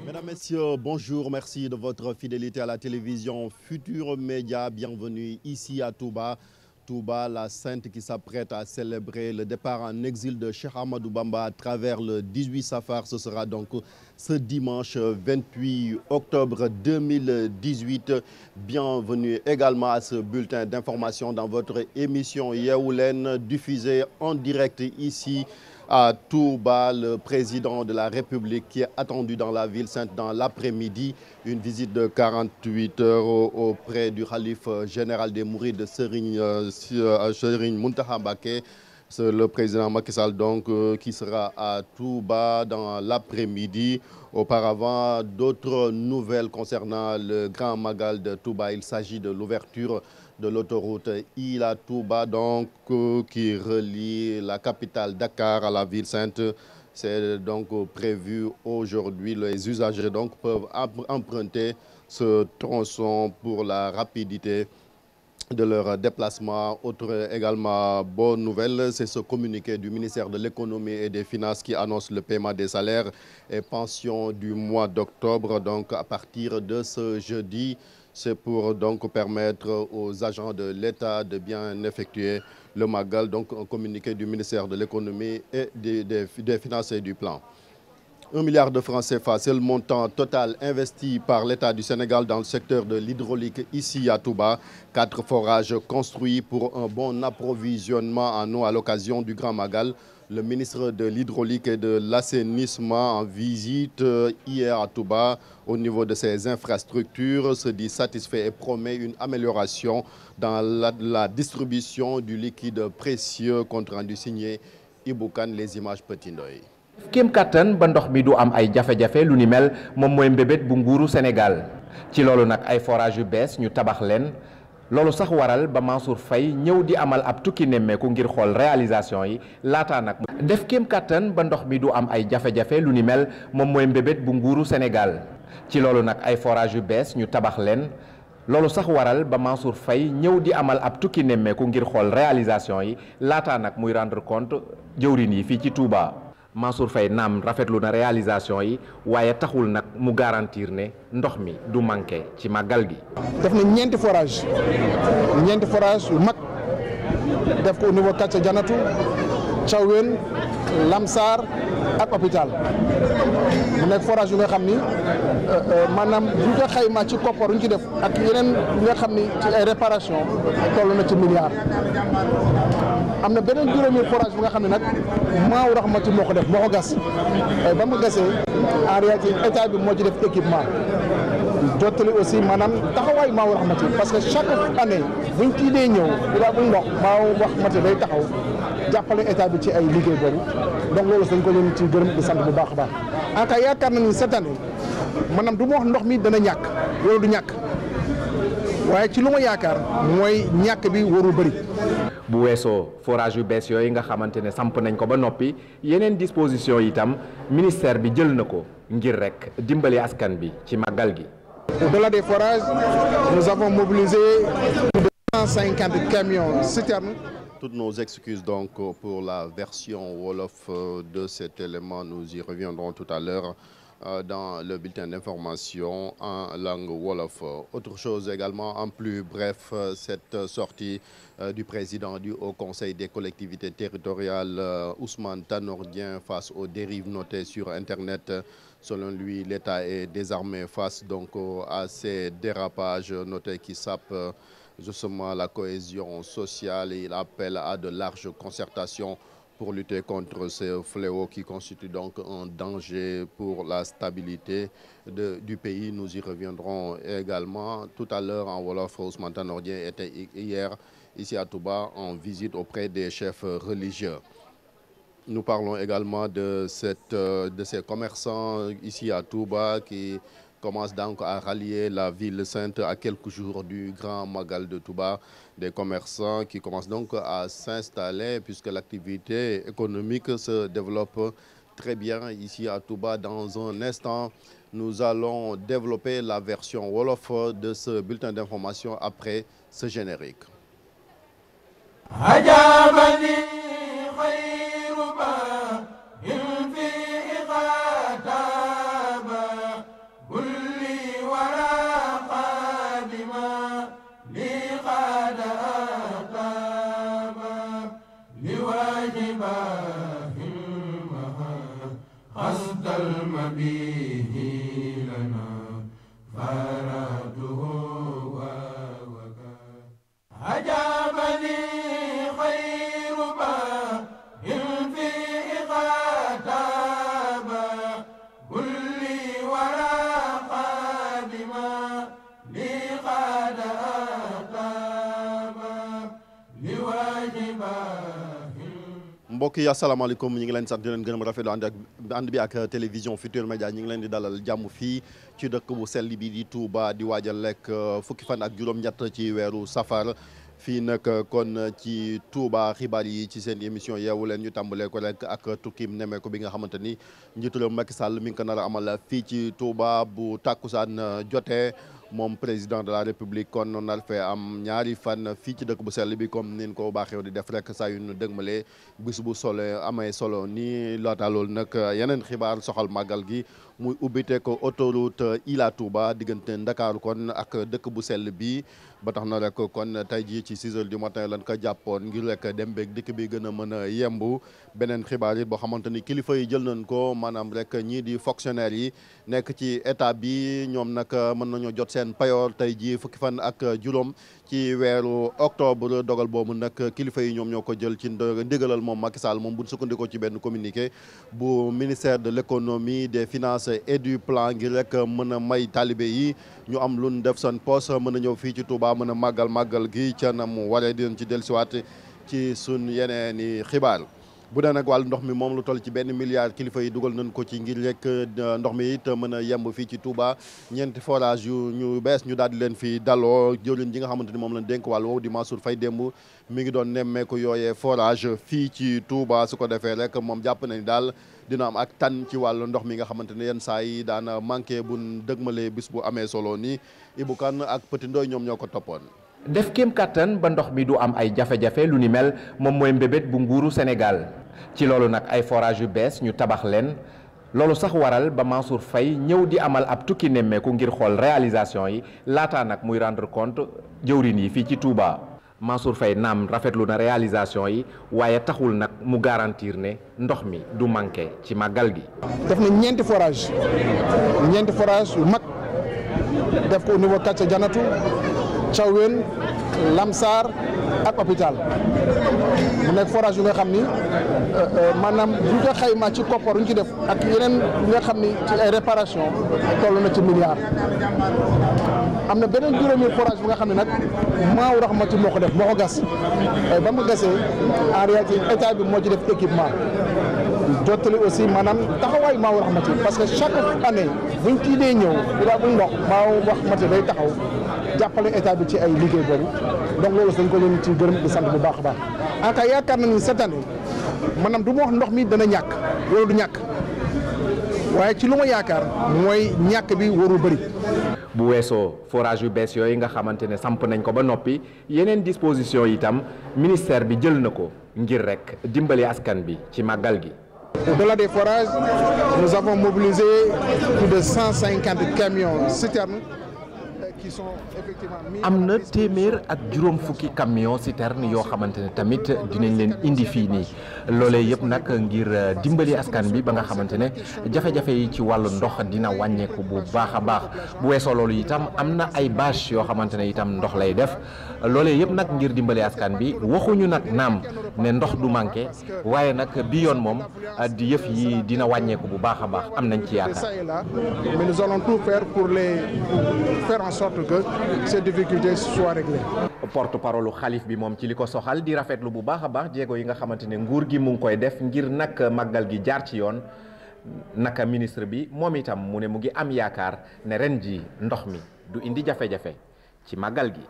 Mesdames, Messieurs, bonjour, merci de votre fidélité à la télévision Futur Média. Bienvenue ici à Touba. Touba, la sainte qui s'apprête à célébrer le départ en exil de Cheikh Ahmadou Bamba à travers le 18 Safar. Ce sera donc ce dimanche 28 octobre 2018. Bienvenue également à ce bulletin d'information dans votre émission Yeewu Leen, diffusée en direct ici à Touba. Le président de la République qui est attendu dans la ville sainte dans l'après-midi. Une visite de 48 heures auprès du khalife général des Mourides, Serigne Mountakha Mbacké. C'est le président Macky Sall donc qui sera à Touba dans l'après-midi. Auparavant, d'autres nouvelles concernant le Grand Magal de Touba. Il s'agit de l'ouverture de l'autoroute Ila Touba donc qui relie la capitale Dakar à la ville sainte. C'est donc prévu aujourd'hui. Les usagers donc peuvent emprunter ce tronçon pour la rapidité de leur déplacement. Autre également bonne nouvelle, c'est ce communiqué du ministère de l'économie et des finances qui annonce le paiement des salaires et pensions du mois d'octobre donc à partir de ce jeudi. C'est pour donc permettre aux agents de l'État de bien effectuer le Magal, donc un communiqué du ministère de l'économie et des finances et du plan. 1 milliard de francs CFA, c'est le montant total investi par l'État du Sénégal dans le secteur de l'hydraulique ici à Touba. 4 forages construits pour un bon approvisionnement en eau à l'occasion du Grand Magal. Le ministre de l'Hydraulique et de l'Assainissement en visite hier à Touba au niveau de ses infrastructures se dit satisfait et promet une amélioration dans la distribution du liquide précieux. Compte rendu signé Ibou Kane, les images Petit Ndoye. kéem kattan ba ndox mi du am ay jafe-jafe lu ni mel moom mooy mbébét bu nguuru Sénégal ci loolu nag ay forage yu bees ñu tabax leen loolu sax waral ba Mansour Faye ñëw di amal ab tukki nemmeeku ngir xool réalisation yi laataa nag def kéem kattan ba ndox mi du am ay jafe-jafe lu ni mel moom mooy mbébét bu nguuru Sénégal ci loolu nag ay forage yu bees ñu tabax leen loolu sax waral ba Mansour Faye ñëw di amal ab tukki nemmeeku ngir xool réalisation yi laataa nag muy rendre compte jëwriñ yi fii ci Touba. Mansour Faye naam rafetlu na réalisation yi waaye taxul nag mu garantir ne ndox mi du manqué ci màggal gi. def na ñeenti forage yu mag def ko au niveau Katcha Janatu Thiawén Lamsar ak hôpital mu nekk forage yu nga xam ni maanaam bu ñu ko xaymaa ci koppar ñu ci def ak yeneen yu nga xam ni ci ay réparation toll na ci milliard. am na beneen juróomi forage bu nga xam ne nag Maawu Rahmati moo ko def moo ko gas ba mu gasee en réalité état bi moo ci def équipement jottali aussi maanaam taxawaay Maawu Rahmati parce que chaque année buñ kii dee ñëw ila buñ ndox Maawu Rahmati day taxaw jàppale état bi ci ay liggéey boobu donc loolu dañ ko leen ci gërëm di sant bu baax a baax en tout cas yaakaar na ni cette année maanaam du ma wax ndox mi dana ñàkk loolu du ñàkk waaye ci lu ma yaakaar mooy ñàkk bi warul bëri. bu weesoo forage yu bees yooyu nga xamante ne samp nañ ko ba noppi yeneen disposition itam ministère bi jël na ko ngir rek dimbali askan bi ci màggal gi. Au-delà des forages, nous avons mobilisé plus de 150 camions citernes. Toutes nos excuses donc pour la version wolof de cet élément. Nous y reviendrons tout à l'heure dans le bulletin d'information en langue wolof. Autre chose également, en plus bref, cette sortie du président du Haut Conseil des collectivités territoriales, Ousmane Tanor Dieng, face aux dérives notées sur Internet. Selon lui, l'État est désarmé face donc à ces dérapages notés qui sapent justement la cohésion sociale. Il appelle à de larges concertations pour lutter contre ce fléau qui constitue donc un danger pour la stabilité du pays. Nous y reviendrons également. Tout à l'heure en wolof, Ousmane Tanor Dieng était hier ici à Touba en visite auprès des chefs religieux. Nous parlons également de ces commerçants ici à Touba qui commence donc à rallier la ville sainte à quelques jours du Grand Magal de Touba. Des commerçants qui commencent donc à s'installer puisque l'activité économique se développe très bien ici à Touba. Dans un instant, nous allons développer la version wolof de ce bulletin d'information après ce générique. mbokk yi asalaamaaleykum ñu ngi leen sant di leen gërëm rafetlu ànd bi ak télévision Futurs Médias ñu ngi leen di dalal jàmm fii ci dëkk bu sell bi di Touba di waajal lekk fukki fan ak juróom-ñett ci weeru safar fii nag kon ci Touba xibaar yi ci seen émission yeewu leen ñu tàmbalee ko rek ak tukkim nemmeeku bi nga xamante ni njiitu réew Macky Sall mi ngi ko nar a amal fii ci Touba bu tàkkusaan jotee moom président de la république kon nar fee am ñaari fan fii ci dëkk bu sell bi comme nin ko baaxew di def rek saa yu ñu dëgmale bis bu solo amee solo nii laata loolu nag yeneen xibaar soxal màggal gi muy ubbite ko autoroute Ila Touba diggante Ndakaaru kon ak dëkk bu sell bi ba tax na rek kon tey jii ci 6 heures du matin lañ ko jàppoon ngir rek dem beeg dikk bi gën a mën a yembu beneen xibaar yi boo xamante ni kilifa yi jël nañ ko maanaam rek ñii di fonctionnaire yi nekk ci état bi ñoom nag mën nañoo jot seen payoor tey jii fukki fan ak juróom ci weeru octobre dogal boobu nag kilifa yi ñoom ñoo ko jël ci ndigalal moom Macky Sall moom bu sukkandikoo ci benn communiqué bu ministère de l'économie des finances et du plan ngir rek mën a may talibé yi ñu am lu def seen poche mën a ñëw fii ci Touba mën a màggal gi ca na mu waree dinañ ci dellusiwaat ci sun yeneen i xibaar. bu dee nag wàllu ndox mi moom lu toll ci 1 milliard kilifa yi dugal nañ ko ci ngir rek ndox mi it mën a yemb fii ci Touba ñeenti forage yu ñu bees ñu daal di leen fi daloo jëwriñ ji nga xamante ni moom lañ dénk wàllu woowu di Mansour Faye démb mi ngi doon nemmeeku yooyee forage fii ci Touba su ko defee rek moom jàpp nañ daal dina am ak tan ci wàllu ndox mi nga xamante ne yenn saa yi daana manqué bu dëgmalee bis bu amee solo nii Ibou Kane ak Petit Ndoy ñoom ñoo ko toppoon. def kéem kattan ba ndox mi du am ay jafe-jafe lu ni mel moom mooy mbébét bu nguuru Sénégal ci loolu nag ay forage yu bees ñu tabax leen loolu sax waral ba Mansour Faye ñëw di amal ab tukki nemmeeku ngir xool réalisation yi laataa nag muy rendre compte jëwriñ yi fii ci Touba. Mansour Faye naam rafetlu na réalisation yi waaye taxul nag mu garantir ne ndox mi du manqué ci màggal gi. def na ñeenti forage yu mag def ko au niveau quartier Janatu Thiawén Lamsar ak hôpital mu nekk forage yu nga xam ni maanaam bu ñu ko xaymaa ci koppar yu ñu ci def ak yeneen yi nga xam ni ci ay réparation toll na ci milliard. am na beneen juróomi forage bu nga xam ne nag Maawu Rahmati moo ko def moo ko gas ba mu gasee en réalité état bi moo ci def équipement jottali aussi maanaam taxawaayu Maawu Rahmati parce que chaque année buñ kii dee ñëw ila bu ndox Maawu Rahmati day taxaw jàppale état bi ci ay liggéey boobu donc loolu dañ ko leen ci gërëm di sant bu baax a baax en tout cas yaakaar na ni cette année maanaam du ma wax ndox mi dana ñàkk loolu du ñàkk waaye ci lu ma yaakaar mooy ñàkk bi warul bëri. bu weesoo forage yu bees yooyu nga xamante ne samp nañ ko ba noppi yeneen disposition itam ministère bi jël na ko ngir rek dimbali askan bi ci màggal gi. Au-delà des forages, nous avons mobilisé plus de 150 camions citernes qui sont effectivement mis. am na téeméer ak juróom fukki camion citerne yoo xamante ne tamit dinañ leen indi fii nii loolee yëpp nag ngir dimbali askan bi ba nga xamante ne jafe-jafe yi ci wàllu ndox dina wàññeeku bu baax a baax bu weesoo loolu itam am na ay bâche yoo xamante ne itam ndox lay def loolee yëpp nag ngir dimbali askan bi waxuñu nag naam ne ndox du manqué waaye nag bi yoon moom di yëf yi dina wàññeeku bu baax a baax am nañ ci yaakaar. Mais nous allons tout faire pour faire en sorte que ces difficultés soient réglées. porte-parole xalif bi moom ci li ko soxal di rafetlu bu baax a baax jéego yi nga xamante ne nguur gi mu ngi koy def ngir nag màggal gi jaar ci yoon naka ministre bi moom itam mu ne mu ngi am yaakaar ne ren ji ndox mi du indi jafe-jafe ci màggal gi.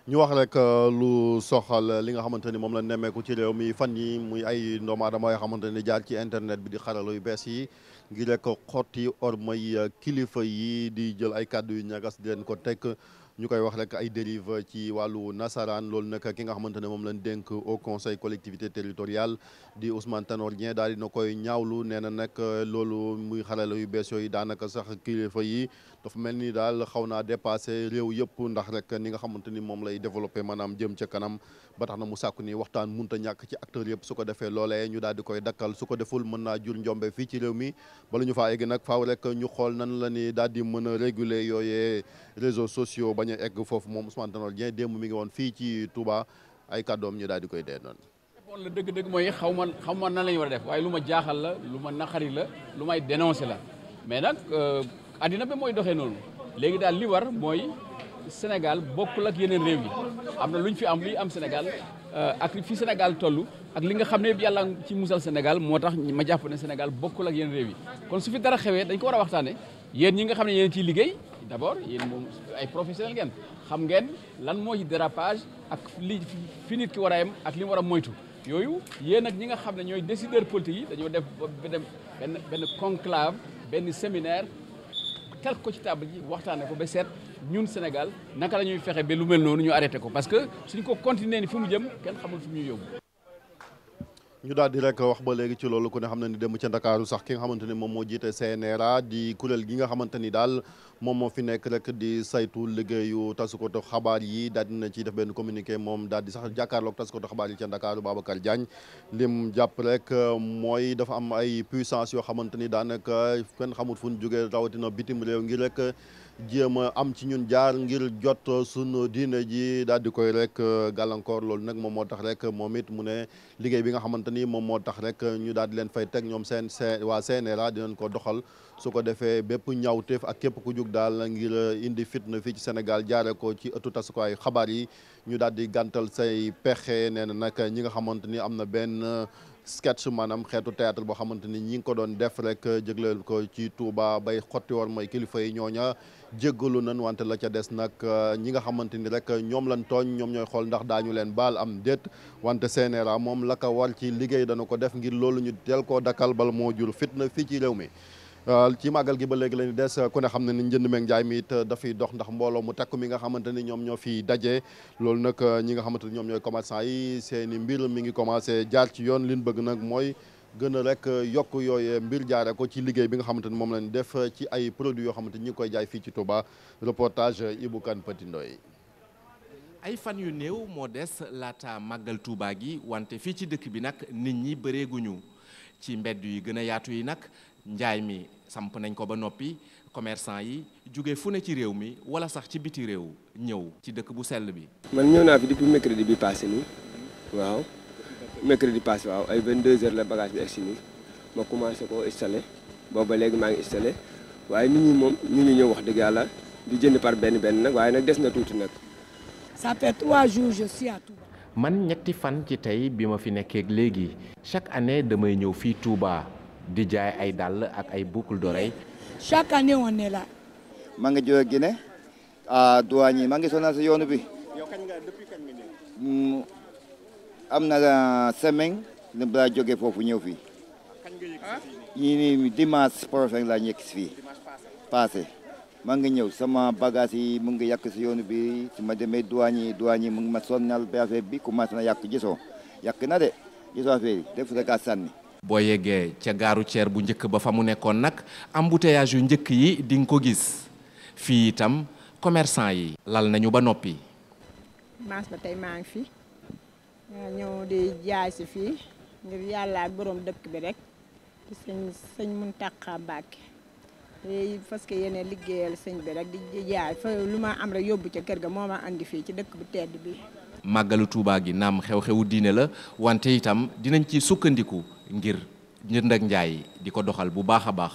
ñu wax rek lu soxal li nga xamante ni moom la nemmeeku ci réew mi fan yi muy ay doomu aadama yoo xamante ni jaar ci internet bi di xarala yu bees yi ngir rek xotti ormay kilifa yi di jël ay kàddu yu ñagas di leen ko teg ñu koy wax rek ay dérive ci wàllu nasaraan loolu nag ki nga xamante ne moom lañ dénk au conseil collectivité territoriale di Ousmane Tanor Dieng daal dina koy ñaawlu nee na nag loolu muy xarala yu bees yooyu daanaka sax kilifa yi dafa mel ni daal xaw naa dépassé réew yëpp ndax rek ni nga xamante ni moom lay développé maanaam jëm ca kanam ba tax na mu sàkku ni waxtaan munta ñàkk ci acteurs yëpp su ko defee loolee ñu daal di koy dakkal su ko deful mën naa jur njombe fii ci réew mi bala ñu faa egg nag faaw rek ñu xool nan la ni daal di mën a réguler yooyee réseaux sociaux bañ a egg foofu moom Ousmane Tanor Dieng démb mi ngi woon fii ci Touba ay kàddoom ñu daal di koy dee noonu. bon la dëgg-dëgg mooy xaw ma nan la ñu war a def waaye lu ma jaaxal la lu ma naqari la lu may dénoncé la mais nag addina bi mooy doxee noonu léegi daal li war mooy Sénégal bokkul ak yeneen réew yi am na lu ñu fi am luy am Sénégal ak fi Sénégal toll ak li nga xam ne yàlla ci musal Sénégal moo tax ma jàpp ne Sénégal bokkul ak yeneen réew yi kon su fi dara xewee dañ ko war a waxtaane yéen ñi nga xam ne yéen ciy liggéey d'abord yéen moom ay professionnel ngeen xam ngeen lan moo ci dérapage ak li fi nit ki war a yem ak li mu war a moytu yooyu yéen ak ñi nga xam ne ñooy décideur politique yi dañoo def benn conclave benn séminaire tel ko ci table ji waxtaane ko ba seet ñun Sénégal naka la ñuy fexe ba lu mel noonu ñu arrêté ko parce que suñ ko continuer ni fi mu jëm kenn xamul fi mu ñuy yóbbu. ñu daal di rek wax ba léegi ci loolu ku ne xam na ni dem ca Ndakaaru sax ki nga xamante ni moom moo jiite CNRA di kuréel gi nga xamante ni daal moom moo fi nekk rek di saytu liggéeyu tasukatu xabaar yi daal dina ci def benn communiqué moom daal di sax jàkkaarloog tasukatu xabaar yi ca Ndakaaru Babacar Diagne lim jàpp rek mooy dafa am ay puissance yoo xamante ni daanaka kenn xamut fu ñu jógee rawatina bitim réew ngir rek jéem a am ci ñun jaar ngir jot sunu diine ji daal di koy rek gàllankoor loolu nag moom moo tax rek moom it mu ne liggéey bi nga xamante ni moom moo tax rek ñu daal di leen fay teg ñoom waa CNRA dinañ ko doxal su ko defee bépp ñaawteef ak képp ku jug daal ngir indi fitna fii ci Sénégal jaare ko ci ëttu tasukaay xabaar yi ñu daal di gàntal say pexe nee na nag ñi nga xamante ni am na benn sketch maanaam xeetu théâtre boo xamante ni ñi ngi ko doon def rek jégleel ko ci Touba bay xotti war mooy kilifa yi ñooña jéggalu nañ wante la ca des nag ñi nga xamante ni rek ñoom lañ tooñ ñoom ñooy xool ndax daañu leen baal am déet wante CNRA moom la ko war ci liggéey dana ko def ngir loolu ñu teel koo dakkal bala moo jur fitna fii ci réew mi. ci màggal gi ba léegi lañu des ku ne xam ne ni njënd meeg njaay mi it dafay dox ndax mbooloo mu takku mi nga xamante ni ñoom ñoo fi daje loolu nag ñi nga xamante ni ñoom ñooy commerçant yi seeni mbir mi ngi commencé jaar ci yoon li ñu bëgg nag mooy gën a rek yokk yooyee mbir jaare ko ci liggéey bi nga xamante ni moom lañ def ci ay produits yoo xamante ni ñi ngi koy jaay fii ci Touba reportage Ibou Kane Petit Ndoye. ay fan yu néew moo des laata màggal Touba gi wante fii ci dëkk bi nag nit ñi bëreeguñu ci mbedd yi gën a yaatu yi nag njaay mi samp nañ ko ba noppi commerçant yi jóge fu ne ci réew mi wala sax ci biti réew ñëw ci dëkk bu sell bi. man ñëw naa fi depuis mercredi bi passé nii waaw mercredi passé waaw ay 22h la bagage bi egsi nii ma commencé koo installé boobu ba léegi maa ngi installé waaye nit ñi moom ñu ngi ñëw wax dëgg yàlla di jënd par benn nag waaye nag des na tuuti nag. Ça fait 3 jours je suis à Touba. man ñetti fan ci tey bi ma fi nekkee léegi chaque année damay ñëw fii Touba di jaay ay dàll ak ay boucle d'oreille. Chaque année on est là. maa ngi jóge Guinée à douane yi maa ngi sonal si yoonu bi. yow kañ nga depuis kañ nga ñëw. am na semaine ne balaa jógee foofu ñëw fii. kañ nga yëg si fii yii nii dimanche prochain laa ñëkk si fii. passé maa ngi ñëw sama bagage yi mu ngi yàq si yoonu bi su ma demee douane yi mu ngi ma sonnal ba affaire bi commencé na yàq gisoo yàq na de gisoo affaire yi def rek a sànni. boo yeggee ca gaaru ceer bu njëkk ba fa mu nekkoon nag embouteillage yu njëkk yi di nga ko gis fii itam commerçant yi lal nañu ba noppi. maas ba tey maa ngi fi ñëw di jaay si fii ngir yàlla ak borom dëkk bi rek di sëñ Muntaxa Mbàkke parce que yéen liggéeyal sëñ bi rek di jaay fa lu ma am rek yóbbu ca kër ga moo ma andi fii ci dëkk bu tedd bi. màggalu Touba gi naam xew-xewu diine la wante itam dinañ ci sukkandiku ngir njënd ak njaay di ko doxal bu baax a baax.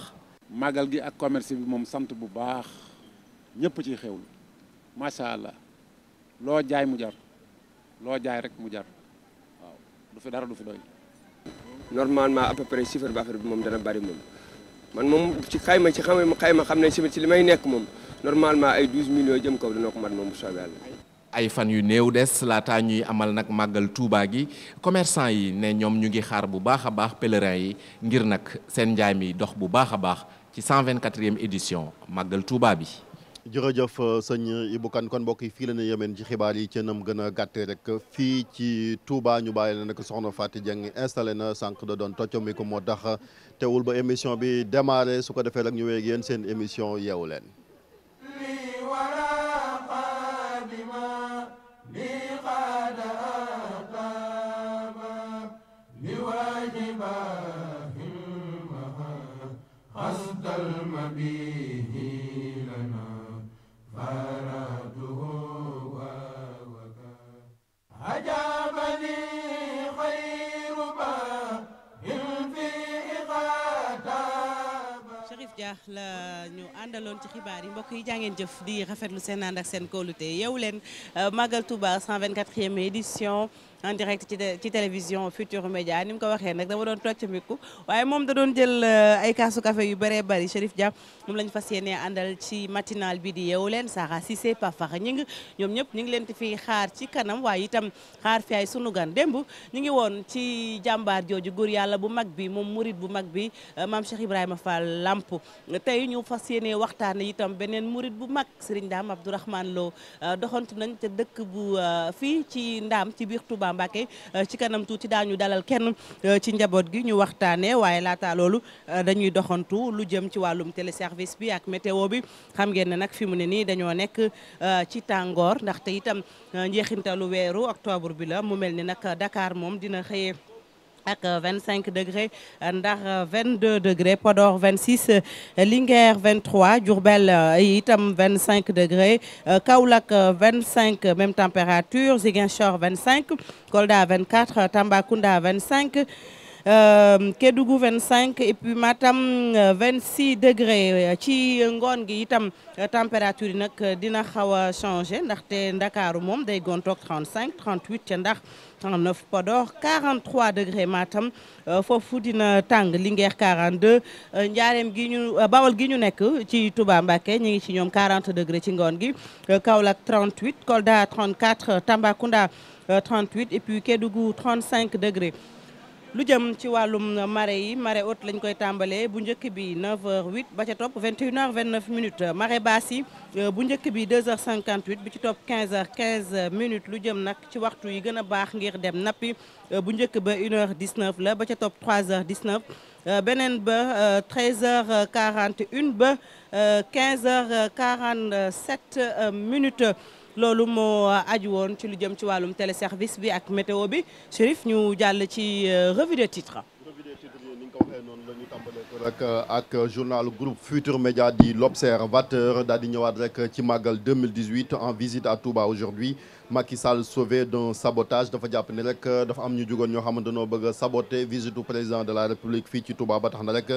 màggal gi ak commerce bi moom sant bu baax ñëpp ci xewlu macha allah loo jaay mu jar loo jaay rek mu jar waaw du fi dara du fi doy. normalement à peu près chiffre bi affaire bi moom dana bari moom man moom ci xayma xam ne ci li may nekk moom normalement ay 12 millions jëm kaw dina ko mat moom bu soobee Yàlla. ay fan yu néew des laataa ñuy amal nag màggal Touba gi commerçant yi ne ñoom ñu ngi xaar bu baax a baax pèlerin yi ngir nag seen njaay mi dox bu baax a baax ci 124e édition màggal Touba bi. jërëjëf sëñ Ibou Kane kon mbokk yi fii la ñu yemeen ci xibaar yi ci nam gën a gàttee rek fii ci Touba ñu bàyyi la nag soxna Fatou Dieng installé na sànq da doon tocco mi ko moo tax teewul ba émission bi démarré su ko defee rek ñu wéeg yéen seen émission yeewu leen. la ñu àndaloon ci xibaar yi mbokk yi jàngeen jëf di rafetlu seen ànd ak seen kóolute yeewu leen Magal Touba 124e édition en direct ci télévision Futurs Médias ni mu ko waxee nag dama doon tocc miku waaye moom da doon jël ay kaasu café yu bëree bëri Chérif Dia moom lañ fas yéene àndal ci matinal bi di yeewu leen Sara Cissé Pafaxa ñi ñoom ñëpp ñu ngi leen di fi xaar ci kanam waaye itam xaar fi ay sunu gan démb ñu ngi woon ci jàmbaar jooju góor yàlla bu mag bi moom murid bu mag bi maam Cheikh Ibrahima Fall Lamp tey ñu fas yéene waxtaan itam beneen murid bu mag Serigne Dame Abdourahmane Lo doxantu nañ te dëkk bu fii ci Ndaam ci biir Touba Mbacké ci kanam tuuti daañu dalal kenn ci njaboot gi ñu waxtaanee waaye laata loolu dañuy doxantu lu jëm ci wàllum téléservice bi ak météo bi xam ngeen ne nag fi mu ne nii dañoo nekk ci tàngoor ndaxte itam njeexintalu weeru octobre bi la mu mel ni nag Dakar moom dina xëyee ak 25 degré ndax 22 degré Podor 26 Linguère 23 Diourbel itam 25 degré Kaolack 25 même température Ziguinchor 25 Kolda 24 Tambacounda 25 Kédougou 25 et puis Matam 26 degré ci ngoon gi itam température yi nag dina xaw a changé ndaxte Ndakaaru moom day gontoog 35 38 ca ndax 39 Podor 43 degré Matam foofu dina tàng Linguère 42 Njaareem gi ñu Bawol gi ñu nekk ci Touba Mbacké ñu ngi ci ñoom 40 degré ci ngoon gi Kaolack 38 Kolda 34 Tambacounda 38 et puis Kédougou 35 degré lu jëm ci wàllum marée yi marée haute lañ koy tàmbalee bu njëkk bi 9h08 ba ca topp 21h29 minutes marée basse yi bu njëkk bi 2h58 bi ci topp 15h15 minutes lu jëm nag ci waxtu yi gën a baax ngir dem nappi bu njëkk ba 1h19 la ba ca topp 3h19 beneen ba 13h41 ba 15h47 minutes loolu moo aju woon ci lu jëm ci wàllum téléservice bi ak météo bi Chérif ñu jàll ci revue de titre. revue de titre yi ni nga ko waxee noonu la ñu tàmbalee ko rek ak journal groupe Futurs Médias di l'Observateur daal di ñëwaat rek ci màggal 2018 en visite à Touba aujourd'hui Macky Sall sauvé d'un sabotage dafa jàpp ne rek dafa am ñu jugoon ñoo xamante noo bëgg a saboter visite du président de la République fii ci Touba ba tax na rek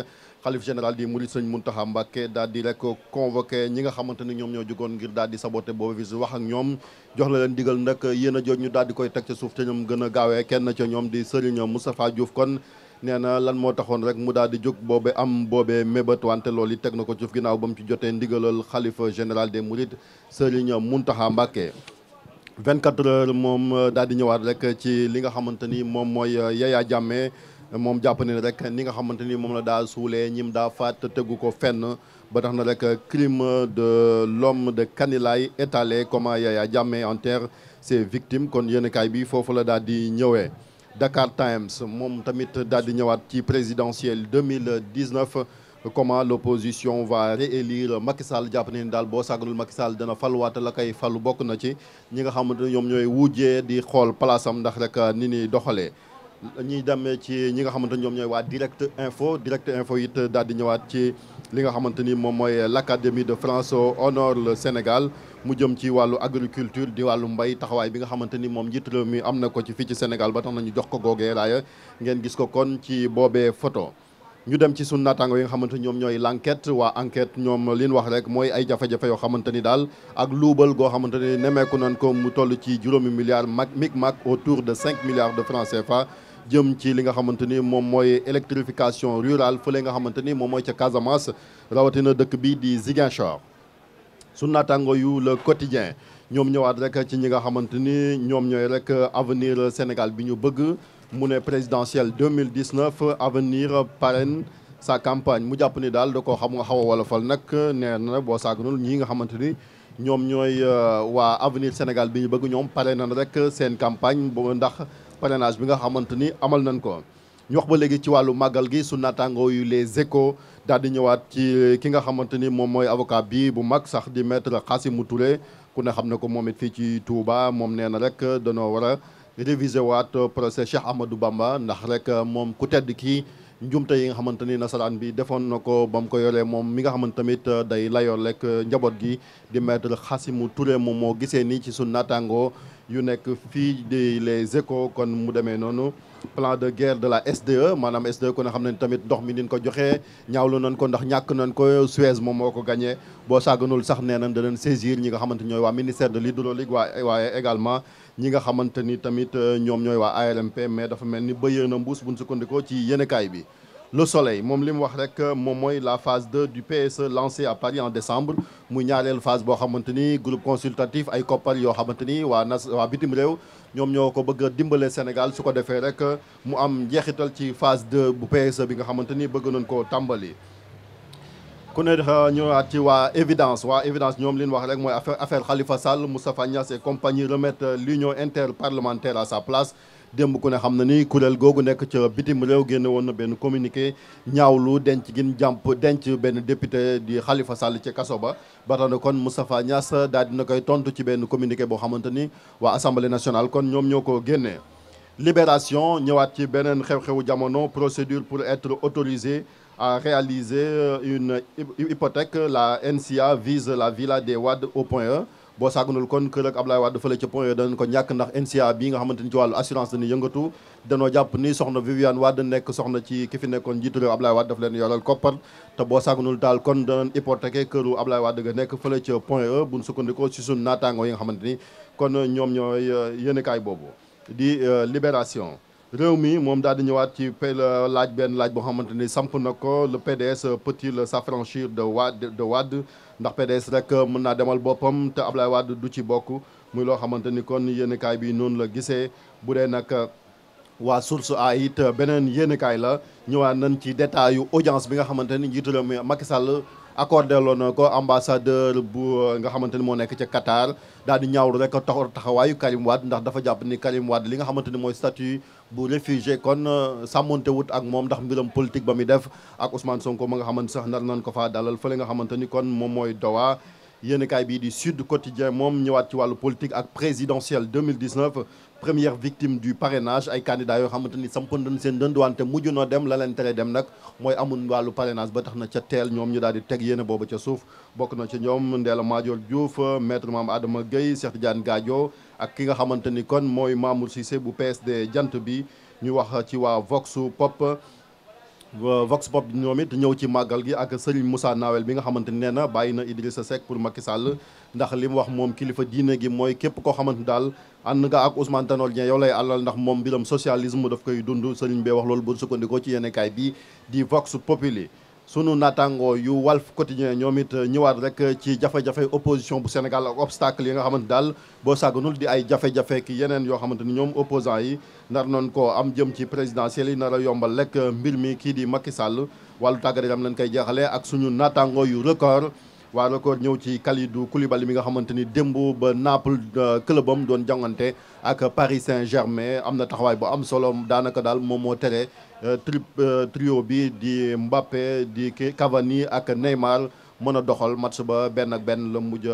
xalif général di Mouride Sëñ Mountakha Mbacké daal di rek convoqué ñi nga xamante ni ñoom ñoo jugoon ngir daal di saboter boobu visite wax ak ñoom jox la leen digal nag yéen a jooj ñu daal di koy teg ca suuf te ñoom gën a gaawee kenn ca ñoom di Serigne Moustapha Diouf kon nee na lan moo taxoon rek mu daal di jóg boobe am boobee mébét wante loolu yi teg na ko ci ginnaaw ba mu ci jotee ndigalal xalifa général des Mourides Serigne Mountakha Mbacké 24 heures moom daal di ñëwaat rek ci li nga xamante ni moom mooy Yaya Jammeh moom jàpp ne rek ni nga xamante ni moom la daa suulee ñim daa faat tegu ko fenn ba tax na rek crime de l'homme de Kanilaay étalé comment Yaya Jammeh enterre ses victimes kon yéenekaay bi foofu la daal di ñëwee. Dakar Times moom tamit daal di ñëwaat ci présidentielle 2019 comment l'opposition va réélire Macky Sall jàpp ne ni daal boo sàgganul Macky Sall dana faluwaate la koy falu bokk na ci ñi nga xamante ne ñoom ñooy wujjee di xool place am ndax rek ni ni doxalee ñuy demee ci ñi nga xamante ne ñoom ñooy waa Direct Info it daal di ñëwaat ci li nga xamante ni moom mooy l'Académie de France honore le Sénégal mu jëm ci wàllu agriculture di wàllu mbay taxawaay bi nga xamante ni moom njiit réew mi am na ko ci fii ci Sénégal ba tax nañu jox ko googee raaya ngeen gis ko kon ci boobee photo ñu dem ci sunu naataango yi nga xamante ñoom ñooy l'enquête waa enquête ñoom li ñu wax rek mooy ay jafe-jafe yoo xamante ni daal ak luubal goo xamante ni nemeeku nañ ko mu toll ci juróomi milliards micmac autour de 5 milliards de francs CFA jëm ci li nga xamante ni moom mooy électrification rurale fële nga xamante ni moom mooy ca Casamance rawatina dëkk bi di Ziguinchor. su naataango yu le quotidien ñoom ñëwaat rek ci ñi nga xamante ni ñoom ñooy rek avenir Sénégal bi ñu bëgg mu ne présidentielle 2019 avenir parraine sa campagne mu jàpp ni daal da koo xam nga xaw a wolofal nag nee na boo saaganul ñii nga xamante ni ñoom ñooy waa avenir Sénégal bi ñu bëgg ñoom pare nañ rek seen campagne bo ndax parrainage bi nga xamante ni amal nañ ko. ñu wax ba léegi ci wàllu màggal gi su naataangoo yu les échos daal di ñëwaat ci ki nga xamante ni moom mooy avocat bi bu mag sax di maître Khassimou Touré ku ne xam ne ko moom it fii ci Touba moom nee na rek danoo war a réviser waat procès Cheikh Ahmadou Bamba ndax rek moom ku tedd kii njumte yi nga xamante ni nasaraan bi defoon na ko ba mu ko yoree moom mi nga xamante tamit day layoon rek njaboot gi di maître Khassimou Touré moom moo gisee nii ci sun naataangoo yu nekk fii di les échos kon mu demee noonu plan de guerre de la SDE maanaam SDE ko ne xam ne tamit ndox mi nin ko joxee ñaawlu nañ ko ndax ñàkk nañ ko Suez moom moo ko gagné boo saaganul sax nee nañ danañ saisir ñi nga xamante ñooy waa ministère de l'hydraulique waaye également ñi nga xamante ni tamit ñoom ñooy waa ARMP mais dafa mel ni bëyee na mbuus buñ sukkandikoo ci yéenekaay bi. Le Soleil moom li mu wax rek moom mooy la phase 2 du PSE lancée à Paris en décembre muy ñaareel phase boo xamante ni groupe consultatif ay koppar yoo xamante ni waa bitim réew ñoom ñoo ko bëgg a dimbale Sénégal su ko defee rek mu am njeexital ci phase 2 bu PSE bi nga xamante ni bëgg nañ koo tàmbali. ku ne ñëwaat ci waa évidence ñoom li ñu wax rek mooy affaire Khalifa Sall Moustapha Niasse et compagnie remettre l'union interparlementaire à sa place. démb ku ne xam na ni kuréel googu nekk ca bitim réew génne woon na benn communiqué ñaawlu denc gin denc benn député di Khalifa Sall ci kaso ba tax na kon Moustapha Niasse daal dina koy tontu ci benn communiqué boo xamante ni waa assemblée nationale kon ñoom ñoo ko génnee. Libération ñëwaat ci beneen xew-xewu jamono procédure pour être autorisé à réaliser une hypothèque la NCA vise la villa des Wade au point E. boo saagunul kon kër ak Ablaye Wade fële ca point dañ ko ñàkk ndax NCA bi nga xamante ni ci wàllu assurance dañuy yëngatu danoo jàpp ni soxna Viviane Wade nekk soxna ci ki fi nekkoon njiitu réew Ablaye Wade daf leen yoral koppar te boo saagunul daal kon danañ hypothéquer këru Ablaye Wade ga nekk fële ca point E buñ sukkandikoo ci suñ naataango yi nga xamante ni kon ñoom ñooy yéenekaay boobu di Libération. réew mi moom daal di ñëwaat ci laaj boo xamante ni samp na ko le PDS peut-il s'affranchir de Wade ndax PDS rek mën naa demal boppam te Ablaye Wade du ci bokk muy loo xamante ni kon yéenekaay bi noonu la gisee bu dee nag waa source a it beneen yéenekaay la ñëwaat nañ ci détail yu audience bi nga xamante ni njiitu réew mi Macky Sall accordé loon na ko ambassadeur bu nga xamante ni moo nekk ca Qatar daal di ñaawlu rek taxawaayu Karim Wade ndax dafa jàpp ni Karim Wade li nga xamante ni mooy statut bu réfugié kon sàmmonte wut ak moom ndax mbiram politique ba muy def ak Ousmane Sonko ma nga xamante sax nar nañ ko faa dalal fële nga xamante ni kon moom mooy Doha. yéenekaay bii di Sud Quotidien moom ñëwaat ci wàllu politique ak présidentielle 2019 première victime du parrainage ay candidats yoo xamante ni sampoon nañ seen dënd wante mujj noo dem la leen tere dem nag mooy amul wàllu parrainage ba tax na ca teel ñoom ñu daal di teg yéene boobu ca suuf bokk na ca ñoom Ndella Madior Diouf maître Mame Adama Gueye Cheikh Tidiane Gadio ak ki nga xamante ni kon mooy Mamour Cissé bu PSD jant bi ñu wax ci waa Vox Pop ñoom it ñëw ci màggal gi ak Serigne Moussa Nawel bi nga xamante ni nee na bàyyi na Idrissa Seck pour Macky Sall ndax li mu wax moom kilifa diine gi mooy képp koo xamante daal ànd nga ak Ousmane Tanor Dieng yow lay àllal ndax moom mbiram socialisme daf koy dund Serigne bee wax loolu bu sukkandikoo ci yéenekaay bi di Vox Populi. sunu naataangoo yu Walf Quotidien ñoom it ñëwaat rek ci jafe-jafe opposition bu Sénégal ak obstacle yi nga xamante daal boo sàgganul di ay jafe-jafe ki yeneen yoo xamante ni ñoom opposants yi nar noonu ko am jëm ci présidentielles yi nar a yombal rek mbir mi kii di Macky Sall wàllu tàggat yaram lañ koy jeexalee ak suñu naataangoo yu record waa record ñëw ci Kalidou Koulibaly mi nga xamante ni démb ba Naples clubam doon jongante ak Paris Saint-Germain am na taxawaay bu am solo daanaka daal moom moo tere trio bi di Mbappé di Cavani ak Neymar mën a doxal match ba benn ak benn la mujj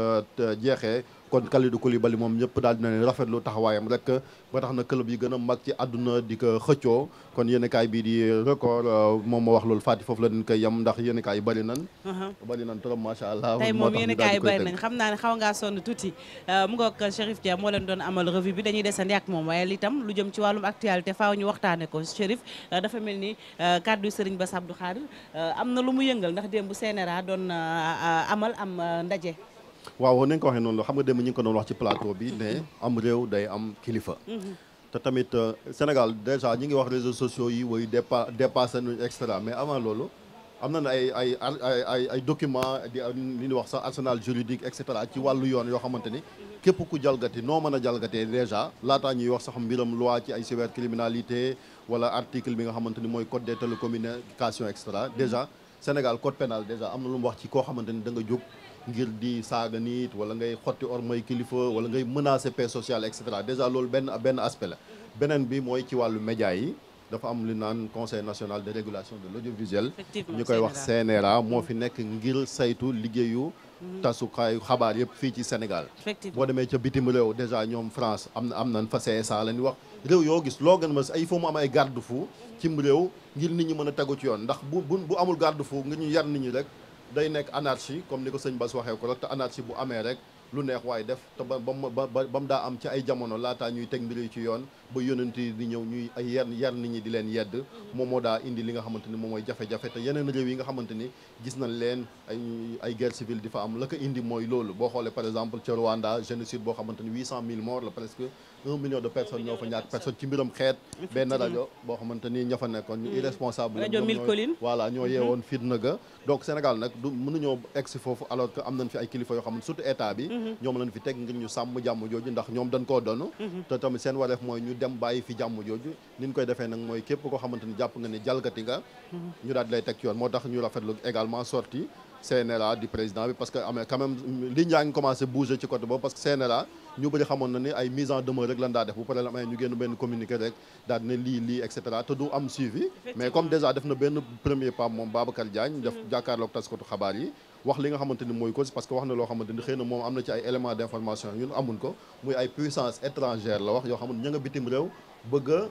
jeexee kon Kalidou Koulibaly moom ñëpp daal dina leen rafetlu taxawaayam rek ba tax na club yi gën a mag ci àdduna di ko xëccoo kon yéenekaay bii di record moom moo wax loolu Fati foofu la dañ koy yem ndax yéenekaay yi bëri nan trop macha allah. tey moom yéenekaay yi bëri nañ xam naa ne xaw ngaa sonn tuuti mu ngoog Chérif Dia moo leen doon amal revue bi dañuy desandi ak moom waaye itam lu jëm ci wàllum actualité faaw ñu waxtaane ko Chérif dafa mel ni kàddu Serigne Bass Abdou Khadre am na lu mu yëngal ndax démb CNRA doon amal am ndaje. waaw nañ ko waxee noonu la xam nga démb ñu ngi ko doon wax ci plateau bi ne am réew day am kilifa te tamit Sénégal déjà ñi ngi wax réseaux sociaux yi woy dépassé nañu extra mais avant loolu am na ay documents di li ñuy wax sax arsenal juridique et cetera ci wàllu yoon yoo xamante ni képp ku jalgati noo mën a jalgatee déjà laataa ñuy wax sax mbiram loi ci ay cybercriminalité wala article bi nga xamante ni mooy code des télécommunications et cetera déjà Sénégal code pénal déjà am na lu mu wax ci koo xamante ni da nga jóg ngir di saaga nit wala ngay xotti ormay kilifa wala ngay menacer paix sociale et cetera déjà loolu benn aspect la beneen bi mooy ci wàllu média yi dafa am lu naan conseil national de régulation de l'audiovisuel ñu koy wax CNRA moo fi nekk ngir saytu liggéeyu tasukaayu xabaar yëpp fii ci Sénégal boo demee ca bitim réew déjà ñoom France am nañ fa CSA la ñuy wax réew yoo gis loo gën ma il faut mu am ay garde-fou cim réew ngir nit ñi mën a tegu ci yoon ndax bu amul garde-fou ngir ñu yar nit ñi rek day nekk anarchie comme ni ko sëñ Bass waxee ko rek te anarchie bu amee rek lu neex waaye def te ba mu daa am ci ay jamono laataa ñuy teg mbir yi ci yoon ba yonent yi di ñëw ñuy ay yar nit ñi di leen yedd moom moo daa indi li nga xamante ni moom mooy jafe-jafe te yeneen réew yi nga xamante ni gis nañ leen ay guerre civile di fa am la ko indi mooy loolu boo xoolee par exemple ca Rwanda génocide boo xamante ni 800 000 morts la presque 1 million de personnes ñoo fa ñàkk personne ci mbiram xeet benn rajo boo xamante ni ña fa nekkoon ñu irresponsable rajo Mille Collines voilà ñoo yeewoon fitna ga donc Sénégal nag du mënuñoo egsi foofu alors que am nañ fi ay kilifa yoo xam ne surtout état bi ñoom lañ fi teg ngir ñu sàmm jàmm jooju ndax ñoom dañ koo donn te tamit seen wareef mooy ñu dem bàyyi fi jàmm jooju ni ñu koy defee nag mooy képp koo xamante ni jàpp nga ni jalgati nga ñu daal di lay teg ci yoon moo tax ñu rafetlu également sorti CNRA du président bi parce que amee quand même li ñaa ngi commencé bouger ci côté boobu parce que CNRA ñu bëri xamoon na ni ay mise en demeure rek lan daa def bu problème amee ñu génn benn communiqué rek daal di ne lii et cetera te du am suivi mais comme déjà def na benn premier pas moom Babacar Diagne def jàkkaarloog taskatu xabaar yi wax li nga xamante ni mooy cause parce que wax na loo xamante ni xëy na moom am na ci ay éléments d'information ñun amun ko muy ay puissance étrangère la wax yoo xamante ña nga bitim réew bëgg a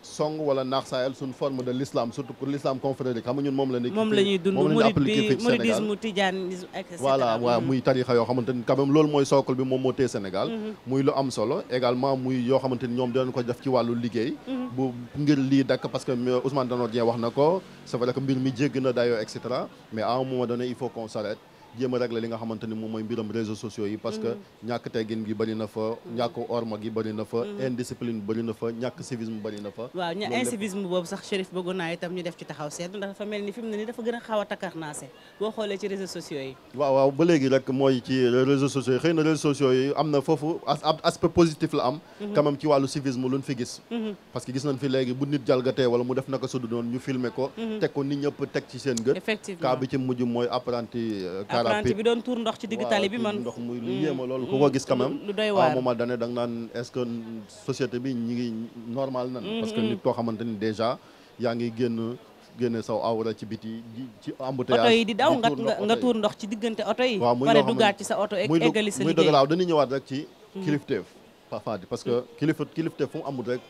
song wala naax saayal suñ forme de l'islam surtout pour l'islam confrérique xam nga ñun moom la ñuy dund mouridisme tijanisme et cetera voilà waaw muy tarixa yoo xamante ni quand même loolu mooy socle bi moom moo téye Sénégal muy lu am solo également muy yoo xamante ni ñoom dinañ ko def ci wàllu liggéey bu ngir lii dakk parce que Ousmane Tanor Dieng wax na ko c'est vrai que mbir mi jégg na dayoo et cetera mais à un moment donné il faut qu'on s'arrête jéem a régler li nga xamante ni moom mooy mbiram réseaux sociaux yi parce que ñàkk teggin gi bëri na fa ñàkk orma gi bëri na fa indiscipline bëri na fa ñàkk civisme bëri na fa waaw incivisme boobu sax Chérif bëggoon naa itam ñu def ci taxaw seetlu ndax dafa mel ni fi mu ne ni dafa gën a xaw a takkarnaase boo xoolee ci réseaux sociaux yi waaw ba léegi rek mooy ci réseaux sociaux yi xëy na réseaux sociaux yi am na foofu aspect positif la am quand même ci wàllu civisme luñ fi gis parce que gis nañ fi léegi bu nit jalgatee wala mu def naka sudu noonu ñu filmer ko teg ko nit ñëpp teg ci seen gët cas bi ci mujj mooy apprenti bi doon tuur ndox ci digg tali bi man ndox muy lu yéema loolu ku ko gis quand même lu doy waar à un moment donné da nga naan est-ce que société bi ñi ngi normal nan parce que nit koo xamante ni déjà yaa ngi génne saw awra ci biti ci embouteillage oto yi di daw nga tuur ndox ci diggante oto yi pare duggaat ci sa oto eggali sa liggéey muy dëgg laaw dañuy ñëwaat rek ci kilifteef parfois parce que kilifteef fu mu amul rek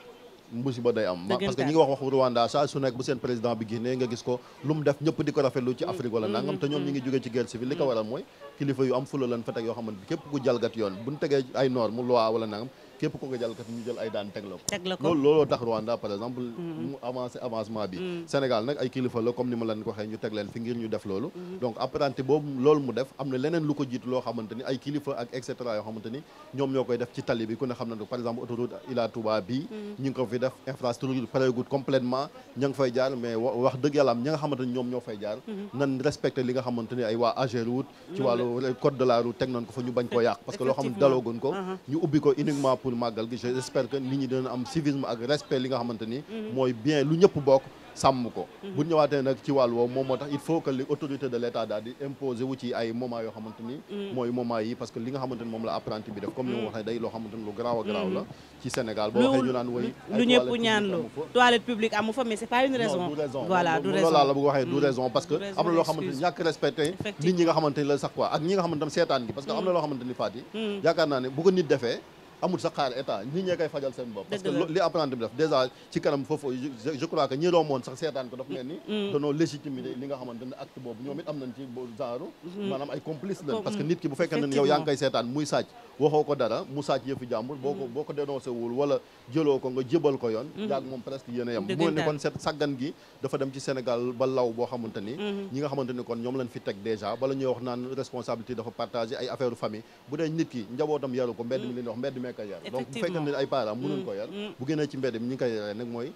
musiba day am parce que ñi ngi wax waxu Rwanda saa su nekk bu seen président bi génnee nga gis ko lu mu def ñëpp di ko rafetlu ci Afrique wala nangam te ñoom ñi ngi jógee ci guerre civile li ko waral mooy kilifa yu am fula lan fa teg yoo xamante képp ku jalgat yoon buñ tegee ay norme loi wala nangam képp ko nga jalgat ñu jël ay daan teg la ko looloo tax Rwanda par exemple mu avancement bi Sénégal nag ay kilifa la comme ni ma leen ko waxee ñu teg leen fi ngir ñu def loolu donc apprenti boobu loolu mu def am na leneen lu ko jiitu loo xamante ni ay kilifa ak et cetera yoo xamante ni ñoom ñoo koy def ci tali bi ku ne xam na par exemple autoroute Ila Touba bi ñu ngi ko fi def infrastructure paregut complètement ña ngi fay jaar mais wax dëgg yàlla am ña nga xamante ni ñoom ñoo fay jaar nan respecté li nga xamante ni ay waa AGEROUTE ci wàllu code de la route teg nañ ko fa ñu bañ koo yàq parce que loo xam ne daloogun ko ñu ubbi ko uniquement pour màggal gi j'espère que nit ñi dina am civisme ak respect li nga xamante ni mooy bien lu ñëpp bokk sàmm ko bu ñëwaatee nag ci wàll woowu moom moo tax il faut que les autorités de l'État daal di imposer wu ci ay moment yoo xamante ni mooy moment yi parce que li nga xamante ni moom la apprenti bi def comme ni ma waxee day loo xamante ni lu garaaw a garaaw la ci Sénégal boo waxee ñu naan woy lu ñëpp ñaan lu toilette publique amu fa mais c'est pas une raison voilà du raison loolu la bu waxee du raison parce que am na loo xamante ni ñàkk respecté nit ñi nga xamante ni la sax quoi ak ñi nga xamante ni seetaan gi parce que am na loo xamante ni Fati yaakaar naa ne bu ko nit defee amul sa xaar état nit ñee koy fajal seen bopp parce que li apprenti bi def déjà ci kanam foofu je crois que ñi romboon sax seetaan ko daf mel ni danoo légitimité li nga xamante ne acte boobu ñoom it am nañ ci genre maanaam ay complice lañ parce que nit ki bu fekkee ne yow yaa ngi koy seetaan muy sàcc waxoo ko dara mu sàcc yëfi jàmbur boo ko dénoncé wul wala jëloo ko nga jébal ko yoon yaag moom presque yéen a yem mu ne kon seet sàggan gi dafa dem ci Sénégal ba law boo xamante ni ñi nga xamante ni kon ñoom lañ fi teg déjà bala ñuy wax naan responsabilité dafa partagé ay affaire famille bu dee nit ki njabootam yaru ko mbedd mi leen wax mbedd ñemee ko yar donc bu fekkee ne ay parents mënuñ ko yar bu génnee ci mbedd mi ñi koy yaree nag mooy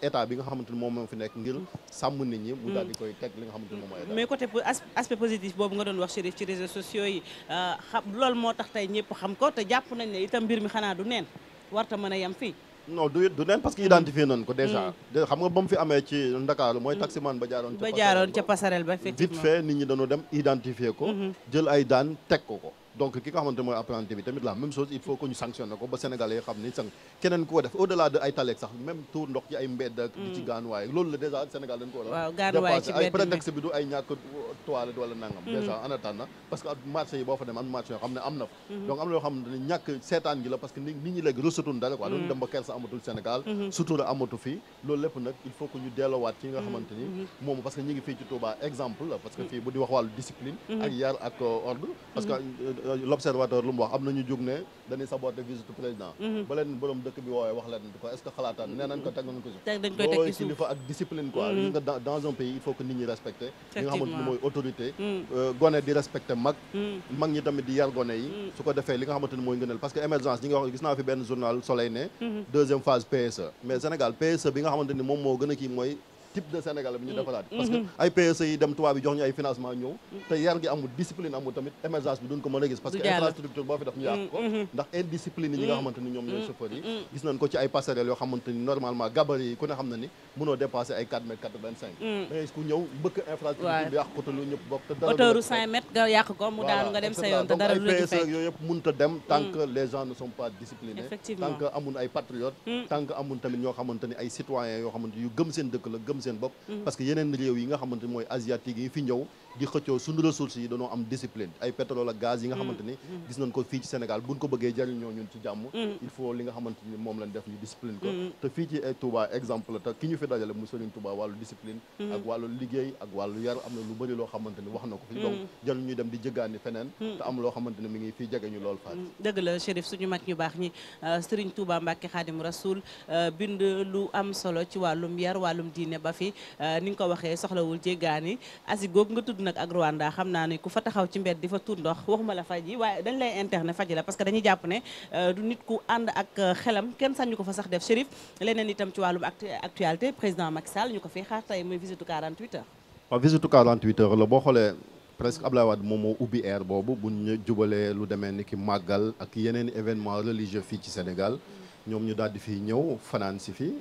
état bi nga xamante ni moom moo fi nekk ngir sàmm nit ñi mu daal di koy teg li nga xamante ni moom mooy état mais côté aspect positif boobu nga doon wax Chérif ci réseaux sociaux yi loolu moo tax tey ñëpp xam ko te jàpp nañ ne itam mbir mi xanaa du neen warta mën a yem fii non du neen parce que identifié nañ ko déjà xam nga ba mu fi amee ci Ndakaaru mooy taximan ba jaaroon ca passerelle ba effectivement vite fait nit ñi dañoo dem identifier ko jël ay daan teg ko donc ki nga xamante mooy apprenti bi tamit la même chose il faut que ñu sanctionné ko ba Sénégalais yi xam ni keneen ku ko def au delà de ay taleeg sax même tour ndox ci ay mbedd ak di ci gaanuwaay loolu la déjà Sénégal dañ ko war a dépassé ay prétexte bi du ay ñàkk toilette wala nangam déjà en attendant parce que marché yi boo fa dem am marché yoo xam ne am na fa donc am na yoo xam ne ñàkk seetaan gi la parce que nit ñi léegi resutun dara quoi doonu dem ba kersa amatul Sénégal sutura amatu fii loolu lépp nag il faut que ñu delloowaat ci nga xamante ni moom parce que ñi ngi fii ci Touba exemple la parce que fii bu di wax wàllu discipline ak yar ak ordre parce que l'observateur lu mu wax am nañu jóg ne dañuy saboter visite président ba leen borom dëkk bi woowee wax leen ko est-ce que xalaataan nee nañ ko teg nañ ko suuf loolu kilifa ak discipline quoi li nga dans un pays il faut que nit ñi respecter li nga xamante ni mooy autorité gone di respecter mag ñi tamit di yar gone yi su ko defee li nga xamante ni mooy ngëneel parce que émergence ñi nga wax gis naa fi benn journal Soleil ne deuxième phase PSE mais Sénégal PSE bi nga xamante ni moom moo gën a kii mooy type de Sénégal bi ñu defaraat parce que ay PSE yi dem tubaab bi jox ñu ay financement ñëw te yar gi amul discipline amul tamit émergence bi duñ ko mën a gis parce que infrastructure boo fi def ñu yàq ko ndax indiscipline yi ñi nga xamante ni ñoom ñooy chauffeur yi gis nañ ko ci ay passerelles yoo xamante ni normalement gabarit yi ku ne xam na ni mënoo dépasser ay 4 mètres 85 da ngay ku ñëw bëgg infrastructure bi yàq ko te lu ñëpp bokk te dara hauteur 5 mètres nga yàq ko mu daanu nga dem sa yoon te dara lu ay PSE yooyu yëpp mënut a dem tant que les gens ne sont pas disciplinés tant que amun ay patriotes tant que amun tamit ñoo xamante ni ay citoyens yoo xamante yu gëm seen dëkk la gëm seen bopp yeneen réew yi nga xamante ni mooy asiatique yi fi ñëw di xëccoo suñu ressources yi dañoo am discipline ay pétrole ak gaz yi nga xamante ni gis nañ ko fii ci Sénégal buñ ko bëggee jariñoo ñun ci jàmm il faut li nga xamante ni moom lañ def ñu discipline ko te fii ci Touba exemple te ki ñu fi dajale mu Serigne Touba wàllu discipline ak wàllu liggéey ak wàllu yar am na lu bëri loo xamante ni wax na ko fi donc jarul ñuy dem di jëggaani feneen te am loo xamante ni mi ngi fii jege ñu lool faat dëgg la Chérif suñu mag ñu baax ñi Serigne Touba Mbacke Khadim Rasoul bind lu am solo ci wàllum yar wàllum diine ba fi ni nga ko waxee soxlawul jéggaani asi googu nga tudd nag ak Rwanda xam naa ne ku fa taxaw ci mbedd di fa tuur ndox waxuma la faj yi waaye dañ lay internet faj la parce que dañuy jàpp ne du nit ku ànd ak xelam kenn sañu ko fa sax def Chérif leneen itam ci wàllum actualité président Macky Sall ñu ko fi xaar tey muy visite 48 heures waaw visite 48 heures la boo xoolee presque Abdoulaye Wade moom moo ubbi air boobu bu ñu jubalee lu demee ni ki màggal ak yeneen événement religieux fii ci Sénégal ñoom ñu daal di fi ñëw fanaan si fi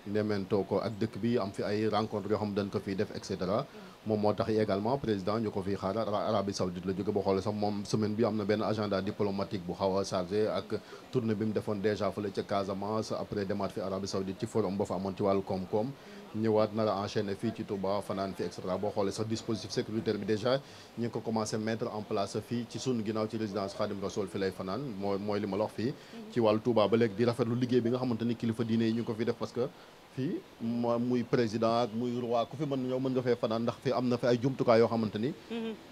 nementoo ko ak dëkk bi am fi ay rencontre yoo xam dañ ko fiy def et cetera moom moo tax également président ñu ko fiy xaar Arabie Saoudite la jóge boo xoolee sax moom semaine bi am na benn agenda diplomatique bu xaw a chargé ak tournée bi mu defoon déjà fële ca Casamance après demaat fi Arabie Saoudite ci forum ba fa amoon ci wàllu koom-koom ñëwaat nar a enchaîner fii ci Touba fanaan fi et cetera boo xoolee sax dispositif sécuritaire bi déjà ñu ngi ko commencé mettre en place fii ci sunu ginnaaw ci résidence Khadim Rassoul fi lay fanaan mooy li ma la wax fii ci wàllu Touba ba léegi di rafetlu liggéey bi nga xamante ni kilifa diine yi ñu ngi ko fi def parce que fii muy président ak muy roi ku fi mën ñëw mën nga fee fanaan ndax fi am na fi ay jumtukaay yoo xamante ni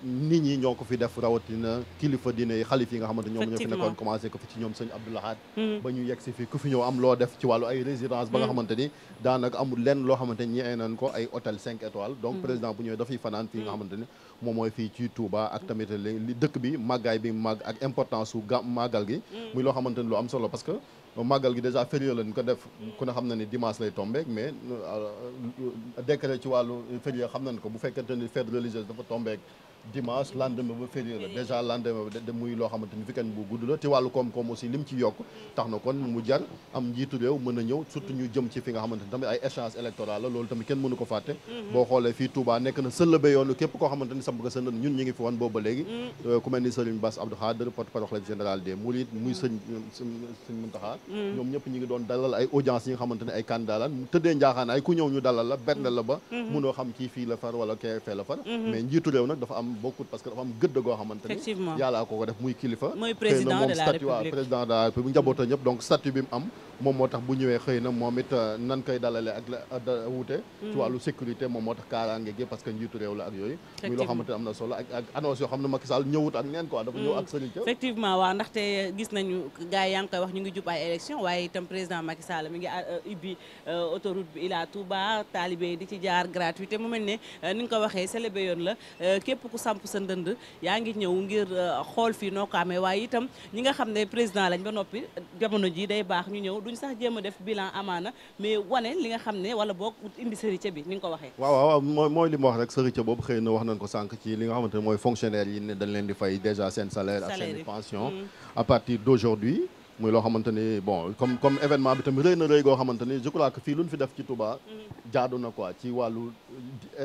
nit ñi ñoo ko fi def rawatina kilifa diine yi xalif yi nga xamante ñoom ñoo fi nekkoon commencé ko fi ci ñoom sëñ Abdou Lahad ba ñu yegg si fii ku fi ñëw am loo def ci wàllu ay résidence ba nga xamante ni daanaka amul lenn loo xamante ni ñee nañ ko ay hôtel 5 étoiles donc président bu ñëwee dafay fanaan fii nga xamante ni moom mooy fii ci Touba ak tamit li dëkk bi màggaay bi màgg ak importance su màggal gi muy loo xamante ni lu am solo parce que màggal gi déjà férié lañ ko def ku ne xam na ni dimanche lay tombé mais décret ci wàllu férié xam nañ ko bu fekkente ni fête religieuse dafa tombé dimanche lendemain ba férié la déjà lendemain ba muy loo xamante ni weekend bu gudd la ci wàllu koom-koom aussi lim ci yokk tax na kon mu jar am njiitu réew mën a ñëw surtout ñu jëm ci fi nga xamante ni tamit ay échéance électorale la loolu tamit kenn mënu ko fàtte boo xoolee fii Touba nekk na sëllëbe yoonu képp koo xamante ni samp nga sënd ñun ñi ngi fi woon boobu ba léegi ku mel ni Serigne Bass Abdou Khadre porte-parole général des Mourides muy sëñ Mountakha ñoom ñëpp ñi ngi doon dalal ay audience yi nga xamante ne ay candidat la tëddee njaaxaan ay ku ñëw ñu dalal la benn la ba mënoo xam kii fii la far wala kee fee la far mais njiitu réew nag dafa am bokkut parce que dafa am gëdd goo xamante ni yàllaa ko def muy kilifa mooy président de la République président de la République njabootam ñëpp donc statut bi mu am moom moo tax bu ñëwee xëy na moom it nan koy dalale ak la wuute ci wàllu sécurité moom moo tax kaaraange gi parce que njiitu réew la ak yooyu muy loo xamante ne am na solo ak annonce yoo xam ne Macky Sall ñëwut ak neen quoi dafa ñëw ak sëriñ effectivement waaw ndaxte gis nañu gars yi yaa ngi koy wax ñu ngi jub ay élection waaye itam président Macky Sall mi ngi ubbi autoroute bi Ila Touba talibé yi di ci jaar gratuité mu mel ne ni nga ko waxee célébé yoon la képp ku samp sa ndënd yaa ngi ñëw ngir xool fii noo ko amee waaye itam ñi nga xam ne président lañ ba noppi jamono ji day baax ñu ñëw duñ sax jéem a def bilan amaana mais wane li nga xam ne wala boog indi sëricë bi ni nga ko waxee waaw mooy li ma wax rek sëricë boobu xëy na wax nañ ko sànq ci li nga xamante ne mooy fonctionnaire yi ne dañ leen di fay déjà seen salaire ak seen pension à partir d'aujourd'hui muy loo xamante ni bon comme événement bi tamit rëy na rëy goo xamante ni je crois que fii lu ñu fi def ci Touba jaadu na quoi ci wàllu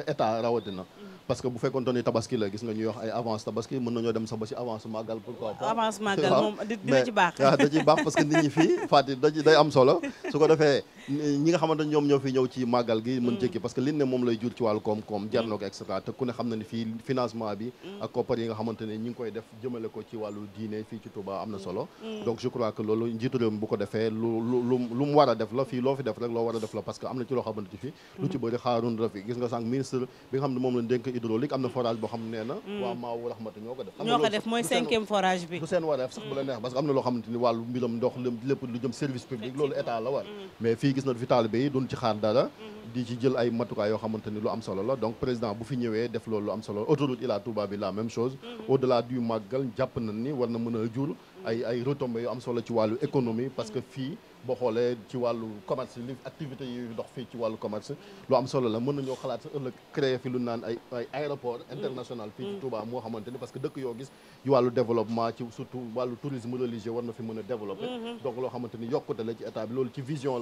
état rawatina parce que bu fekkoon ni tabaski la gis nga ñuy wax ay avance tabaski mën nañoo dem sax ba ci avance màggal pourquoi pas avance màggal moom dina ci baax waaw da ciy baax parce que nit ñi fii Fatick day am solo su ko defee ñi nga xamante ni ñoom ñoo fi ñëw ci màggal gi mën jékki parce que liñ ne moom lay jur ci wàllu koom-koom jar na ko et cetera te ku ne xam na ni fii financement bi ak koppar yi nga xamante ne ñi ngi koy def jëmale ko ci wàllu diine fii ci Touba am na solo donc je crois que loolu njiitu réew mi bu ko defee lu mu war a def la fii loo fi def rek loo war a def la parce que am na ci loo xamante fii lu ci bëri xaarun rafi gis nga sànq ministre bi nga xam ne moom lañ dénk hydraulique am na forage boo xam ne nee na waa Maawu Rahmati ñoo ko def mooy 5e forage bi du seen wareef sax bu la neex parce que am na loo xamante ni wàllu mbiram ndox lépp lu jëm service public loolu état la war mais fii gis na fi taalibe yi duñ ci xaar dara di ci jël ay matukaay yoo xamante ni lu am solo la donc président bu fi ñëwee def loolu lu am solo autoroute Ila Touba bi la même chose au delà du màggal jàpp nañ ni war na mën a jur ay retombées yu am solo ci wàllu économie parce que fii boo xoolee ci wàllu commerce li activité yi dox fii ci wàllu commerce lu am solo la mën nañoo xalaat sa ëllëg créer fi lu naan ay aéroport international fii ci Touba moo xamante ni parce que dëkk yoo gis yu wàllu développement ci surtout wàllu tourisme religieux war na fi mën a développer donc loo xamante ni yokkute la ci état bi loolu ci vision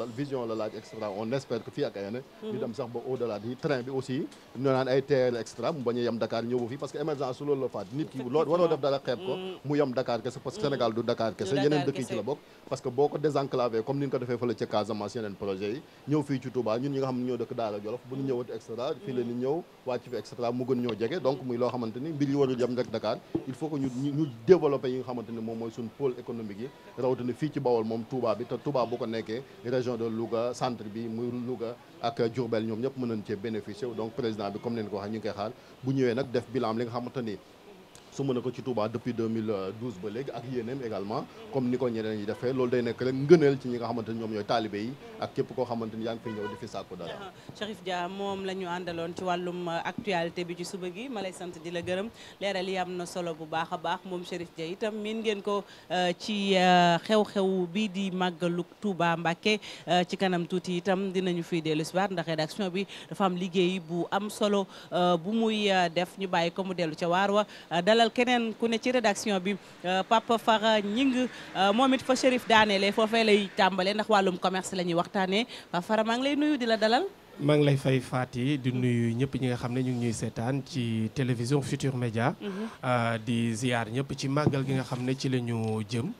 la laaj extra on espère que fii ak ay année ñu dem sax ba au delà di train bi aussi ñu naan ay TER extra mu bañ a yem Dakar ñëw fii parce que émergence su loolu la faat nit ki waroo def dara xeeb ko mu yem Dakar kese parce que Sénégal du Dakar kese yeneen dëkk yi ci la bokk parce que boo ko désenclavé comme ni ñu ko defee fële ca Casamance yeneen projet yi ñëw fii ci Touba ñun ñi nga xam ne ñoo dëkk Daara Jolof bu ñu ñëwati et cetera fii la ñu ñëw wàcc fi et cetera mu gën ñoo jege donc muy loo xamante ni mbir yi warul yem rek Dakar il faut que ñu développé yi nga xamante ni moom mooy suñu pôle économique yi rawatina fii ci Bawol moom Touba bi te Touba bu ko nekkee région de Louga centre bi muy Louga ak Diourbel ñoom ñëpp mën nañ cee bénéficier donc président bi comme neen ko waxee ñu ngi koy xaar bu ñëwee nag def bilan li nga xamante ni su mën a ko ci Touba depuis 2012 ba léegi ak yéeneem également comme ni ko ñeneen yi defee loolu day nekk rek ngëneel ci ñi nga xamante ni ñoom ñooy taalibe yi ak képp koo xamante ni yaa ngi fay ñëw di fi sàkku dara Cherif Dia moom la ñu àndaloon ci wàllum actualité bi ci suba gi ma lay sant di la gërëm leeral yi am na solo bu baax a baax moom Cherif Dia itam miin ngeen ko ci xew-xew bii di màggalu Touba Mbacké ci kanam tuuti itam dinañu fiy dellu si waat ndax rédaction bi dafa am liggéey bu am solo bu muy def ñu bàyyi ko mu dellu ca waar wa dalal keneen ku ne ci rédaction bi Papa Fara Ñing moom it fa Cherif daaneele foofee lay tàmbale ndax wàllum commerce la ñuy waxtaanee Papa Fara maa ngi lay nuyu di la dalal maa ngi lay fay Fati di nuyu ñëpp ñi nga xam ne ñu ngi ñuy seetaan ci télévision Futur Média di ziar ñëpp ci màggal gi nga xam ne ci la ñu jëm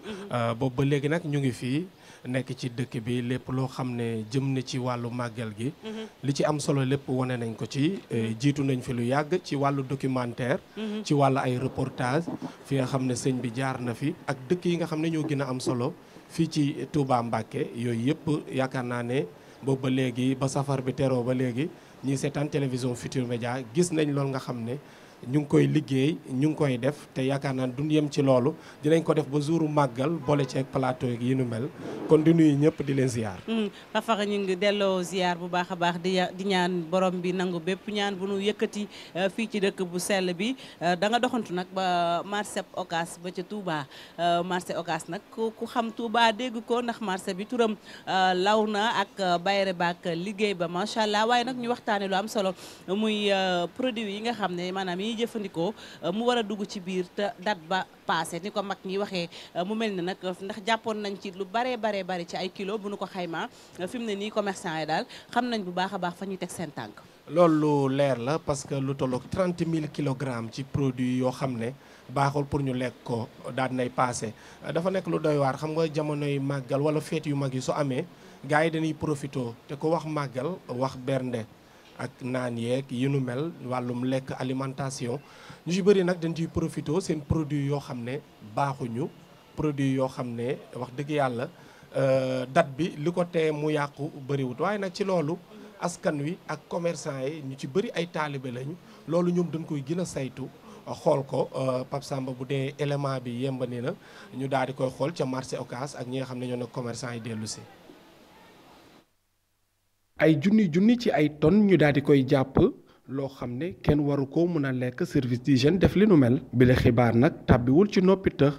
boobu ba léegi nag ñu ngi fii nekk ci dëkk bi lépp loo xam ne jëm na ci wàllu màggal gi li ci am solo lépp wane nañ ko ci jiitu nañ fi lu yàgg ci wàllu documentaire ci wàllu ay reportage fi nga xam ne sëñ bi jaar na fi ak dëkk yi nga xam ne ñoo gën a am solo fii ci Touba Mbacké yooyu yëpp yaakaar naa ne boobu ba léegi ba safar bi teroo ba léegi ñi seetaan télévision Futur Média gis nañ loolu nga xam ne ñu ngi koy liggéey ñu ngi koy def te yaakaar naa duñ yem ci loolu dinañ ko def ba jouru màggal boole ci ak plateau yi nu mel kon di nuyu ñëpp di leen ziar. Papa ñu ngi delloo ziar bu baax a baax di ñaan borom bi nangu bépp ñaan bu nu yëkkati fii ci dëkk bu sell bi da nga doxantu nag ba marché Ocass ba ca Touba marché Ocass nag ku xam Touba dégg ko ndax marché bi turam law na ak bayre baak liggéey ba macha allah waaye nag ñu waxtaanee lu am solo muy produit yi nga xam ne maanaam yi jëfandikoo mu war a dugg ci biir te date ba passé ni ko mag ñi waxee mu mel ne nag ndax jàppoon nañ ci lu baree ci ay kilo bu nu ko xaymaa fi mu ne nii commerçant yi daal xam nañ bu baax a baax fa ñuy teg seen tànk. loolu lu leer la parce que lu tolloog 30 000 kilogrammes ci produit yoo xam ne baaxul pour ñu lekk ko daal nay passé dafa nekk lu doy waar xam nga jamonoy màggal wala feet yu mag yi su amee gars yi dañuy profité te ko wax màggal wax bernde ak naan yeeg yu nu mel wàllum lekk alimentation ñu ci bëri nag dañ ciy profité seen produit yoo xam ne baaxuñu produit yoo xam ne wax dëgg yàlla date bi li ko tee mu yàqu bëriwut waaye nag ci loolu askan wi ak commerçant yi ñu ci bëri ay taalibe lañu loolu ñoom dañ koy gën a saytu xool ko Pape Samba bu dee élément bi yembani na ñu daal di koy xool ca marché Ocass ak ñi nga xam ne ñoo ne commerçant yi dellu si. ay junni ci ay tonnes ñu daal di koy jàpp loo xam ne kenn waru ko mën a lekk service d'hygiène def li nu mel. bile xibaar nag tàbbiwul ci noppi tëx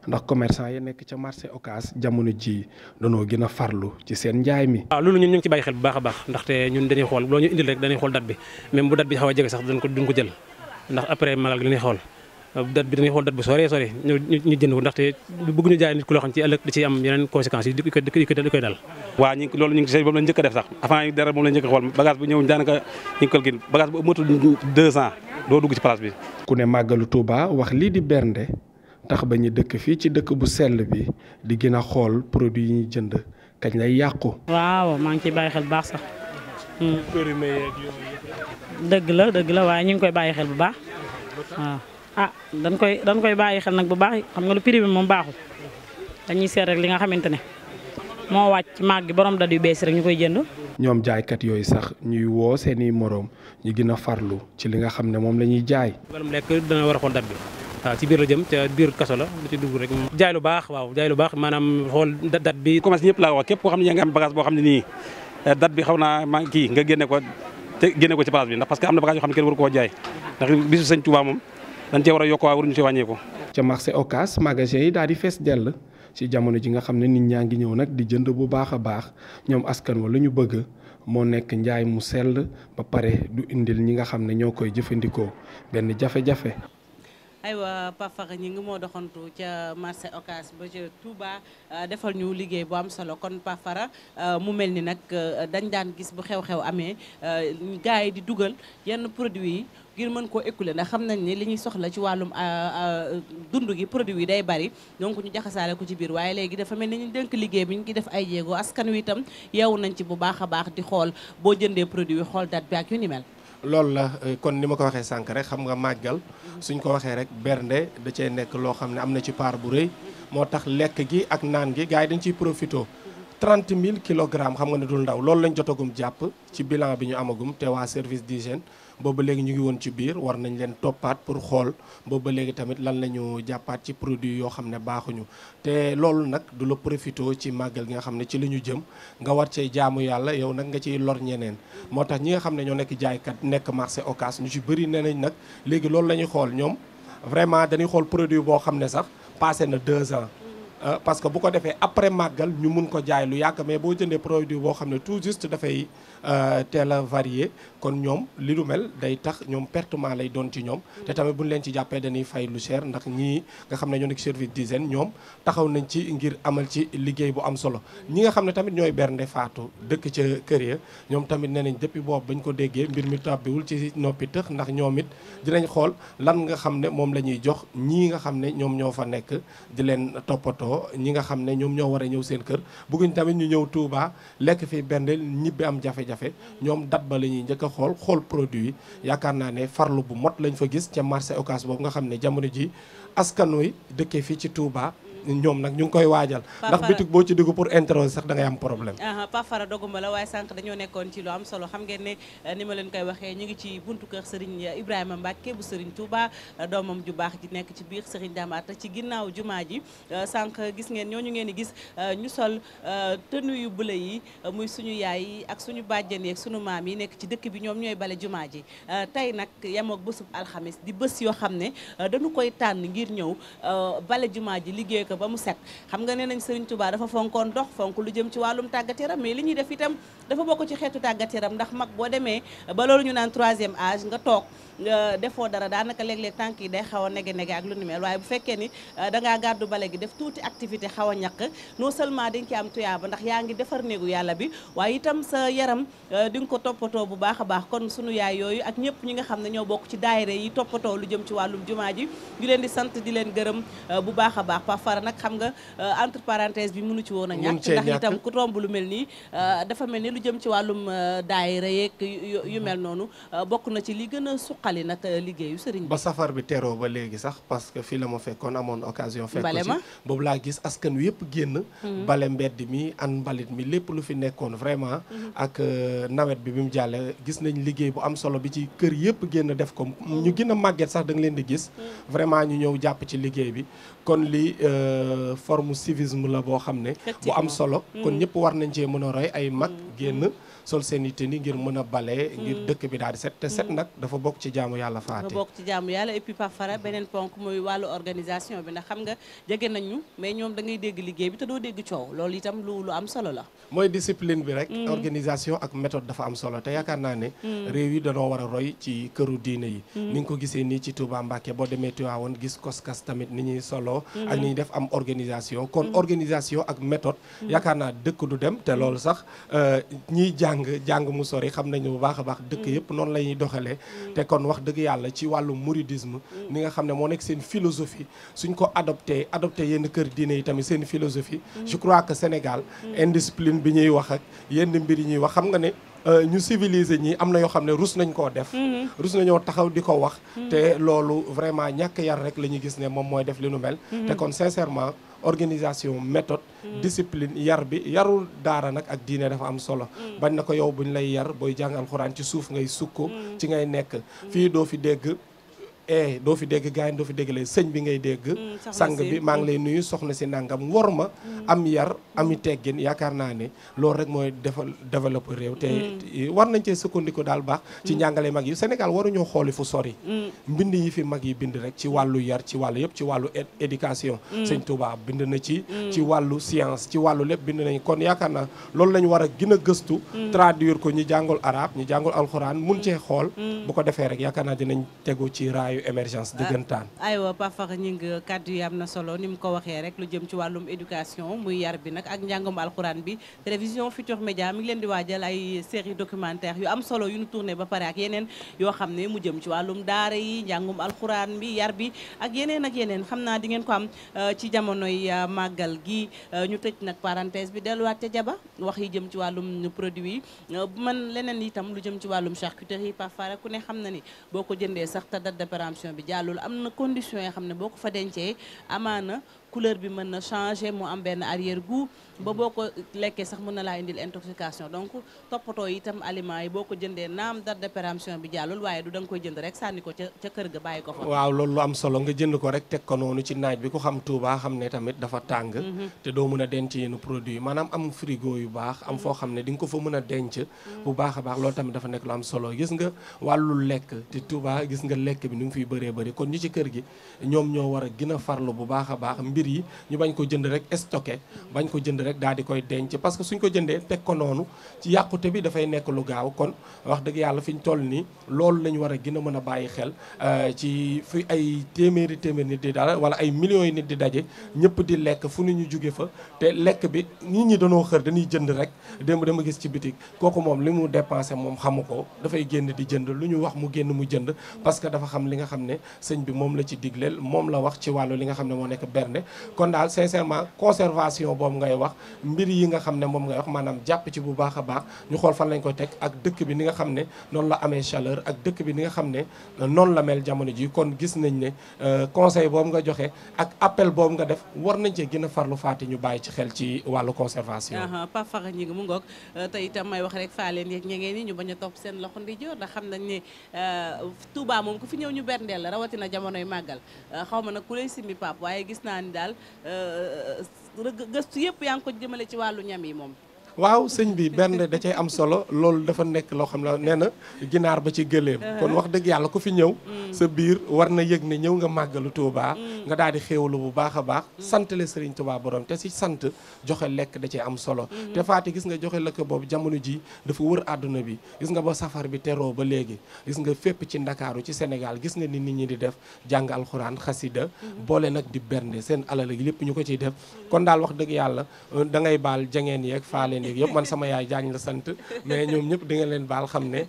ndax commerçant yi nekk ca marché Ocass jamono ji danoo gën a farlu ci seen njaay mi. waaw loolu ñun ñu ngi ci bàyyi xel bu baax a baax ndaxte ñun dañuy xool loo ñu indil rek dañuy xool date bi même bu date bi xaw a jege sax duñ ko jël ndax après magal gi dañuy xool date bi dañuy xool date bi sore ñu jënd ko ndaxte bëgguñu jaay nit ku loo xam ci ëllëg di ci am yeneen conséquences yi di koy dal. waaw loolu ñu ngi ci moom lañ njëkk a def sax avant dara moom lañ njëkk a xool bagage bu ñëw daanaka ñu ngi ko gën bagage bu matul 2 ans doo dugg ci place bi. ku ne màggalu Touba wax lii di bernde tax ba ñu dëkk fii ci dëkk bu sell bi di gën a xool produit yi ñuy jënd kañ lay yàqu. waaw maa ngi ciy bàyyi xel bu baax sax. dëgg la waaye ñu ngi koy bàyyi xel bu baax waaw. dañ koy bàyyi xel nag bu baax xam nga lu prix bi moom baaxul dañuy seet rek li nga xamante ne moo wàcc màgg gi borom date yu bees rek ñu koy jënd. ñoom jaaykat yooyu sax ñuy woo seeni moroom ñu gën a farlu ci li nga xam ne moom la ñuy jaay. wàllum lekk dana war a xool date bi. waaw ci biir la jëm ca biir kaso la lu ci dugg rek jaay lu baax waaw jaay lu baax maanaam xool date bi. commencé ñëpp laa wax képp koo xam ne yaa ngi am bagage boo xam ne nii date bi xaw naa maa kii nga génne ko ci place bi ndax parce que am na bagage yoo xam ne kenn waru koo jaay ndax bisu Sëñ Tuubaa moom dañ cee war a yokk waaye waruñu ci wàññeeku. ca marché Ocass magasin yi daal di fees dell ci jamono ji nga xam ne nit ñaa ngi ñëw nag di jënd bu baax a baax ñoom askan wa lu ñu bëgg moo nekk njaay mu sell ba pare du indil ñi nga xam ne ñoo koy jëfandikoo benn jafe-jafe. aywa Pape Fakha ñi ngi moo doxantu ca marché Ocass ba ca Touba defal ñu liggéey bu am solo kon Pape Fakha mu mel ni nag dañ daan gis bu xew-xew amee gars yi di dugal yenn produits yi ngir mën koo écouler ndax xam nañ ni li ñuy soxla ci wàllum dund gi produit yi day bari donc ñu jaxasaale ko ci biir waaye léegi dafa mel ni ñu dénk liggéey bi ñu ngi def ay jéego askan wi itam yeewu nañ ci bu baax a baax di xool boo jëndee produit yi xool date bi ak yu ni mel. loolu la kon ni ma ko waxee sànq rek xam nga màggal suñ ko waxee rek bernde da cee nekk loo xam ne am na ci part bu rëy moo tax lekk gi ak naan gi gars yi dañ ciy profité 30 000 kilogrammes xam nga ne dul ndaw loolu lañ jotagum jàpp ci bilan bi ñu amagum te waa service d'hygiène booba léegi ñu ngi woon ci biir war nañ leen toppaat pour xool booba léegi tamit lan la ñu jàppaat ci produit yoo xam ne baaxuñu te loolu nag du la profité ci màggal gi nga xam ne ci li ñu jëm nga war cee jaamu yàlla yow nag nga ciy lor ñeneen moo tax ñi nga xam ne ñoo nekk jaaykat nekk marché Ocass ñu ci bëri nee nañ nag léegi loolu la ñuy xool ñoom vraiment dañuy xool produit boo xam ne sax passé na 2 ans parce que bu ko defee après màggal ñu mun ko jaay lu yàgg mais boo jëndee produit boo xam ne tout juste dafay teel a varié kon ñoom li lu mel day tax ñoom pertement lay doon ci ñoom te tamit buñ leen ci jàppee dañuy fay lu cher ndax ñii nga xam ne ñoo nekk service d'hygiène ñoom taxaw nañ ci ngir amal ci liggéey bu am solo ñi nga xam ne tamit ñooy bernde faatu dëkk ca kër ya ñoom tamit nee nañ depuis boobu bañ ko déggee mbir mi tàbbiwul ci noppi tëx ndax ñoom it dinañ xool lan nga xam ne moom la ñuy jox ñii nga xam ne ñoom ñoo fa nekk di leen toppatoo ñi nga xam ne ñoom ñoo war a ñëw seen kër bëgguñ tamit ñu ñëw Touba lekk fi bernde ñibbi am jafe-jafe ñoom dat ba la ñuy njëkk a xool produit yi yaakaar naa ne farlu bu mot lañ fa gis ca marché Ocass boobu nga xam ne jamono ji askan wi dëkkee fii ci Touba ñoom nag ñu ngi koy waajal ndax bitig boo ci dugg pour interroger sax da ngay am problème. Pape Fara doguma la waaye sànq dañoo nekkoon ci lu am solo xam ngeen ne ni ma leen koy waxee ñu ngi ci buntu kër Serigne Ibrahima Mbacke bu Serigne Touba doomam ju baax ji nekk ci biir Serigne Damata ci ginnaaw jumaa ji sànq gis ngeen ñooñu ngeen di gis ñu sol tenue yu bleu yi muy suñu yaay yi ak suñu bàjjen yi ak suñu maam yi nekk ci dëkk bi ñoom ñooy bale jumaa ji tey nag yemook bésub alxamis di bés yoo xam ne dañu koy tànn ngir ñëw bale jumaa ji liggéey ko ba mu set xam nga nee nañ Serigne Touba dafa fonkoon dox fonk lu jëm ci wàllum tàggat yaram mais li ñuy def itam dafa bokk ci xeetu tàggat yaram ndax mag boo demee ba loolu ñu naan 3e âge nga toog nga defoo dara daanaka léeg-léeg tànk yi day xaw a nege-nege ak lu ni mel waaye bu fekkee ni dangaa gàddu bale gi def tuuti activité xaw a ñàkk non seulement dañ ci am tuyaaba ndax yaa ngi defar néegu yàlla bi waaye itam sa yaram di nga ko toppatoo bu baax a baax kon sunu yaay yooyu ak ñëpp ñi nga xam ne ñoo bokk ci daayira yi toppatoo lu jëm ci wàllum jumaa ji ñu leen di sant di leen gërëm bu baax a baax Fara nag xam nga entre parenthèse bi mënu ci woon a ñàkk ndax itam ku tomb lu mel nii dafa mel ni lu jëm ci wàllum daayira yeeg yu mel noonu bokk na ci li gën a suqali nag liggéeyu sëriñ bi. ba safar bi teroo ba léegi sax parce que fii la ma fekkoon amoon occasion fekk ko ci boobu laa gis askan wi yëpp génn bale mbedd mi an mbalit mi lépp lu fi nekkoon vraiment ak nawet bi mu jàlle gis nañ liggéey bu am solo bi ci kër yëpp génn def ko ñu gën a màgget sax da nga leen di gis vraiment ñu ñëw jàpp ci liggéey bi kon li forme civisme la boo xam ne bu am solo kon ñëpp war nañ cee mën a roy ay mag génn sol seen i tenue ngir mën a bale ngir dëkk bi daal di set te set nag dafa bokk ci jaamu yàlla faate dafa bokk ci jaamu yàlla et puis Pape Fara beneen ponk mooy wàllu organisation bi ndax xam nga jege nañu mais ñoom da ngay dégg liggéey bi te doo dégg coow loolu itam lu am solo la mooy discipline bi rek organisation ak méthode dafa am solo te yaakaar naa ne réew yi dañoo war a roy ci këru diine yi ni nga ko gisee nii ci Touba Mbacké boo demee Tivaouane gis koskas tamit ni ñuy solo ak ni ñuy def am organisation kon organisation ak méthode yaakaar naa dëkk du dem te loolu sax ñiy jàng mu sori xam nañu bu baax a baax dëkk yëpp noonu la ñuy doxalee te kon wax dëgg yàlla ci wàllu mouridisme ni nga xam ne moo nekk seen philosophie suñ ko adopté yenn kër diine yi tamit seen philosophie je crois que Sénégal indiscipline bi ñuy wax ak yenn mbir yi ñuy wax xam nga ne ñu civilisé ñi am na yoo xam ne rus nañ koo def rus nañoo taxaw di ko wax te loolu vraiment ñàkk yar rek la ñuy gis ne moom mooy def li nu mel te kon sincèrement organisation méthode discipline yar bi yarul daara nag ak diine dafa am solo bañ na ko yow buñ lay yar booy jàng alxuraan ci suuf ngay sukko ci ngay nekk fii doo fi dégg doo fi dégg gars yi doo fi dégg lay sëñ bi ngay dégg sang bi maa ngi lay nuyu soxna si nangam war ma am yar ami teggin yaakaar naa ne loolu rek mooy développé réew te war nañ cee sukkandiku daal baax ci njàngale mag yi Sénégal waruñoo xooli fu sori mbind yi fi mag yi bind rek ci wàllu yar ci wàllu yëpp ci wàllu éducation sëñ Touba bind na ci wàllu science ci wàllu lépp bind nañ kon yaakaar naa loolu lañu war a gën a gëstu traduire ko ñi jàngul arabe ñi jàngul alxuraan mun cee xool bu ko defee rek yaakaar naa dinañ tegu ci raayu émergence dëggantaan aywa Pape Fara ñi ngi kàddu yi am na solo ni mu ko waxee rek lu jëm ci wàllum éducation muy yar bi nag ak njàngum alxuraan bi télévision Futurs Médias mi ngi leen di waajal ay série documentaire yu am solo yu ñu tourné ba pare ak yeneen yoo xam ne mu jëm ci wàllum daara yi njàngum alxuraan bi yar bi ak yeneen xam naa di ngeen ko am ci jamonoy màggal gi ñu tëj nag parenthèse bi delluwaat ca jaba wax yi jëm ci wàllum produit yi man leneen itam lu jëm ci wàllum charcuterie Pape Fara ku ne xam na ni boo ko jëndee sax te date de péremption bi jàllul am na condition yoo xam ne boo ko fa dencee amaana couleur bi mën na changer mu am benn arrière goût ba boo ko lekkee sax mën na laa indil intoxication donc toppatoo itam aliments yi boo ko jëndee naam date de péremption bi jàllul waaye du da nga koy jënd rek sànni ko ca kër ga bàyyi ko fa waaw loolu lu am solo nga jënd ko rek teg ko noonu ci naaj bi ku xam Touba xam ne tamit dafa tàng te doo mën a denc yenn produit yi maanaam am frigo yu baax am foo xam ne di nga ko fa mën a denc bu baax a baax loolu tamit dafa nekk lu am solo gis nga wàllu lekk te Touba gis nga lekk bi ni mu fiy bëree bëri kon ñi ci kër gi ñoom ñoo war a gën a farlu bu baax a baax mbir yi ñu bañ ko jënd rek stocké bañ ko jënd rek daal di koy denc parce que suñ ko jëndee teg ko noonu ci yàqute bi dafay nekk lu gaaw kon wax dëgg yàlla fi ñu toll nii loolu lañu war a gën a mën a bàyyi xel ci fi ay téeméeri nit di daal wala ay millions yi nit di daje ñëpp di lekk fu ni ñu jóge fa te lekk bi nit ñi dañoo xër dañuy jënd rek démb dama gis ci bitik kooku moom li mu dépensé moom xamu ko dafay génn di jënd lu ñu wax mu génn mu jënd parce que dafa xam li nga xam ne sëñ bi moom la ci digleel moom la wax ci wàllu li nga xam ne moo nekk bernde kon daal sincèrement conservation boobu ngay wax mbir yi nga xam ne moom ngay wax maanaam jàpp ci bu baax a baax ñu xool fan lañ ko teg ak dëkk bi ni nga xam ne noonu la amee chaleur ak dëkk bi ni nga xam ne noonu la mel jamono ji kon gis nañ ne conseil boobu nga joxe ak appel boobu nga def war nañ cee gën a farlu faati ñu bàyyi ci xel ci wàllu conservation. Pape Fara ñi ngi mu ngoog te itam may wax rek faa leen yeeg ñegeen yi ñu bañ a topp seen loxo ndi joor ndax xam nañ ne Touba moom ku fi ñëw ñu berndeel la rawatina jamonoy màggal xaw ma nag ku lay simmi Pape waaye gis naa ni daal gëstu yëpp yaa ngi ko jëmale ci wàllu ñam yi moom. waaw sëñ bi benn da cay am solo loolu dafa nekk loo xam ne nee na ginaar ba ci gëléem kon wax dëgg yàlla ku fi ñëw sa biir war na yëg ne ñëw nga màggalu Touba nga daal di xéewlu bu baax a baax santale Serigne Touba borom te si sant joxe lekk da cay am solo te faati gis nga joxe lekk boobu jamono ji dafa wër àdduna bi gis nga ba safar bi teroo ba léegi gis nga fépp ci Ndakaaru ci Sénégal gis nga ni nit ñi di def jàng alxuraan xasida boole nag di bernde seen alal gi lépp ñu ko ciy def kon daal wax dëgg yàlla da ngay baal jangeen yeeg faaleen yëpp man sama yaay jaañ la sant mais ñoom ñëpp di nga leen baal xam ne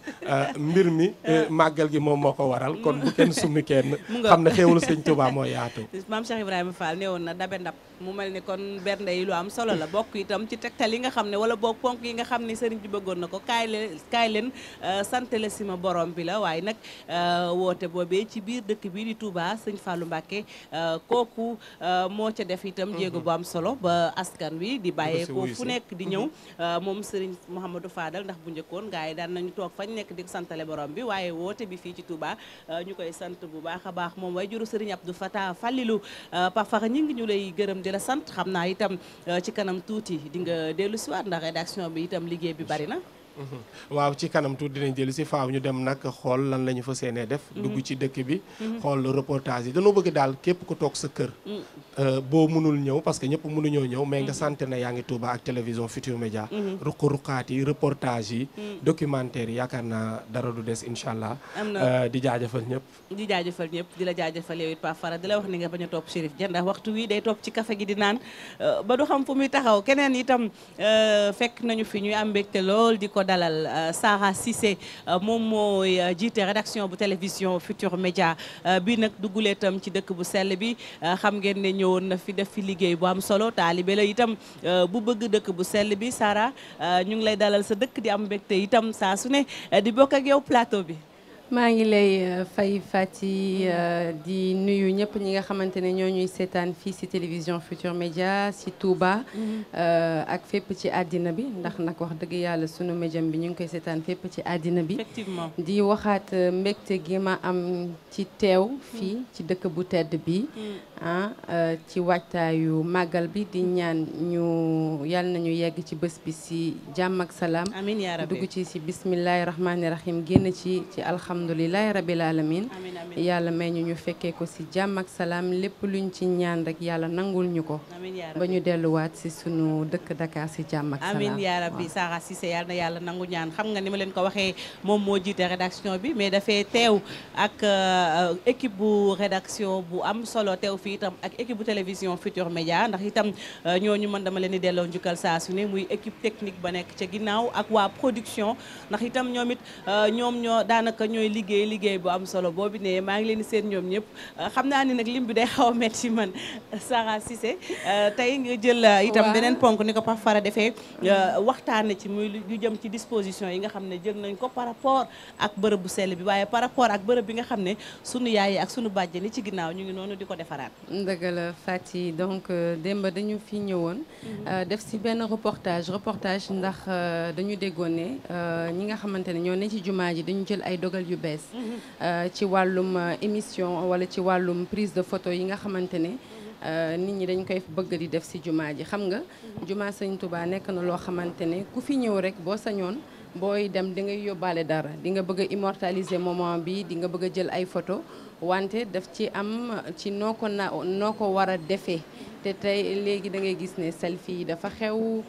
mbir mi màggal gi moom moo ko waral kon bu kenn summi kenn xam ne xéewalu sëñ Touba moo yaatu maam Cheikh Ibrahima Fall ne woon na dabe ndab mu mel ni kon bernde yi lu am solo la bokk itam ci tegtal yi nga xam ne wala bokk ponk yi nga xam ne sëriñ bi bëggoon na ko kaay leen sant la si ma borom bi la waaye nag woote boobee ci biir dëkk bi di Touba sëñ Fallou Mbacké kooku moo ca def itam jéego bu am solo ba askan wi di bàyyeekoo fu nekk di ñëw moom sëriñ Mouhamadou Fadal ndax bu njëkkoon gars yi daan nañu toog fañ nekk di santale borom bi waaye woote bi fii ci Touba ñu koy sant bu baax a baax moom way juru sëriñ Abdou Fatah Fallilou Pafa ñi ngi ñu lay gërëm di la sant xam naa itam ci kanam tuuti di nga dellu si waat ndax rédaction bi itam liggéey bi bari na. waaw ci kanam tuuti dinañ jël si faaw ñu dem nag xool lan la ñu fa seenee def dugg ci dëkk bi xool reportage yi dañoo bëgg daal képp ku toog sa kër boo mënul ñëw parce que ñëpp mënuñoo ñëw mais nga sant na yaa ngi Touba ak télévision Futur Média ruq-ruqaat yi reportage yi documentaire yi yaakaar naa dara du des incha allah di jaajëfal ñëpp di la jaajëfal yow it Pa Fara di la wax ni nga bañ a topp Chérif Dia ndax waxtu wi day toog ci café gi di naan ba du xam fu muy taxaw keneen itam fekk nañu fi ñuy am mbégte lool di ko dalal Sara Cissé moom mooy jiite rédaction bu télévision Futur Média bi nag duggulee itam ci dëkk bu sell bi xam ngeen ne ñëwoon na fi def fi liggéey bu am solo taalibe la itam bu bëgg dëkk bu sell bi Sara ñu ngi lay dalal sa dëkk di am mbégte itam saa su ne di bokk ak yow plateau bi. maa ngi lay fay Fati di nuyu ñëpp ñi nga xamante ne ñoo ñuy seetaan fii ci télévision Futur Média ci Touba ak fépp ci àddina bi ndax nag wax dëgg yàlla sunu médium bi ñu ngi koy seetaan fépp ci àddina bi. effectivement di waxaat mbégte gi ma am ci teew fii ci dëkk bu tedd bi ci waajtaayu màggal bi di ñaan ñu yàlla nañu yegg ci bés bi ci jàmm ak salaam. amiin yaa rabbi dugg ci bismillahi rahmaani rahim génn ci alhamdulilahi rabil alamin yàlla may ñu fekkee ko ci jàmm ak salaam lépp luñ ci ñaan rek yàlla nangul ñu ko ba ñu delluwaat ci sunu dëkk Dakar ci jàmm ak salaam amiin yaa rabbi Sara Cissé yàlla na yàlla nangu ñaan xam nga ni ma leen ko waxee moom moo jiite rédaction bi mais dafay teew ak équipe bu rédaction bu am solo teew fii itam ak équipe bu télévision Futur Média ndax itam ñooñu man dama leen di delloo njukkal saa su ne muy équipe technique ba nekk ca ginnaaw ak waa production ndax itam ñoom it ñoom ñoo daanaka ñooy liggéey bu am solo boobu ne maa ngi leen di seen ñoom ñëpp xam naa ni nag lim bi day xaw a metti man Sara Cissé tey nga jël itam beneen ponk ni ko Pape Fara defee waxtaane ci muy lu jëm ci disposition yi nga xam ne jël nañ ko par rapport ak bërëb bu sell bi waaye par rapport ak bërëb bi nga xam ne sunu yaay ak sunu bàjjen ni ci ginnaaw ñu ngi noonu di ko defaraat. dëgg la Fati donc démb dañu fi ñëwoon def si benn reportage ndax dañu déggoon ne ñi nga xamante ne ñoo ne ci jumaa ji dañu jël ay dogal yu bees ci wàllum émission wala ci wàllum prise de photo yi nga xamante ne nit ñi dañ koy bëgg di def ci jumaa ji xam nga jumaa Sëñ Touba nekk na loo xamante ne ku fi ñëw rek boo sañoon booy dem di ngay yóbbaale dara di nga bëgg a immortaliser moment bi di nga bëgg a jël ay photo wante daf ci am ci noo ko war a defee te tey léegi da ngay gis ne selfie yi dafa xew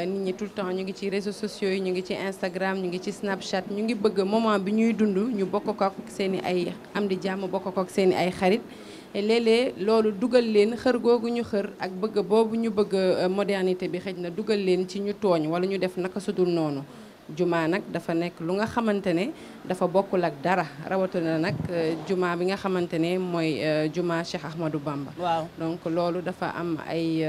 nit ñi tout le temps ñu ngi ci réseaux sociaux yi ñu ngi ci Instagram ñu ngi ci Snapchat ñu ngi bëgg moment bi ñuy dund ñu bokk ko ak seen i ay am di jàmm bokk ko ak seen i ay xarit léeg-léeg loolu dugal leen xër googu ñu xër ak bëgg boobu ñu bëgg modernité bi xëj na dugal leen ci ñu tooñ wala ñu def naka sudul noonu jumaa nag dafa nekk lu nga xamante ne dafa bokkul ak dara rawatina nag jumaa bi nga xamante ne mooy jumaa Cheikh Ahmadou Bamba. waaw donc loolu dafa am ay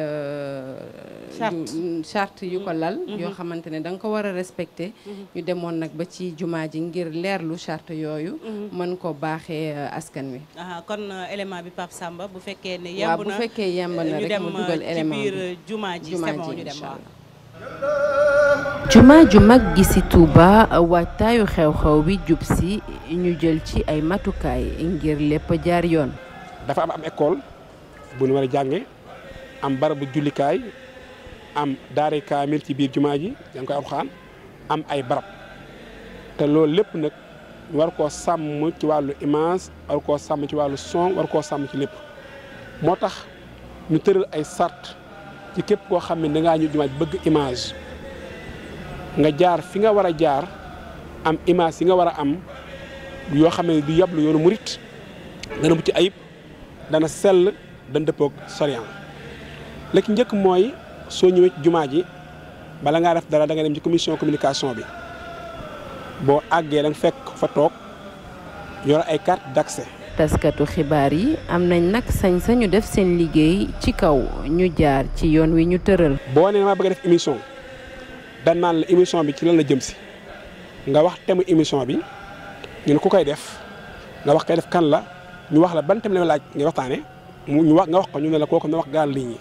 charte yu ko lal yoo xamante ne da nga ko war a respecté ñu demoon nag ba ci jumaa ji ngir leerlu charte yooyu mën ko baaxee askan wi. kon élément bi Pape Samba bu fekkee ne waaw bu fekkee yemb na rek mu dugal élément bi ñu dem ci biir jumaa ji ñu dem waaw. jumaa ju mag gi ci Touba waajtaayu xew-xew bi jub si ñu jël ci ay matukaay ngir lépp jaar yoon. dafa am école bu ñu war a jànge am barabu jullikaay am daare kaamil ci biir jumaa ji dañ koy Alxuraan am ay barab te loolu lépp nag ñu war koo sàmm ci wàllu image war koo sàmm ci wàllu son war koo sàmm ci lépp moo tax ñu tëral ay sart ci képp koo xam ne da ngaa ñu jumaa ji bëgg image nga jaar fi nga war a jaar am image yi nga war a am yoo xam ne du yablu yoonu murit dana mucc ayib dana sell dana dëppoog sorian la ci njëkk mooy soo ñëwee ci jumaa ji bala ngaa def dara da nga dem ci commission communication bi boo àggee da nga fekk fa toog yor ay carte d'accès taskatu xibaar yi am nañ nag sañ-sañu def seen liggéey ci kaw ñu jaar ci yoon wi ñu tëral. boo nee maa bëgg a def émission dañ naan la émission bi ci lan la jëm si nga wax thème émission bi ñu ne ku koy def nga wax koy def kan la ñu wax la ban thème la laaj nga waxtaane nga wax ko ñu ne la kooku na wax gaal liñ ñi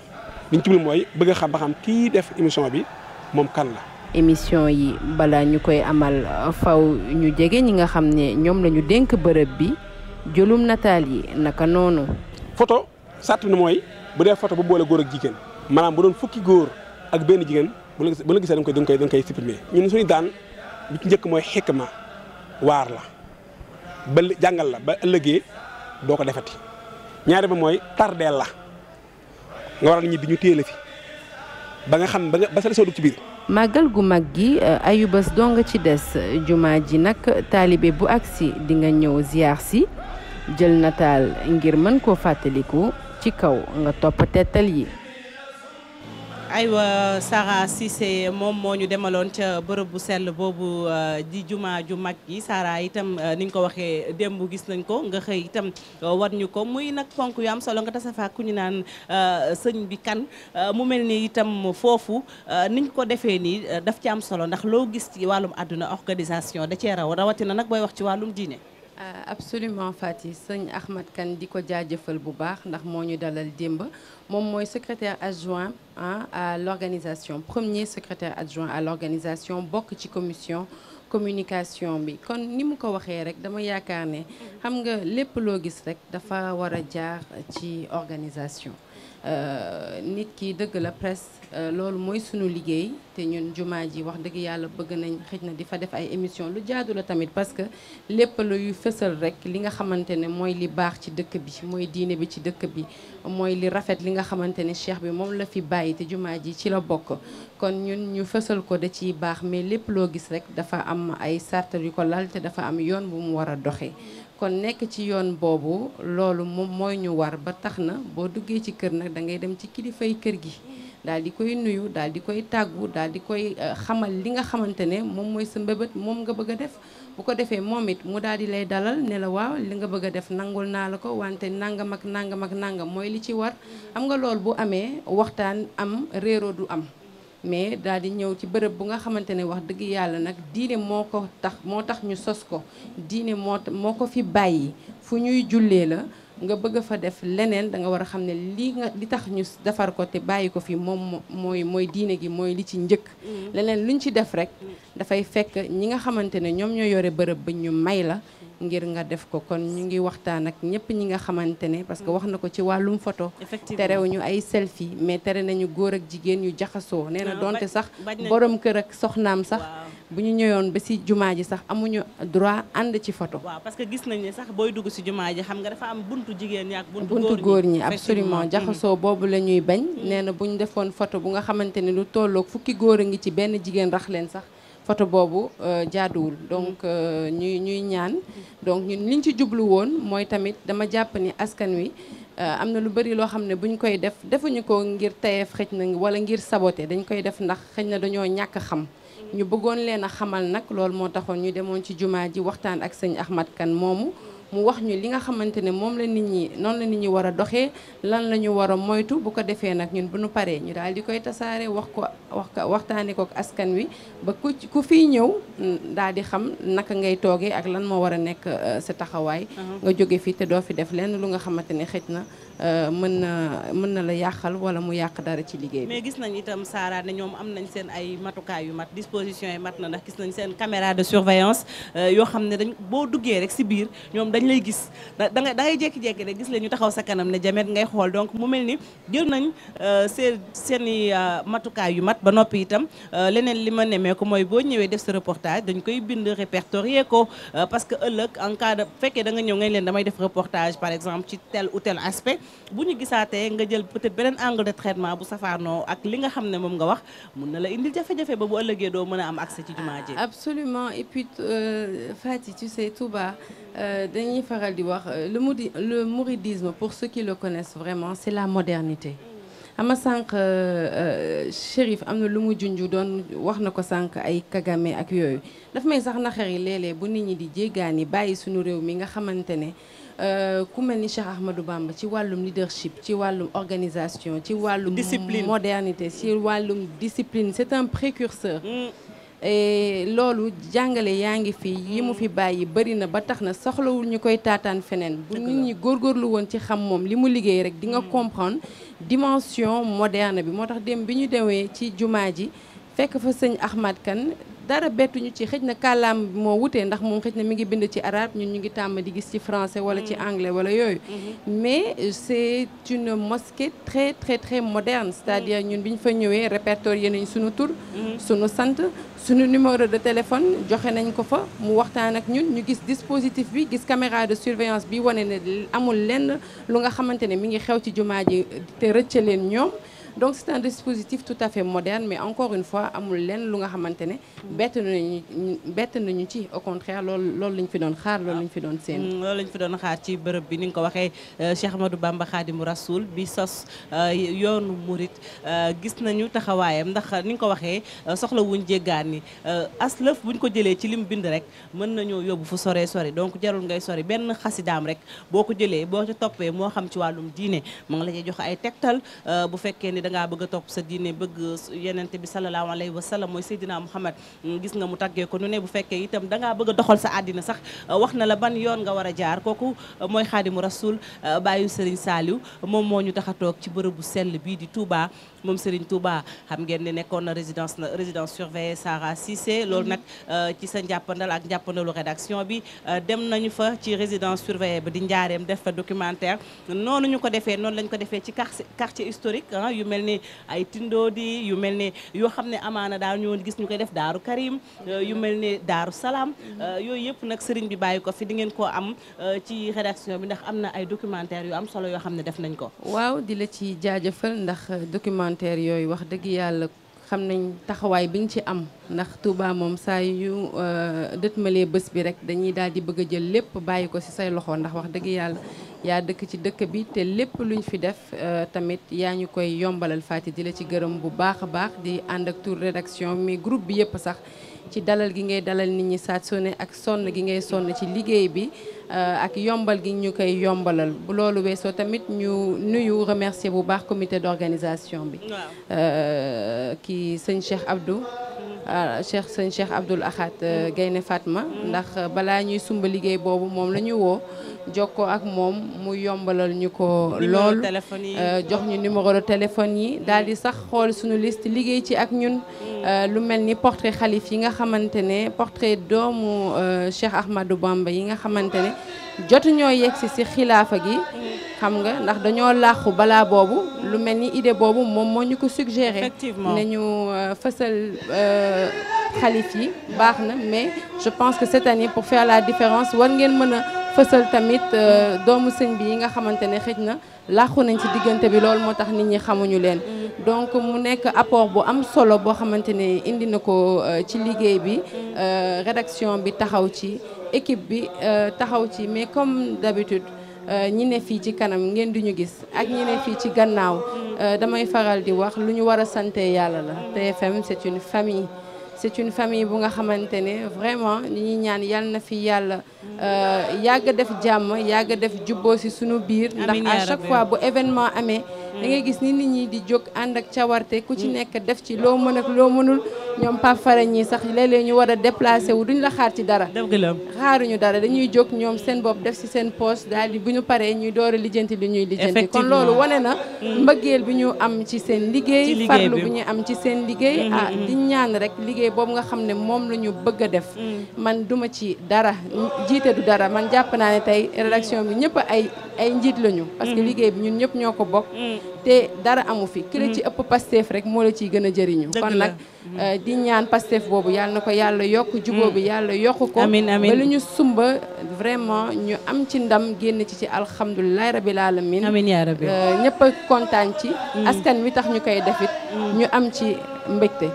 liñ ci mooy bëgg a xam ba xam kii def émission bi moom kan la. émission yi balaa ñu koy amal faw ñu jege ñi nga xam ne ñoom la ñu dénk bërëb bi jëlum nataal yi naka noonu. photo sàtt na mooy bu dee photo bu boole góor ak jigéen maanaam bu doon fukki góor ak benn jigéen bu la gisee da nga koy supprimer ñun suñu daan bi ci njëkk mooy xikma waar la ba jàngal la ba ëllëgee doo ko defati ñaari ba mooy tardeel la nga waral ñibbi ñu téye la fi ba nga xam ba sa dugg ci biir. màggal gu mag gi ayubés doo nga ci des jumaa ji nag taalibe bu agsi di nga ñëw ziar si jël nataal ngir mën koo fàttaliku ci kaw nga topp tettal yi. aywa Sara Cissé moom moo ñu demaloon ca bërëb bu sell boobu di jumaa ju mag gi Sara itam ni ñu ko waxee démb gis nañ ko nga xëy itam war ñu ko muy nag ponk yu am solo nga tasa fa ku ñu naan sëñ bi kan mu mel ni itam foofu niñ ko defee nii daf ci am solo ndax loo gis ci wàllum àdduna organisation da cee rawatina nag booy wax ci wàllum diine. absolument Fati sëñ Ahmad Kane di ko jaajëfal bu baax ndax moo ñu dalal démb moom mooy secrétaire adjoint à l'organisation premier secrétaire adjoint à l'organisation bokk ci commission communication bi kon ni mu ko waxee rek dama yaakaar ne xam nga lépp loo gis rek dafa war a jaar ci organisation nit ki dëgg la presse loolu mooy sunu liggéey te ñun jumaa ji wax dëgg yàlla bëgg nañ xëj na di fa def ay émission lu jaadu la tamit parce que lépp luy fësal rek li nga xamante ne mooy li baax ci dëkk bi mooy diine bi ci dëkk bi mooy li rafet li nga xamante ne cheikh bi moom la fi bàyyi te jumaa ji ci la bokk kon ñun ñu fësal ko da ciy baax mais lépp loo gis rek dafa am ay sartal yu ko lal te dafa am yoon bu mu war a doxee kon nekk ci yoon boobu loolu moom mooy ñu war ba tax na boo duggee ci kër nag da ngay dem ci kilifay kër gi daal di koy nuyu daal di koy tàggu daal di koy xamal li nga xamante ne moom mooy sa mbébét moom nga bëgg a def bu ko defee moom it mu daal di lay dalal ne la waaw li nga bëgg a def nangul naa la ko wante nangam ak nangam ak nangam mooy li ci war xam nga loolu bu amee waxtaan am réeroo du am mais daal di ñëw ci bërëb bu nga xamante ne wax dëgg yàlla nag diine moo tax ñu sos ko diine moo ko fi bàyyi fu ñuy jullee la nga bëgg fa def leneen da nga war a xam ne li tax ñu defar ko te bàyyi ko fi moom mooy diine gi mooy li ci njëkk leneen luñ ci def rek dafay fekk ñi nga xamante ne ñoom ñoo yore bërëb ba ñu may la ngir nga def ko kon ñu ngi waxtaan ak ñëpp ñi nga xamante ne parce que wax na ko ci wàllum photo terew ñu ay selfie mais tere nañu góor ak jigéen yu jaxasoo nee na donte sax borom kër ak soxnaam sax bu ñu ñëwoon ba si jumaa ji sax amuñu droit ànd ci photo waaw parce que gis nañ ne sax booy dugg si jumaa ji xam nga dafa am buntu jigéen ñi ak buntu góor ñi absolument jaxasoo boobu la ñuy bañ nee na bu ñu defoon photo bu nga xamante ne lu tolloog fukki góor a ngi ci benn jigéen rax leen sax photo boobu jaaduwul donc ñuy ñaan donc ñun liñ ci jublu woon mooy tamit dama jàpp ni askan wi am na lu bari loo xam ne buñ koy def defuñu ko ngir tayeef xëj na wala ngir saboter dañ koy def ndax xëj na dañoo ñàkk xam ñu bëggoon leen a xamal nag loolu moo taxoon ñu demoon ci jumaa ji waxtaan ak sëñ Ahmad Kane moomu mu wax ñu li nga xamante ne moom la nit ñi noonu la nit ñi war a doxee lan la ñu war a moytu bu ko defee nag ñun bu ñu paree ñu daal di koy tasaare waxtaanee ko ak askan wi ba ku fiy ñëw daal di xam naka ngay toogee ak lan moo war a nekk sa taxawaay. nga jóge fi te doo fi def lenn lu nga xamante ne xëj na mën na la yàqal wala mu yàq dara ci liggéey bi. mais gis nañ itam Sara ne ñoom am nañ seen ay matukaay yu mat disposition yi mat na ndax gis nañ seen caméra de surveillance yoo xam ne dañ boo duggee rek si biir ñoom dañ lay gis da ngay jékki-jékki rek gis leen ñu taxaw sa kanam ne jamet ngay xool donc mu mel ni jël nañ seeni matukaay yu mat ba noppi itam leneen li ma nemee ko mooy boo ñëwee def sa reportage dañ koy bind répertorier ko parce que ëllëg en cas de fekkee da nga ñëw ngay leen damay def reportage par exemple ci tel ou tel aspect bu ñu gisaatee nga jël peut-être beneen angle de traitement bu safaanoo ak li nga xam ne moom nga wax mun na la indil jafe-jafe ba bu ëllëgee doo mën a am accès ci jumaa ji. Absolument et puis Fati tu sais Touba dañuy faral di wax le mouridisme pour ceux qui le connaissent vraiment c'est la modernité. ama sànq Chérif am na lu mu junju doon wax na ko sànq ay Kagame ak yooyu daf may sax naxar yi léeg-léeg bu nit ñi di jéggaani bàyyi suñu réew mi nga xamante ne ku mel ni Cheikh Ahmadou Bamba ci wàllum leadership ci wàllum organisation ci wàllum discipline modernité ci wàllum discipline c'est un précurseur et loolu jàngale yaa ngi fi yi mu fi bàyyi bëri na ba tax na soxlawul ñu koy taataan feneen bu nit ñi góorgóorlu woon ci xam moom li mu liggéey rek di nga comprendre dimension moderne bi moo tax dem bi ñu demee ci jumaa ji fekk fa sëñ Ahmad Kane dara bettuñu ci xëj na kàllaam bi moo wutee ndax moom xëj na mi ngi bind ci arabe ñun ñu ngi tàmm di gis ci français wala ci anglais wala yooyu mais c'est une mosquée très très très moderne c'est-à-dire ñun bi ñu fa ñëwee répertorié nañ suñu tur suñu sant suñu numéro de téléphone joxe nañ ko fa mu waxtaan ak ñun ñu gis dispositif bi gis caméra de surveillance bi wane ne amul lenn lu nga xamante ne mi ngi xew ci jumaa ji te rëcc leen ñoom donc c'est un dispositif tout à fait moderne mais encore une fois amul lenn lu nga xamante ne bett nañu ci au contraire loolu lañ fi doon xaar loolu lañ fi doon seen loolu lañ fi doon xaar ci bërëb bi ni nga ko waxee Cheikh Ahmadou Bamba Khadimu Rasoul bi sos yoonu murit gis nañu taxawaayam ndax ni nga ko waxee soxla wuñ jéggaan ni as lëf buñ ko jëlee ci lim bind rek mën nañoo yóbbu fu sore sori donc jarul ngay sori benn xasidaam rek boo ko jëlee boo ca toppee moo xam ci wàllum diine ma ngi la jox ay tegtal bu fekkee ni dangaa bëgg a topp sa diine bëgg yenente bi sallallahu alayhi wa sallam mooy Seydina Muhammad gis nga mu taggee ko nu ne bu fekkee itam dangaa bëgg a doxal sa àddina sax wax na la ban yoon nga war a jaar kooku mooy Khadimu Rasoul bàyyu Serigne Saliou moom moo ñu tax a toog ci bërëbu sell bii di Touba moom Serigne Touba xam ngeen ne nekkoon na résidence surveillée Sara Cissé loolu nag ci sa njàppandal ak njàppandalu rédaction bi dem nañu fa ci résidence surveillée ba di njaareem def fa documentaire noonu ñu ko defee noonu lañ ko defee ci quartier historique yu mel ni ay Tindoodi yu mel ne yoo xam ne amaana daal ñoo gis ñu koy def Daaru Karim yu mel ne Daaru Salaam yooyu yëpp nag sëriñ bi bàyyi ko fi di ngeen koo am ci rédaction bi ndax am na ay documentaire yu am solo yoo xam ne def nañ ko waaw di la ci jaajëfal ndax documentaire yooyu wax dëgg yàlla xam nañ taxawaay bi ñu ci am ndax Touba moom saa yu dëtmalee bés bi rek dañuy daal di bëgg a jël lépp bàyyi ko ci say loxo ndax wax dëgg yàlla yaa dëkk ci dëkk bi te lépp luñ fi def tamit yaa ñu koy yombalal Fati di la ci gërëm bu baax a baax di ànd ak tour rédaction mais groupe bi yëpp sax ci dalal gi ngay dalal nit ñi saa su ne ak sonn gi ngay sonn ci liggéey bi ak yombal gi ñu koy yombalal bu loolu weesoo tamit ñu nuyu remercier bu baax comité d'organisation bi kii sëñ Cheikh Abdou sëñ Cheikh Abdoul Ahad Gaynde Fatma ndax balaa ñuy sumba liggéey boobu moom la ñu woo jokkoo ak moom mu yombalal ñu ko lool jox ñu numéro de téléphone yi daal di sax xool suñu liste liggéey ci ak ñun lu mel ni portrait xalif yi nga xamante ne portrait doomu Cheikh Ahmadou Bamba yi nga xamante ne jotu ñoo yegsi ci xilaafa gi xam nga ndax dañoo làqu balaa boobu lu mel ni idée boobu moom moo ñu ko suggéré ne ñu fësal xalif yi baax na mais je pense que cette année pour faire la différence war ngeen mën a fësal tamit doomu sëñ bi yi nga xamante ne xëj na làqu nañ ci diggante bi loolu moo tax nit ñi xamuñu leen donc mu nekk apport bu am solo boo xamante ne indi na ko ci liggéey bi rédaction bi taxaw ci équipe bi taxaw ci mais comme d'habitude ñi ne fii ci kanam ngeen di ñu gis ak ñi ne fii ci gannaaw damay faral di wax lu ñu war a sante yàlla la TFM c'est une famille bu nga xamante ne vraiment li ñuy ñaan yàlla na fi yàlla yàgg def jàmm yàgg def jubboo ci sunu biir ndax à chaque fois bu événement amee da ngay gis ni nit ñi di jóg ànd ak cawarte ku ci nekk def ci loo mën ak loo mënul ñoom Pape Fara ñi sax léeg-léeg ñu war a déplacé wu duñ la xaar ci dara xaaruñu dara dañuy jóg ñoom seen bopp def ci seen poste daal di bu ñu paree ñuy door a lijjanti li ñuy lijjanti kon loolu wane na mbëggeel bi ñu am ci seen liggéey farlu bi ñu am ci seen liggéey di ñaan rek liggéey boobu nga xam ne moom la ñu bëgg a def man duma ci dara jiite du dara man jàpp naa ne tey rédaction bi ñëpp ay njiit lañu parce que liggéey bi ñun ñëpp ñoo ko bokk te dara amu fi ki la ci ëpp Pastef rek moo la ciy gën a jëriñu kon nag di ñaan Pastef boobu yàlla na ko yàlla yokk jubóo bi yàlla yokk ko ba lu ñu sumba vraiment ñu am ci ndam génn ci alhamdulilahi rabil alamin amiin yaa rabbi ñëpp a kontaan ci askan wi tax ñu koy defit ñu am ci mbégte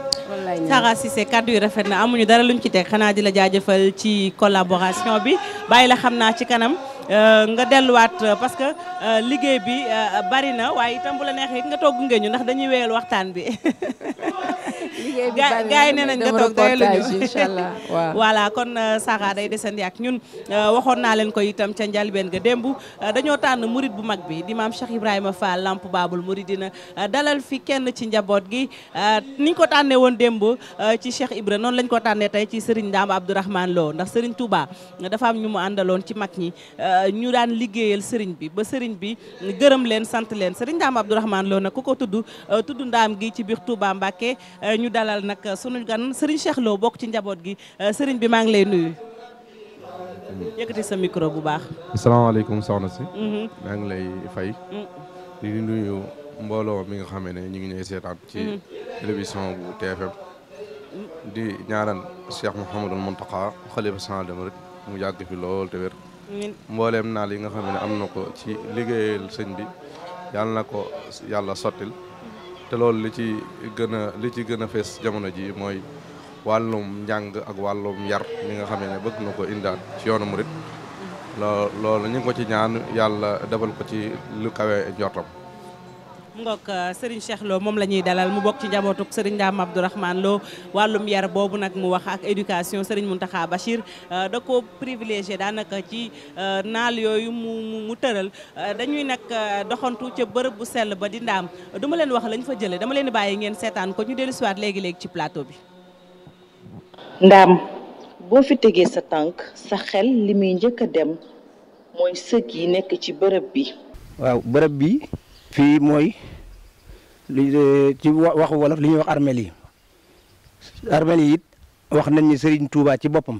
Sara Cissé kàddu yi rafet na amuñu dara luñ ci teg xanaa di la jaajëfal ci collaboration bi bàyyi la xam naa ci kanam nga delluwaat parce que liggéey bi bari na waaye itam bu la neexee nga toog gunge ñu ndax dañuy wéyal waxtaan bi liggéey bi gaa yi nee nañ nga toog doyaluñu incha allah waaw. voilà kon Sara day desandi ak ñun waxoon naa leen ko itam ca njalbeen ga démb dañoo tànn murid bu mag bi di maam Cheikh Ibrahima Fall Lamp Babul Mouridina dalal fi kenn ci njaboot gi niñ ko tànnee woon démb ci Cheikh Ibra noonu lañ ko tànnee tey ci Serigne Ndam Abdourahmane Lo ndax Serigne Touba dafa am ñu mu àndaloon ci mag ñi ñu daan liggéeyal Serigne bi ba Serigne bi gërëm leen sant leen Serigne Ndam Abdourahmane Lo nag ku ko tudd ndaam gi ci biir Touba Mbacké ñu dalal nag sunu gan Serigne Cheikh Lo bokk ci njaboot gi Serigne bi maa ngi lay nuyu. yëkkati sa micro bu baax. asalaamaaleykum soxna si. maa ngi lay fay. di nuyu mbooloo mi nga xam ne ñu ngi ñëw seetaan ci télévision bu TFM. di ñaanal Cheikh Mouhamadou Mountakha xalifa général des mourides mu yàgg fi lool te wér. mbooleem naal yi nga xam ne am na ko ci liggéeyal sëñ bi yàlla na ko yàlla sottil te loolu li ci gën a fees jamono ji mooy wàllum njàng ak wàllum yar mi nga xam ne bëgg na ko indaat ci yoonu murit loolu ñu ngi ko ci ñaan yàlla defal ko ci lu kawe njortam. Ngok Serigne Cheikh Lo moom la ñuy dalal mu bokk ci njabootuk Serigne Ndam Abdourahmane Lo wàllum yar boobu nag mu wax ak éducation Serigne Mountakha Bachir da ko privilégié daanaka ci naal yooyu mu tëral dañuy nag doxantu ca bërëb bu sell ba di Ndaam du ma leen wax lañ fa jëlee dama leen di bàyyi ngeen seetaan ko ñu dellu siwaat léegi-léegi ci plateau bi. Ndaam boo fi tegee sa tànk sa xel li muy njëkk a dem mooy sëg yi nekk ci bërëb bi. waaw bërëb bi fii mooy li ci waxu wolof li ñuy wax armeel yi it wax nañ ni Serigne Touba ci boppam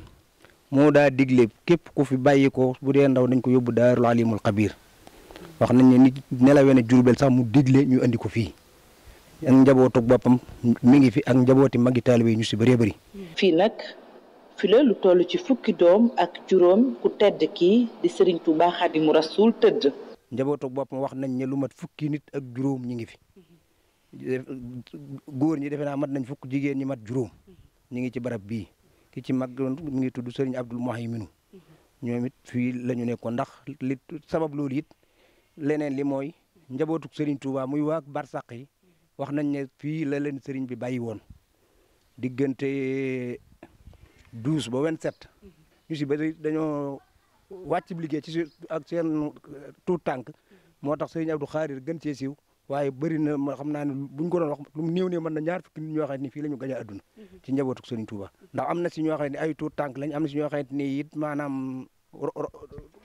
moo daa digle képp ku fi bàyyi ko bu dee ndaw nañ ko yóbbu Daarul Alimul Xabiir wax nañ ne nit nelawee na Jurbel sax mu digle ñu andi ko fii ak njabootu boppam mi ngi fi ak njabooti magi taalibe yi ñu si bëree bëri. fii nag fi la lu toll ci fukki doom ak juróom ku tedd kii di Serigne Touba Xadimu Rasuul tëdd. njabootu boppam wax nañ ne lu mat fukki nit ak juróom ñi ngi fi góor ñi defe naa mat nañ fukk jigéen ñi mat juróom ñi ngi ci barab bii ki ci mag mi ngi tudd Serigne Abdoul Mouhayminu ñoom it fii la ñu nekkoon ndax li sabab loolu it leneen li mooy njabootu Serigne Touba muy waa barsàq yi wax nañ ne fii la leen Serigne bi bàyyi woon diggante 12 ba 27 ñu si bëri dañoo wàcc liggéey ci ak seen tuut tànk moo tax Serigne Abdou Khadir gën cee siiw waaye bëri na ma xam naa ne buñ ko doon wax lu mu néew ne mën na ñaar fukki nit ñoo xam ne fii la ñu gañ a adduna ci njabootu Serigne Touba ndax am na si ñoo xam ne ay tuut tànk lañ am na si ñoo xam ne it maanaam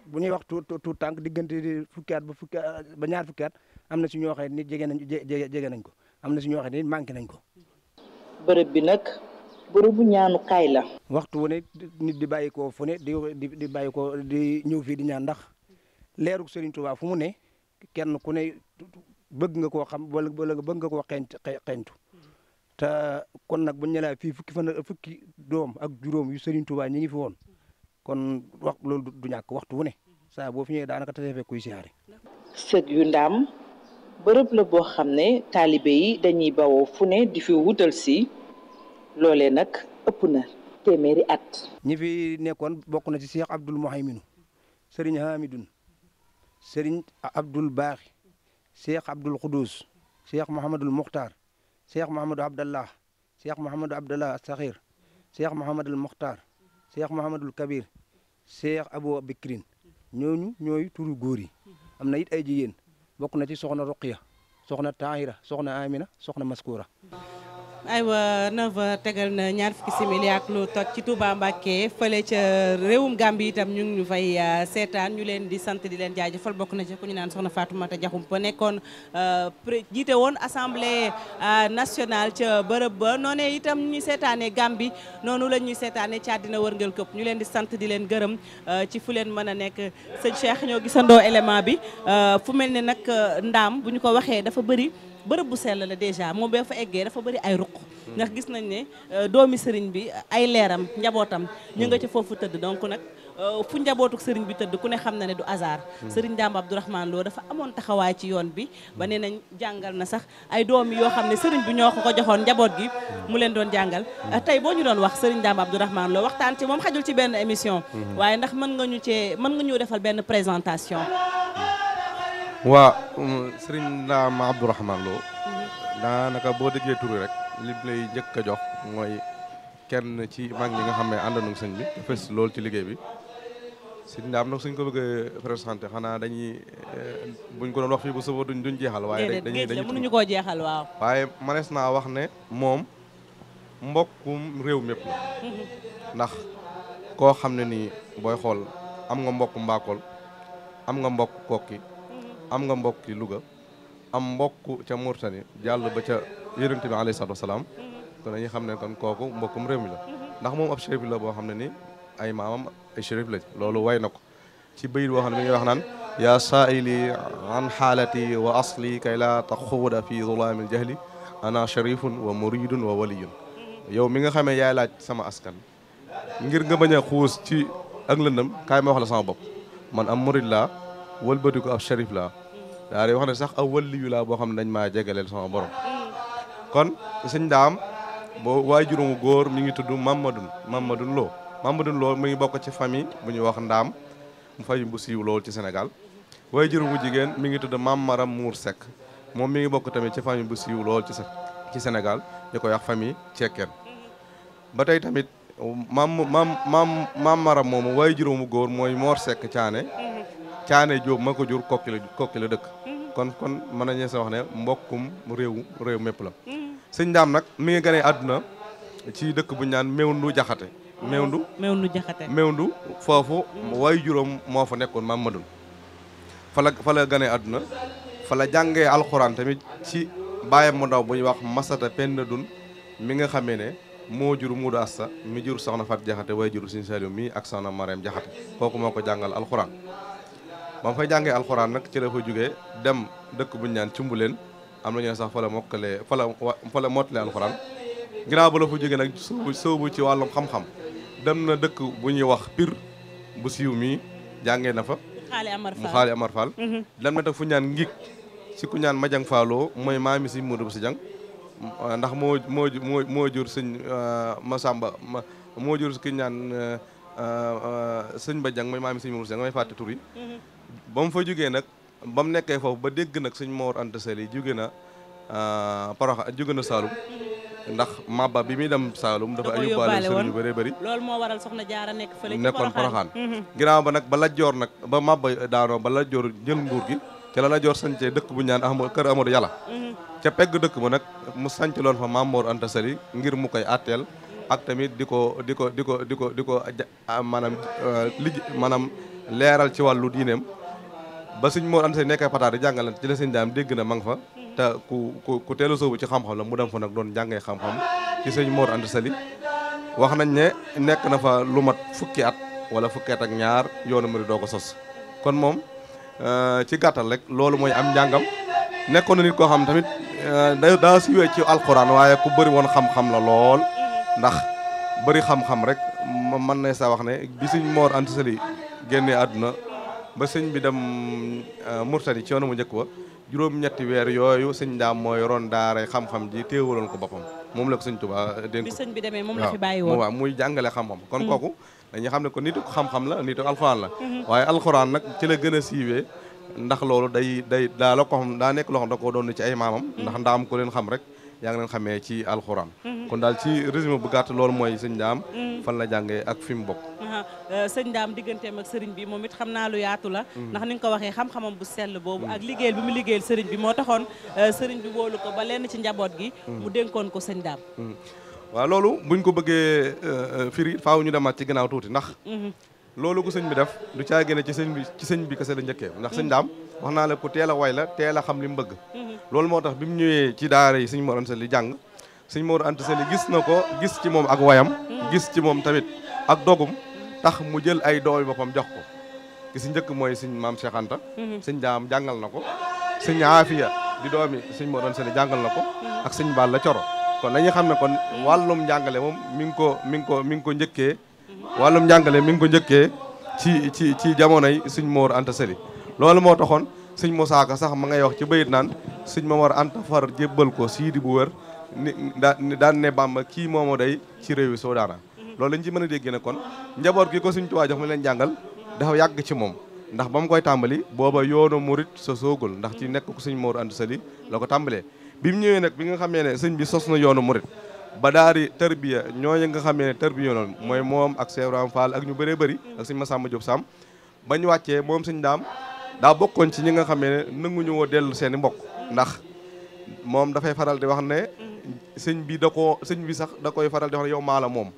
bu ñuy wax tuut tànk diggante fukki at ba ñaar fukki at am na si ñoo xam ne jege nañ ko am na si ñoo xam ne manqué nañ ko. bërëb bi nag bërëbu ñaanukaay la. waxtu wu ne nit di bàyyi ko fu ne di bàyyi ko di ñëw fii di ñaan ndax leerug Serigne Touba fu mu ne kenn ku ne bëgg nga koo xam wala bëgg nga koo xeeñtu te kon nag bu ñu nee fii fukki doom ak juróom yu Serigne Touba ñi ngi fi woon kon wax loolu du ñàkk waxtu wu ne saa boo fi ñëwee daanaka tase fekk kuy siyaare. sëg yu Ndaam bërëb la boo xam ne taalibe yi dañuy bawoo fu ne di fi wutal si. loolee nag ëpp na téeméeri at. ñi fi nekkoon bokk na ci Cheikh Abdoul Mouhayminu Serigne Hamidoun Serigne Abdoul Baaxi Cheikh Abdoul Khoudous Cheikh Mouhamadul Mukhtar Cheikh Mouhamadou Abdallah Cheikh Mouhamadou Abdallah Sakhir Cheikh Mouhamadul Mukhtar Cheikh Mouhamadul Kabir Cheikh Abou Bikrin ñooy turu góor yi am na it ay jigéen bokk na ci soxna Ruqiya soxna Tahira soxna Amina soxna Maskura. aywa 9h tegal na ñaar fukki simili ak lu toj ci Touba Mbacké fële ca réewum Gambie itam ñu ngi ñu fay seetaan ñu leen di sant di leen jaajëfal bokk na ci ku ñu naan soxna Fatoumata Diakhoumpa nekkoon jiite woon assemblée nationale ca bërëb ba noonee itam ñu seetaanee Gambie noonu la ñuy seetaanee ci àddina wërngal këpp ñu leen di sant di leen gërëm ci fu leen mën a nekk sëñ Cheikh ñoo gisandoo élément bi fu mel ne nag Ndaam bu ñu ko waxee dafa bëri bërëb bu sell la déjà moom bee fa eggee dafa bëri ay ruq ndax gis nañ ne doomi sëriñ bi ay leeram njabootam ñu nga ci foofu tëdd donc nag fu njabootuk sëriñ bi tëdd ku ne xam na ne du hasard sëriñ Ndam Abdourahmane Lo dafa amoon taxawaay ci yoon bi ba nee nañ jàngal na sax ay doomi yoo xam ne sëriñ bi ñoo ko joxoon njaboot gi mu leen doon jàngal tey boo ñu doon wax sëriñ Ndam Abdourahmane Lo waxtaan ci moom xajul ci benn émission waaye ndax mën nga ñu defal benn présentation. waa Serigne Ndam Abdourahmane Lo daanaka boo déggee turu rek li lay njëkk a jox mooy kenn ci mag ñi nga xam ne ànd nañu sëñ bi te fës loolu ci liggéey bi sëñ Ndaam nag suñ ko bëgg a présenté xanaa dañuy buñ ko doon wax fii bu suba duñ jeexal. waaye dañuy mënuñu koo jeexal waaw. waaye manees naa wax ne moom mbokkum réew mépp la ndax koo xam ne nii booy xool am nga mbokk Mbakol am nga mbokk Kokki am nga mbokki Louga am mbokk ca Mourtani jàll ba ca Yonent bi alayhi salaatu wasalaam kon dañuy xam ne kon kooku mbokkum réew mi la ndax moom ab chérif la boo xam ne ni ay maamam ay chérif lañ loolu way na ko ci bayit boo xam ne mi ngi wax naan yaa saaili an xaalati wa asli kay laa taxuuda fi zulaamil jahli ana sharifun wa muridun wa waliyun yow mi nga xamee yaay laaj sama askan ngir nga bañ a xuus ci ak lëndëm kaay ma wax la sama bopp man am murid laa wëlbati ko ab sharif laa daa di wax ne sax ab waliyu laa boo xam ne dañ maa jegaleel sama borom kon sëñ Ndaam boo waajuram góor mi ngi tudd Mamadou Lo mi ngi bokk ci famille bu ñuy wax Ndaam mu fay bu siiw lool ci Sénégal waajuram bu jigéen mi ngi tudd Mam Maram Mour Seck moom mi ngi bokk tamit ci famille bu siiw lool ci Sénégal ñu koy wax famille Cekkeen ba tey tamit maam Maram moomu waajuram bu góor mooy Mor Seck Caane Jóob ma ko jur kokki la dëkk kon mën nañu sa wax ne mbokkum réew mépp la sëñ Ndaam nag mi ngi gane àdduna ci dëkk bu ñu naan Mewndu Jaxate Mewndu foofu way juróom moo fa nekkoon Maam Madun fa la gane àdduna fa la jàngee alxuraan tamit ci bàyyam mu ndaw bu ñuy wax Masata Penda Dun mi nga xamee ne moo jur Muudu Asta mi jur soxna Fat Jaxate way jur Sëñ Saliou mi ak soxna Mariam Jaxate kooku moo ko jàngal alxuraan ba mu fay jàngee alxuraan nag ci la fa jógee dem dëkk bu ñu naan Cumbuleen am na ñu ne sax fa la mottalee alxuraan ginnaaw ba la fa jógee nag sóobu ci wàllum xam-xam dem na dëkk bu ñuy wax Pire bu siiw mi jàngee na fa mu xaali Amar Fall dem na teg fu ñaan ngig si ku ñaan Majang Falloo mooy maami si Modou bu si jang ndax moo jur sëñ Masamba moo jur ki ñaan sëñ Ba jang mooy maami sëñ Modou bu si jang may fàtte tur yi ba mu fa jógee nag ba mu nekkee foofu ba dégg nag sëñ Mor Anta Sali jóge na Poroxa jóge na Saalum ndax mabba bi muy dem Saalum dafa yóbbaale sëriñ yu bëree bëri loolu moo waral soxna Jaara nekk fële nekkoon Poroxaan ginnaaw ba nag ba la joor nag ba mabba daanoo ba la joor jël nguur gi ca la joor sañcee dëkk bu ñaan kër Amadou Yàlla ca pegg dëkk ba nag mu sanc loon fa Maam Mor Anta Sali ngir mu koy atteel ak tamit di ko maanaam leeral ci wàllu diineem ba sëñ Mor Anta Sali nekkee pataar di jàngal ci la sëñ Ndaam dégg na ma nga fa te ku teel a soobu ci xam-xam la mu dem fa nag doon jàngee xam-xam ci sëñ Mor Anta Sali wax nañ ne nekk na fa lu mat fukki at wala fukki at ak ñaar yoonu muri doo ko sos kon moom ci gàttal rek loolu mooy am njàngam nekkoon na nit koo xam tamit daa siiwee ci alxuraan waaye ku bëri woon xam-xam la lool ndax bëri xam-xam rek mën na sa wax ne bi sëñ Mor Anta Sali génnee àdduna ba sëñ bi dem Murtani ci yoonu mu njëkk wa juróom-ñetti weer yooyu sëñ Ndaam mooy ron daara xam-xam ji téewaloon ko boppam moom la ko sëñ Tuubaa dénk bi sëñ bi demee moom la fi bàyyi woon waaw muy jàngale xam-xam kon kooku dañuy xam ne kon nitu xam-xam la nitu alxuraan la waaye alxuraan nag ci la gën a siiwee ndax loolu daa la ko xam daa nekk loo xam da koo doon ci ay maamam ndax Ndaam ko leen xam rek yaa ngi leen xamee ci alxuraan kon daal ci résumé bu gàtt loolu mooy sëñ Ndaam fan la jàngee ak fi mu bokk sëñ Ndaam digganteem ak sëriñ bi moom it xam naa lu yaatu la ndax ni nga ko waxee xam-xamam bu sell boobu ak liggéeyal bi mu liggéeyal sëriñ bi moo taxoon sëriñ bi boolu ko ba lenn ci njaboot gi mu dénkoon ko sëñ Ndaam waaw loolu buñ ko bëggee firi faaw ñu demaat ci gannaaw tuuti ndax loolu ko sëñ bi def du caa génne ci sëñ bi kese la njëkkee ndax sëñ Ndaam wax naa la ku teel a way la teel a xam li mu bëgg loolu moo tax bi mu ñëwee ci daara yi sëñ Mor Anta Sali jàng sëñ Mor Anta Sali gis na ko gis ci moom ak wayam gis ci moom tamit ak dogum tax mu jël ay doomi boppam jox ko ki si njëkk mooy sëñ Maam Cheikh Anta sëñ Ndaam jàngal na ko sëñ Aafiya di doomi sëñ Mor Anta Sali jàngal na ko ak sëñ Balla Coro kon dañuy xam ne kon wàllum njàngale moom mi ngi ko njëkkee wàllum njàngale mi ngi ko njëkkee ci jamonoy sëñ Mor Anta Sali loolu moo taxoon sëñ Moussa Ka sax ma ngay wax ci bayit naan sëñ Momar Anta far jébbal ko siidi bu wër daan ne Bàmba kii moomo day ci réew yi Sodaana loolu lañ ci mën a dégg ne kon njaboot gi ko sëñ Tuubaa jox mu leen jàngal dafa yàgg ci moom ndax ba mu koy tàmbali booba yoonu murit sa soogul ndax ci nekk ko sëñ Mor Anta Sali la ko tàmbalee bi mu ñëwee nag bi nga xamee ne sëñ bi sos na yoonu murit ba daari tarbiya ñooñu nga xamee ne tarbiya noonu mooy moom ak Cheikh Ibrahima Fall ak ñu bëree bëri ak sëñ Massamba Diop Sam ba ñu wàccee moom sëñ daam daa bokkoon ci ñi nga xamee ne nanguñu woo dellu seen i mbokk ndax moom dafay faral di wax ne sëñ bi sax da koy faral di wax ne yow maa la moom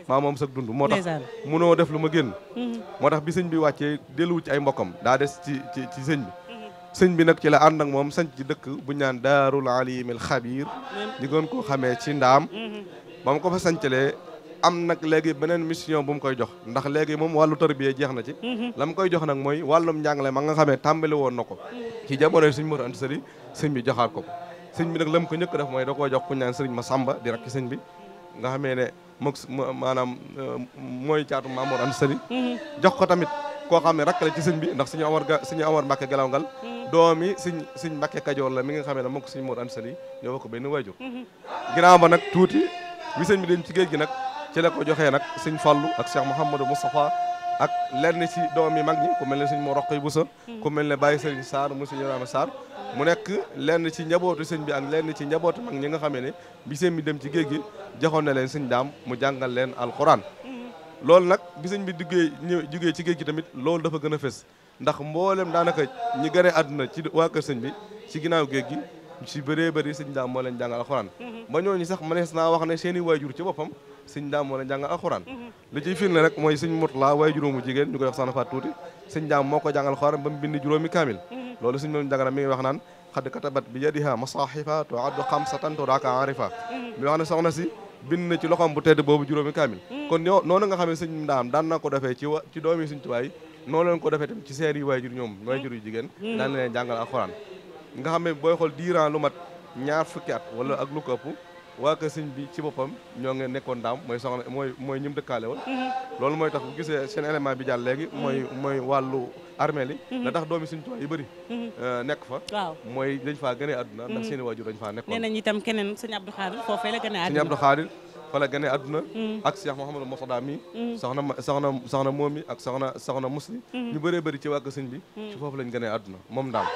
maa moom sax dund moo tax munoo def lu ma génn moo tax bi sëñ bi wàccee delluwu ci ay mbokkam daa des ci sëñ bi sëñ bi nag ci la ànd ak moom sanc ci dëkk bu ñu naan daarul alimil xabir ñu gën koo xamee ci ndaam ba mu ko fa sancalee am nag léegi beneen mission bu mu koy jox ndax léegi moom wàllu tarbiya jeex na ci la mu koy jox nag mooy wàllum njàngale ma nga xamee tàmbali woon na ko ci jamono yi sëñ Mor Anta Sali sëñ bi joxaat ko sëñ bi nag la mu ko njëkk def mooy da koo jox ku ñu naan sëriñ Massamba di rakk sëñ bi nga xamee ne mook maanaam mooy caatu Maam Mor Anta Sali jox ko tamit koo xam ne rakk la ci sëñ bi ndax suñu Omar Mbàkke Gelawngal doomi sëñ Mbàkke Kajoor la mi nga xamee ne mook sëñ Mor Anta Sali ñoo ko benn waajur ginnaaw ba nag tuuti bi sëñ bi dem ci géej gi nag ci la ko joxee nag sëñ Fallu ak Cheikh Mouhamadou Moustapha ak lenn ci doom yi mag ñi ku mel ne sëñ Mor Roqay Boussa ku mel ne Baye Sëriñ Sarr mu sëñ Ibrahima Sarr mu nekk lenn ci njabootu sëñ bi ak lenn ci njabootu mag ñi nga xamee ne bi sëñ bi dem ci géej gi joxoon na leen sëñ daam mu jàngal leen alxuraan loolu nag bi sëñ bi jugee ci géej gi tamit loolu dafa gën a fës ndax mboolem daanaka ñi gane àdduna ci waa kër sëñ bi ci ginnaaw géej gi ci bëree bëri sëñ daam moo leen jàngal alxuraan ba ñooñu sax mënees naa wax ne seen i waajur ci boppam sëñ daam moo leen jàngal alxuraan li ciy firnde rek mooy sëñ Murtala waaye juróomu jigéen ñu koy wax soxna Faat Tuuti sëñ daam moo ko jàngal alxuraan ba mu bind juróomi kaamil loolu sëñ moom jàngana mi ngi wax naan xad katabat bi yadiha masahifa to addu xamsatan to daaka arifa mi wax ne soxna si bind na ci loxoom bu tedd boobu juróomi kaamil kon noonu nga xam ne sëñ daam daan na ko defee ci doomi sëñ Tuubaa yi noonu leen ko defee tamit ci seen i waajur ñoom waajur yu jigéen daan na leen jàngal alxuraan nga xam ne booy xool diiran lu mat ñaar fukki at wala ak lu ko ëpp waa kër sëñ bi ci boppam ñoo ngi nekkoon daam mooy soxna mooy ñim dëkkaale woon loolu mooy tax bu gisee seen élément bi jàll léegi mooy wàllu armée li la tax doomi sëñ Tuubaa yu bëri nekk fa waaw mooy dañ faa gënee àdduna ndax seen i waajur dañ faa nekkoon nee nañ itam keneen sëñ Abdou Khadir foofee la gënee àdduna sëñ Abdou Khadir fa la gënee àdduna ak Cheikh Mouhamadou Mourtada mi soxna moom mi ak soxna musli ñu bëree bëri ci waa kër sëñ bi ci foofu lañ gënee àdduna moom daam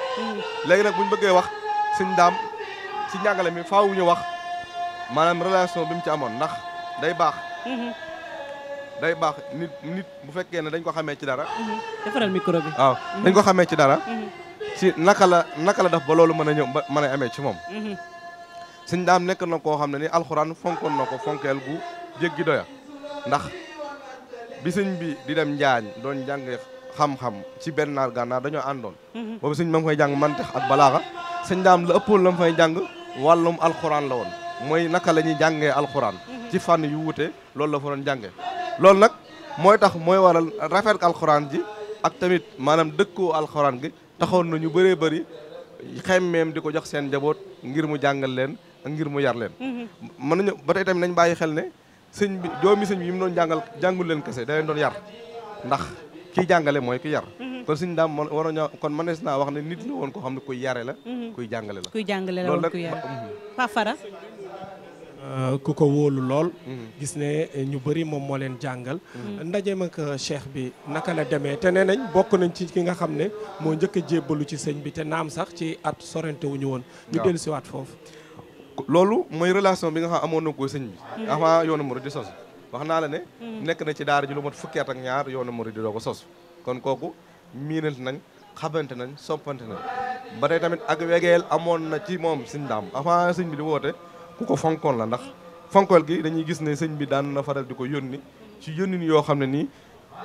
léegi nag buñ bëggee wax sëñ daam ci njàngale mi faaw ñu wax maanaam relation bi mu ci amoon ndax day baax nit bu fekkee ne dañ ko xamee ci dara defaral micro bi waaw dañ ko xamee ci dara ci naka la def ba loolu mën a ñëw mën a amee ci moom sëñ daam nekk na koo xam ne ni alxuraan fonkoon na ko fonkeel gu jéggi doya ndax bi sëñ bi di dem njaañ doon jàng xam-xam ci benn naar gànnaar dañoo àndoon boobu sëñ ma ngi fay jàng mantex ak balaaxa sëñ daam la ëppoon la mu fay jàng wàllum alxuraan la woon mooy naka la ñuy jàngee alxuraan ci fànn yu wuute loolu la fa doon jàngee loolu nag mooy tax mooy waral rafet alxuraan ji ak tamit maanaam dëkkoo alxuraan gi taxoon na ñu bëree bëri xemmeem di ko jox seen njaboot ngir mu jàngal leen ak ngir mu yar leen mën nañu ba tey tamit nañ bàyyi xel ne sëñ bi doomi sëñ bi yi mu doon jàngul leen kese da leen doon yar ndax kiy jàngale mooy ki yar kon sëñ daam waroon ñoo kon mënees naa wax ne nit la woon koo xam ne kuy yare la kuy jàngale la woon kuy yare Pa Fara ku ko wóolu lool gis ne ñu bëri moom moo leen jàngal ndajeem ak cheikh bi naka la demee te nee nañ bokk nañ ci ki nga xam ne moo njëkk a jébbalu ci sëñ bi te naam sax ci at sorente wu ñu woon ñu dellu siwaat foofu loolu mooy relation bi nga xam amoon na ko sëñ bi avant yoonu murid di sos wax naa la ne nekk na ci daara ji lu mat fukki at ak ñaar yoonu murid di doo ko sos kon kooku miinante nañ xamante nañ soppante nañ ba tey tamit ak wegeel amoon na ci moom sëñ daam avant sëñ bi di woote ku ko fonkoon la ndax fonkool gi dañuy gis ne sëñ bi daan na faral di ko yónni ci yónnin yoo xam ne nii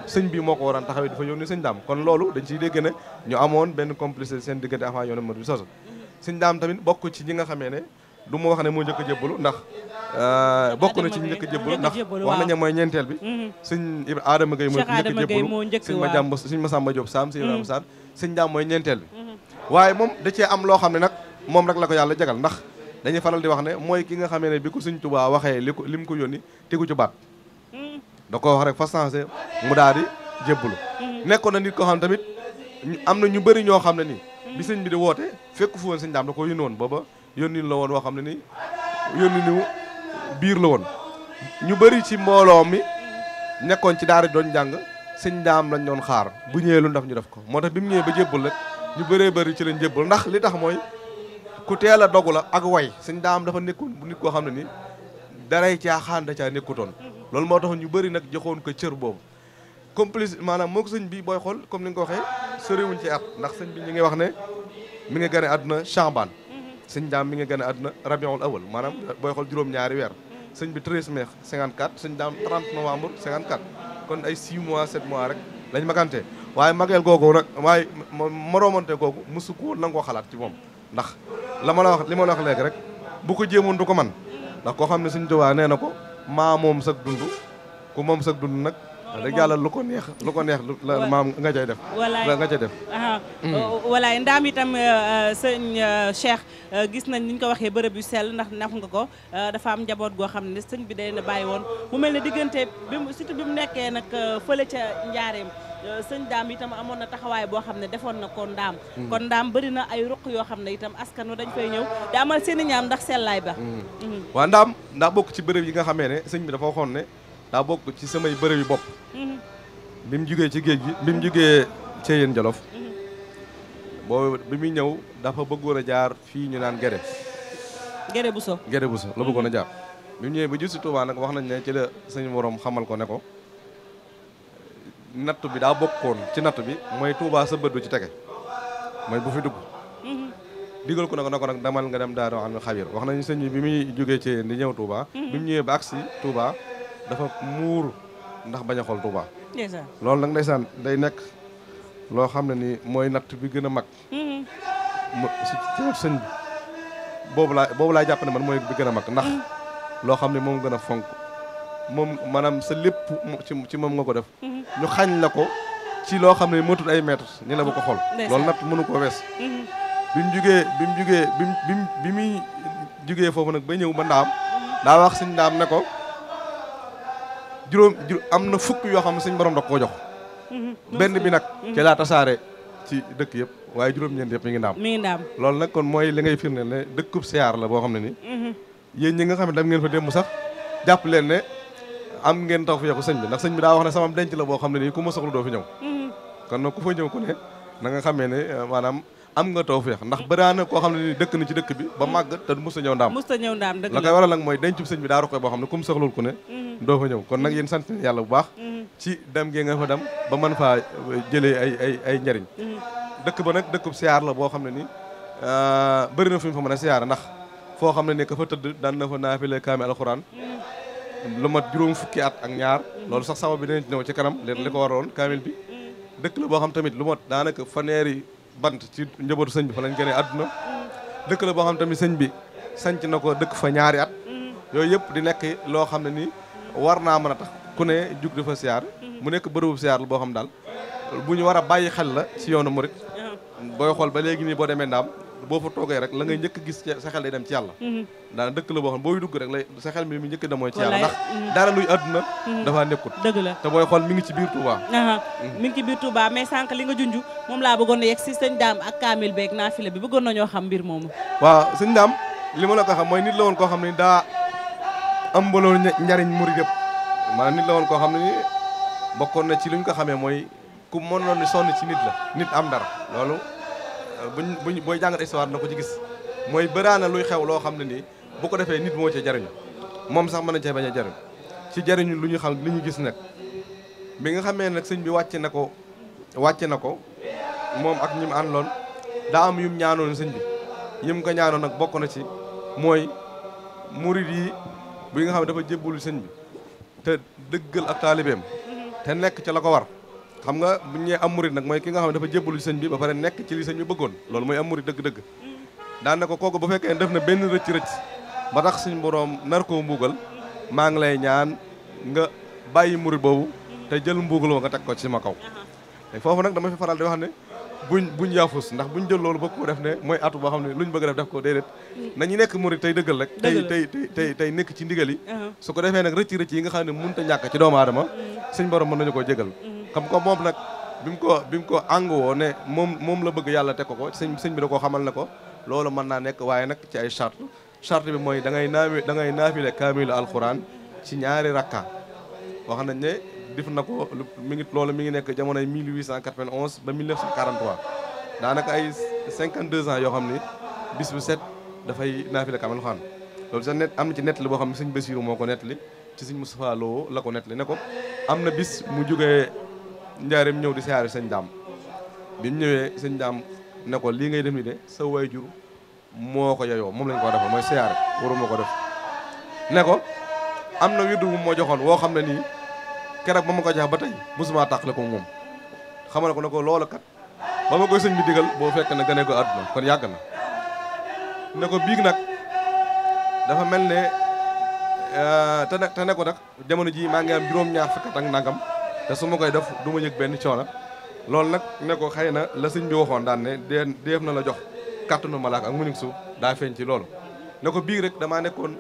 sëñ bi moo ko waroon taxawee di fa yónni sëñ daam kon loolu dañ ciy dégg ne ñu amoon benn complicité seen diggante avant yoonu murid bi sosu sëñ daam tamit bokk ci ñi nga xamee ne du ma wax ne moo njëkk a jébbalu ndax bokk na ci ñi njëkk a jébbalu ndax wax nañu mooy ñeenteel bi sëñ Adama Gueye mooy njëkk a jébbalu sëñ Massamba Diop Sam sëñ Ibrahima Sarr sëñ daam mooy ñeenteel bi waaye moom da cee am loo xam ne nag moom rek la ko yàlla jagal ndax dañuy faral di wax ne mooy ki nga xamee ne bi ko sëñ Tuubaa waxee li mu ko yónni tegu ci baat da ko wax rek fa sensé mu daal di jébbalu nekkoon na nit koo xam tamit am na ñu bëri ñoo xam ne nii bi sëñ bi di woote fekk fu woon sëñ daam da ko yónni woon booba yónni la woon woo xam ne ni yónni ni biir la woon ñu bëri ci mbooloo mi nekkoon ci daara doon jàng sëñ daam lañ doon xaar bu ñëwee lu ndaf ñu def ko moo tax bi mu ñëwee ba jébbal rek ñu bëree bëri ci lañ jébbal ndax li tax mooy ku teel a dogu la ak way sëñ daam dafa nekkoon bu nit koo xam ne ni daray caaxaan da caa nekkutoon loolu moo tax ñu bëri nag joxoon ko cër boobu complice maanaam moo ko sëñ bi booy xool comme ni nga ko waxee soriwuñ ci at ndax sëñ bi ñu ngi wax ne mi ngi gane àdduna Chaban sëñ daam mi ngi gane àdduna Rabiul Awal maanaam booy xool juróom-ñaari weer sëñ bi 13 mai 54 sëñ daam 30 novembre 54 kon ay 6 mois 7 mois rek lañ magante waaye mageel googu nag waaye moroomante googu mosu ko nangoo xalaat ci moom ndax li ma la wax léegi rek bu ko jéemoon du ko man ndax koo xam ne sëñ Tuubaa nee na ko maa moom sag dund ku moom sag dund nag dëgg yàlla lu ko neex la maam nga cay def nga cay def walaay ndaam itam sëñ Cheikh gis nañ ni ñu ko waxee bërëb yu sell ndax naf nga ko dafa am njaboot goo xam ne sëñ bi day na bàyyi woon mu mel ne diggante bi surtout bi mu nekkee nag fële ca njaareem sëñ daam itam amoon na taxawaay boo xam ne defoon na ko ndaam kon ndaam bëri na ay ruq yoo xam ne itam askan wi dañ fay ñëw di amal seen i ñaam ndax sellaay ba waaw ndaam daa bokk ci bërëb yi nga xamee ne sëñ bi dafa waxoon ne daa bokk ci samay bërëb yu bopp bi mu jugee ci géej gi bi mu jugee Ceyeen Jolof boobu bi muy ñëw dafa bëggoon a jaar fii ñu naan Gere Buso la bëggoon a jaar bi mu ñëwee ba jur si Touba nag wax nañ ne ci la sëñ borom xamal ko ne ko natt bi daa bokkoon ci natt bi mooy Touba sa bët du ci tege mooy bu fi dugg digal ko ne ko nag demal nga dem Daaru Alimul Xabiir wax nañu sëñ bi muy jógee Ceyeen di ñëw Touba bi mu ñëwee ba agsi Touba dafa muur ndax bañ a xool Touba loolu nag ndeysaan day nekk loo xam ne ni mooy natt bi gën a mag si sëñ bi boobu laa jàpp ne man mooy bi gën a mag ndax loo xam ne moom gën a fonk moom maanaam sa lépp ci moom nga ko def ñu xañ la ko ci loo xam ne motul ay mètres ñu la ba ko xool loolu natt mënu koo wees bi muy jugee foofu nag ba ñëw ba ndaam daa wax sëñ ndaam ne ko juróom am na fukk yoo xam ne suñ borom da koo jox benn bi nag ci laa tasaare ci dëkk yëpp waaye juróom-ñeent yëpp mi ngi ndaam loolu nag kon mooy li ngay firndeel ne dëkkub siyaar la boo xam ne ni yéen ñi nga xam ne dem ngeen fa démb sax jàpp leen ne am ngeen taw fi yoku sëñ bi ndax sëñ bi daa wax ne sama denc la boo xam ne nii ku ma soxla doo fi ñëw kon nag ku fa ñëw ku ne na nga xamee ne maanaam am nga tawfeex ndax bëraana koo xam ne ni dëkk na ci dëkk bi ba màgg te mos a ñëw ndaam la koy waral nag mooy dencub sëñ bi daa roqee boo xam ne ku mu soxlul ku ne doo fa ñëw kon nag yéen sant yàlla bu baax ci dem gee nga fa dem ba mën faa jëlee ay njariñ dëkk ba nag dëkkub siyaar la boo xam ne ni bëri na fu ñu fa mën a siyaar ndax foo xam ne ni ka fa tëdd daan na fa naafile kaami alxuraan lu mat juróom fukki at ak ñaar loolu sax sabab bi dinañ ñëw ci kanam li ko waroon kaamil bi dëkk la boo xam tamit lu mat daanaka faneeri bant ci njabootu sëñ bi fa lañ gënee àdduna dëkk la boo xam tamit sëñ bi sanc na ko dëkk fa ñaari at yooyu yëpp di nekk loo xam ne ni war naa mën a tax ku ne jug di fa siyaar mu nekk bërëbu siyaar la boo xam daal bu ñu war a bàyyi xel la ci yoonu murit booy xool ba léegi nii boo demee ndaam boo fa toogee rek la ngay njëkk gis sa xel day dem ci yàlla daana dëkk la boo xam booy dugg rek lay sa xel mi njëkk dem mooy ci yàlla ndax daara luy àdduna dafa nekkut dëgg la te booy xool mi ngi ci biir Touba mi ngi ci biir Touba mais sànq li nga junj moom laa bëggoon na yegg si sëñ daam ak kaamil beeg naafila bi bëggoon nañoo xam mbir moomu waaw sëñ daam li ma la ko xam mooy nit la woon koo xam ne daa ëmbaloo njariñ murid yëpp maanaam nit la woon koo xam ne ni bokkoon na ci li ñu ko xamee mooy ku mënoon ni sonn ci nit la nit am dara loolu buñ booy jàngat histoire na ko ci gis mooy bëraana luy xew loo xam ne nii bu ko defee nit moo cee jariñu moom sax mën na cee bañ a jariñ ci jariñu lu ñu xam li ñu gis nag bi nga xamee nag sëñ bi wàcce na ko moom ak ñi mu àndaloon daa am yum ñaanoon sëñ bi yim ko ñaanoon nag bokk na ci mooy murid yi bi nga xam ne dafa jébbulu sëñ bi te dëggal ak taalibeem te nekk ci la ko war xam nga bu ñee am murid nag mooy ki nga xam ne dafa jébbalu sëñ bi ba pare nekk ci li sëñ bi bëggoon loolu mooy am murid dëgg-dëgg daan na ko kooku bu fekkee def na benn rëcc ba tax suñ boroom nar koo mbuugal maa ngi lay ñaan nga bàyyi murid boobu te jël mbuugal nga teg ko ci ma kaw foofu nag dama fi faral di wax ne buñ yaafus ndax buñ jël loolu bëgg ko def ne mooy atu boo xam ne luñ bëgg def ko déedéet nañu nekk murid tey dëggal rek tey nekk ci ndigal yi su ko defee nag rëcc yi nga xam ne mënut a ñàkk ci doomu aadama suñ borom mën nañu koo jégal xam ko moom nag bi mu ko àngoo ne moom la bëgg yàlla teg ko sëñ bi da koo xamal ne ko loolu mën naa nekk waaye nag ci ay charte bi mooy da ngay naafile kaamilu alxuraan ci ñaari rakka wax nañ ne def na ko mi ngi nekk jamonoy 1891 ba 1943 daanaka ay 52 ans yoo xam ni bis bu set dafay naafila kaamil alxuraan loolu sax am na ci nettali boo xam ne sëñ Basiiru moo ko nettali ci sëñ Moustapha Lo la ko nettali ne ko am na bis mu jógee njaareem ñëw di siyaare sëñ daam bi mu ñëwee sëñ daam ne ko lii ngay def ni de sa waajur moo ko yeyoo moom lañ ko defal mooy siyaare waru moo ko def ne ko am na wirdu bu moo joxoon woo xam ne nii keroog ba ma ko jox ba tey mosuma tàqale ko moom xamal ko ne ko loola kat ba ma koy sëñ bi digal boo fekk ne gane ko àdduna kon yàgg na ne ko biig nag dafa mel ne te ne ko nag jamono ji maa ngi am juróom-ñaar fukk ak nangam te su ma koy def du ma yëg benn coono loolu nag ne ko xëy na la sëñ bi waxoon daan ne def na la jox kàttanu malaaka ak muñu suuf daa feeñ ci loolu ne ko biig rek damaa nekkoon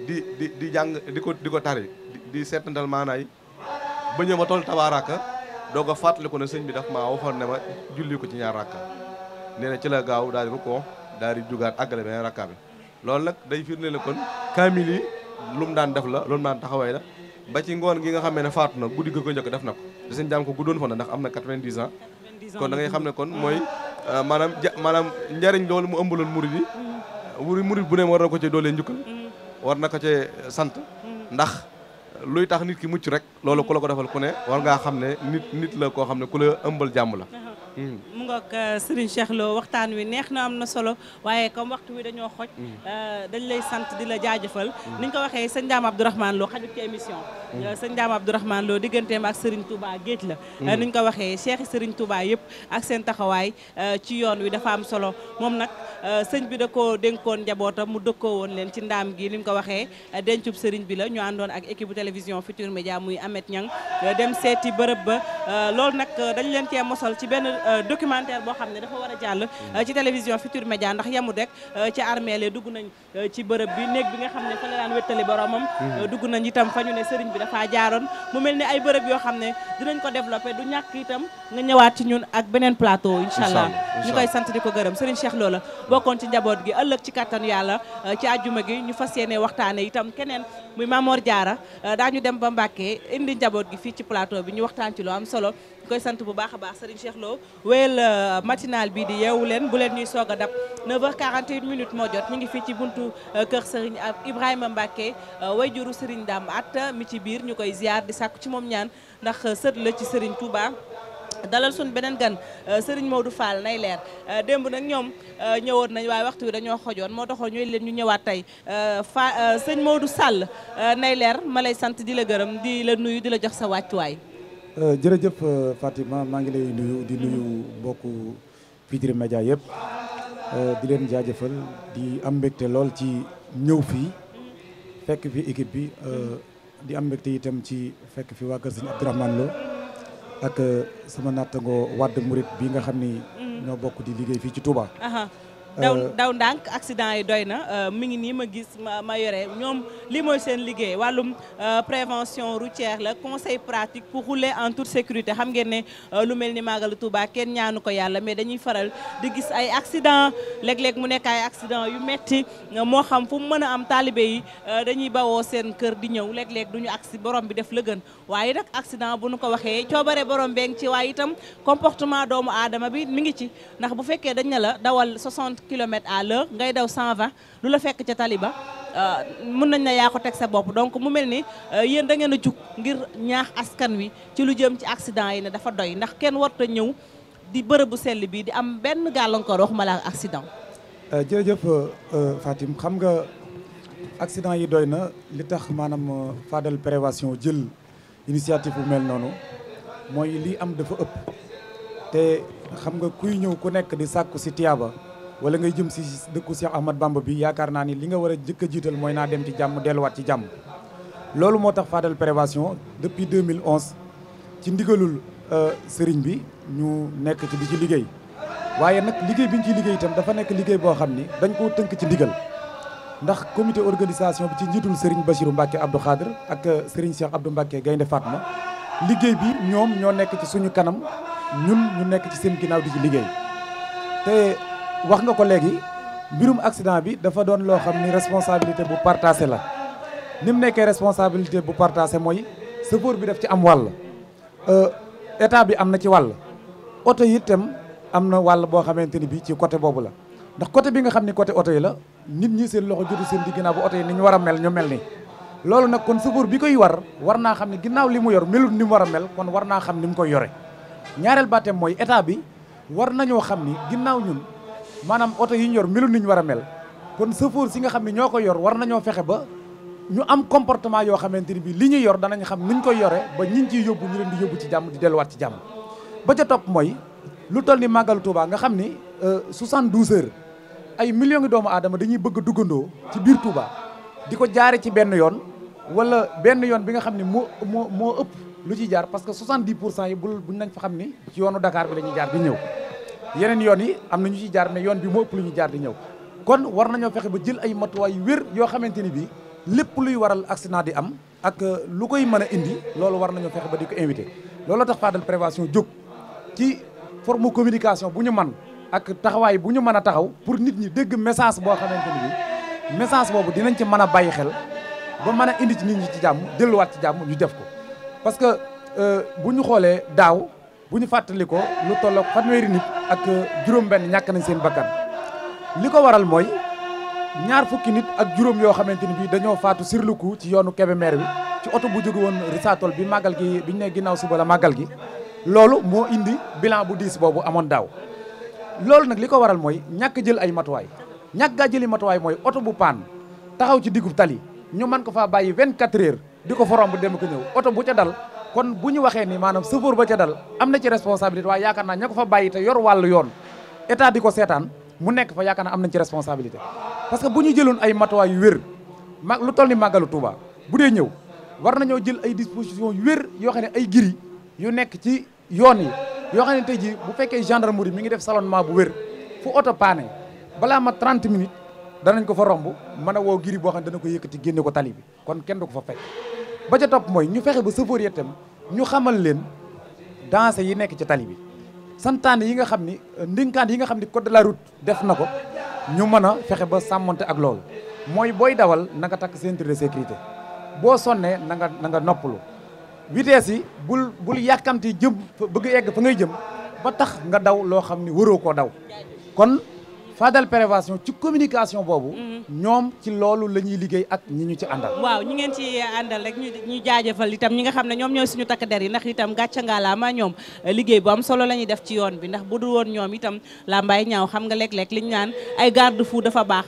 di jàng di ko tari di seetantal maanaay ba ñëw ma toll tabaaraka doo ko fàttali ko ne sëñ bi daf maa waxoon ne ma julli ko ci ñaar rakka nee na ci la gaaw daal di rukkoo daal di jugaat àggale beneen rakka bi loolu nag day firnde la kon kaamil yi lu mu daan def la lu mu daan taxawaay la ba ci ngoon gi nga xam ne faatu na guddi ga ko njëkk def na ko te sëñ daam ko guddoon fa na ndax am na 90 ans kon da ngay xam ne kon mooy maanaam njariñ loolu mu ëmbaloon murid yi murid bu ne war na ko ci doolee njukkal war na ko ci sant ndax luy tax nit ki mucc rek loolu ku la ko defal ku ne war ngaa xam ne nit la koo xam ne ku la ëmbal jàmm la mu ngoog Serigne Cheikh Lo waxtaan wi neex na am na solo waaye comme waxtu wi dañoo xoj dañ lay sant di la jaajëfal niñ ko waxee sëñ Daam Abdourahmane Lo xajut ci émission sëñ Daam Abdourahmane Lo digganteem ak Serigne Touba géej la niñ ko waxee Cheikh Serigne Touba yëpp ak seen taxawaay ci yoon wi dafa am solo moom nag sëñ bi da koo dénkoon njabootam mu dëkkoo woon leen ci ndaam gi ni mu ko waxee dencub sëriñ bi la ñu àndoon ak équipe bu télévision Futur Média muy Amet Ñang dem seeti bërëb ba loolu nag dañ leen cee mosal ci benn documentaire boo xam ne dafa war a jàll ci télévision Futur Média ndax yemul rek ci armée dugg nañ ci bërëb bi néeg bi nga xam ne fa la daan wéttali boromam dugg nañ itam fa ñu ne sëriñ bi dafa jaaroon mu mel ni ay bërëb yoo xam ne dinañ ko développé du ñàkk itam nga ñëwaat ci ñun ak beneen plateau incha allah ñu koy sant di ko gërëm Serigne Cheikh Lo la bokkoon ci njaboot gi ëllëg ci kattanu yàlla ci àjjuma gi ñu fas yéene waxtaane itam keneen muy Mamor Diarra daañu dem ba Mbàkke indi njaboot gi fii ci plateau bi ñu waxtaan ci lu am solo ñu koy sant bu baax a baax Serigne Cheikh Lo wéyal matinal bi di yeewu leen bu leen ñuy soog a dab 9h41 minutes moo jot ñu ngi fii ci buntu kër Serigne Ibrahima Mbacke wayjuru Serigne Dame Atta mi ci biir ñu koy ziar di sàkku ci moom ñaan ndax sët la ci Serigne Touba dalal suñ beneen gan Serigne Modou Fall nay leer démb nag ñoom ñëwoon nañ waaye waxtu wi dañoo xojoon moo taxoon ñooy leen ñu ñëwaat tey sëñ Modou Sall nay leer ma lay sant di la gërëm di la nuyu di la jox sa wàccuwaay. jërëjëf Fatima maa ngi lay nuyu di nuyu mbokku Futurs Médias yëpp di leen jaajëfal di am mbégte lool ci ñëw fii fekk fi équipe bi di am mbégte itam ci fekk fi waa kër Sëñ Abdourahmane Lo ak sama nattangoo Wade Mouride bi nga xam ni ñoo bokk di liggéey fii ci Touba. daw ndànk accident yi doy na mi ngi nii ma gis ma yore ñoom lii mooy seen liggéey wàllum prévention routière la conseil pratique pour rouler en toute sécurité xam ngeen ne lu mel ni Magalu Touba kenn ñaanu ko yàlla mais dañuy faral di gis ay accident léeg-léeg mu nekk ay accident yu metti moo xam fu mu mën a am taalibe yi dañuy bawoo seen kër di ñëw léeg-léeg duñu agsi borom bi def la gën waaye nag accident bu nu ko waxee coobare borom bee ngi ci waaye itam comportement doomu aadama bi mi ngi ci ndax bu fekkee dañ ne la dawal 60 kilomètres à l'heure ngay daw 120 lu la fekk ca taliba mën nañ na yaa ko teg sa bopp donc mu mel ni yéen da ngeen a jug ngir ñaax askan wi ci lu jëm ci accident yi ne dafa doy ndax kenn warta ñëw di bërëbu sell bi di am benn gàllankoor waxuma la accident. jërëjëf Fatim xam nga accident yi doy na li tax maanaam Fadel Prévention jël initiative bu mel noonu mooy lii am dafa ëpp te xam nga kuy ñëw ku nekk di sàkku si tiyaaba wala ngay jëm si dëkku Cheikh Ahmad Bamba bi yaakaar naa ni li nga war a jëkk a jiital mooy naa dem ci jàmm delluwaat ci jàmm loolu moo tax Fadel Prévention depuis 2011 ci ndigalul sëriñ bi ñu nekk ci di ci liggéey waaye nag liggéey bi ñu ciy liggéey itam dafa nekk liggéey boo xam ni dañ koo tënk ci ndigal ndax comité organisation bi ci njiitul sëriñ Bachirou Mbacke Abdou Khadre ak sëriñ Cheikh Abdou Mbacke Gaynde Fatma liggéey bi ñoom ñoo nekk ci suñu kanam ñun ñu nekk ci seen ginnaaw di ci liggéey te wax nga ko léegi mbirum accident bi dafa doon loo xam ni responsabilité bu partagé la ni mu nekkee responsabilité bu partagé mooy chauffeur bi daf ci am wàll état bi am na ci wàll oto yi itam am na wàll boo xamante ni bi ci côté boobu la ndax côté bi nga xam ni côté oto yi la nit ñi seen loxo jotu seen di ginnaaw bu oto yi ni ñu war a mel ñu mel ni loolu nag kon chauffeur bi koy war naa xam ne ginnaaw li mu yor melut ni mu war a mel kon war naa xam ni mu koy yore ñaareel baateem mooy état bi war nañoo xam ni ginnaaw ñun maanaam oto yi ñu yor melut ni ñu war a mel kon chauffeur si nga xam ne ñoo ko yor war nañoo fexe ba ñu am comportement yoo xamante ni bi li ñuy yor danañ xam nuñ koy yore ba ñiñ ciy yóbbu ñu leen di yóbbu ci jàmm di delluwaat ci jàmm ba ca topp mooy lu toll ni màggalu Touba nga xam ni 72 heures ay millions ngi doomu aadama dañuy bëgg a duggandoo ci biir Touba di ko jaare ci benn yoon wala benn yoon bi nga xam ne moo ëpp lu ciy jaar parce que 70% yi buñ nañ fa xam ni ci yoonu Dakar bi la ñuy jaar di ñëw yeneen yoon yi am na ñu ciy jaar mais yoon bi moo ëpp lu ñuy jaar di ñëw kon war nañoo fexe ba jël ay matuwaay yu wér yoo xamante ni bi lépp luy waral accident di am ak lu koy mën a indi loolu war nañoo fexe ba di ko invité loolu tax Fadel Prévention jóg ci forme communication bu ñu man ak taxawaay bu ñu mën a taxaw pour nit ñi dégg message boo xamante ni bi message boobu dinañ ci mën a bàyyi xel ba mën a indi ci nit ñi ci jàmm delluwaat ci jàmm ñu def ko parce que bu ñu xoolee daaw bu ñu fàttali ko lu tolloog fanweeri nit ak juróom-benn ñàkk nañ seen bakkan li ko waral mooy ñaar fukki nit ak juróom yoo xamante ni bii dañoo faatu sur le coup ci yoonu Kébémer bi ci oto bu jóge woon Risatol bi màggal gi biñu ne ginnaaw suba la màggal gi loolu moo indi bilan bu diis boobu amoon daaw loolu nag li ko waral mooy ñàkk jël ay matuwaay ñàkk gaa jëli matuwaay mooy oto bu paan taxaw ci diggu tali ñu mën ko faa bàyyi 24 heures di ko forom bu dem ko ñëw oto bu ca dal kon bu ñu waxee ni maanaam chauffeur ba ca dal am na ci responsabilité waaye yaakaar naa ña ko fa bàyyi te yor wàllu yoon état di ko seetaan mu nekk fa yaakaar naa am nañ ci responsabilité parce que bu ñu jëloon ay matuwaay yu wér lu toll ni màggalu Touba bu dee ñëw war nañoo jël ay dispositions yu wér yoo xam ne ay giri yu nekk ci yoon yi yoo xam ne tey jii bu fekkee gendarmerie mi ngi def salonnement bu wér fu oto paane balaa ma 30 minutes danañ ko fa romb mën a woo giri boo xam ne dana ko yëkkati génne ko tali bi kon kenn du ko fa fekk ba ca topp mooy ñu fexe ba chauffeur yi itam ñu xamal leen danger yi nekk ci tali bi santaane yi nga xam ni ndénkaan yi nga xam ni code de la route def na ko ñu mën a fexe ba sàmmonte ak loolu mooy booy dawal na nga takk ceinture de sécurité boo sonnee na nga noppalu vitesse yi bul yàkkamti jëm bëgg egg fa ngay jëm ba tax nga daw loo xam ni waroo koo daw kon Fadel Prévention ci communication boobu ñoom ci loolu la ñuy liggéey ak ñi ñu ci àndal waaw ñi ngeen ci àndal rek ñu jaajëfal itam ñi nga xam ne ñoom ñooy suñu takk der yi ndax itam gàcca ngaalaama ñoom liggéey bu am solo la ñuy def ci yoon bi ndax bu dul woon ñoom itam la mbay ñaaw xam nga léeg-léeg liñ naan ay garde fou dafa baax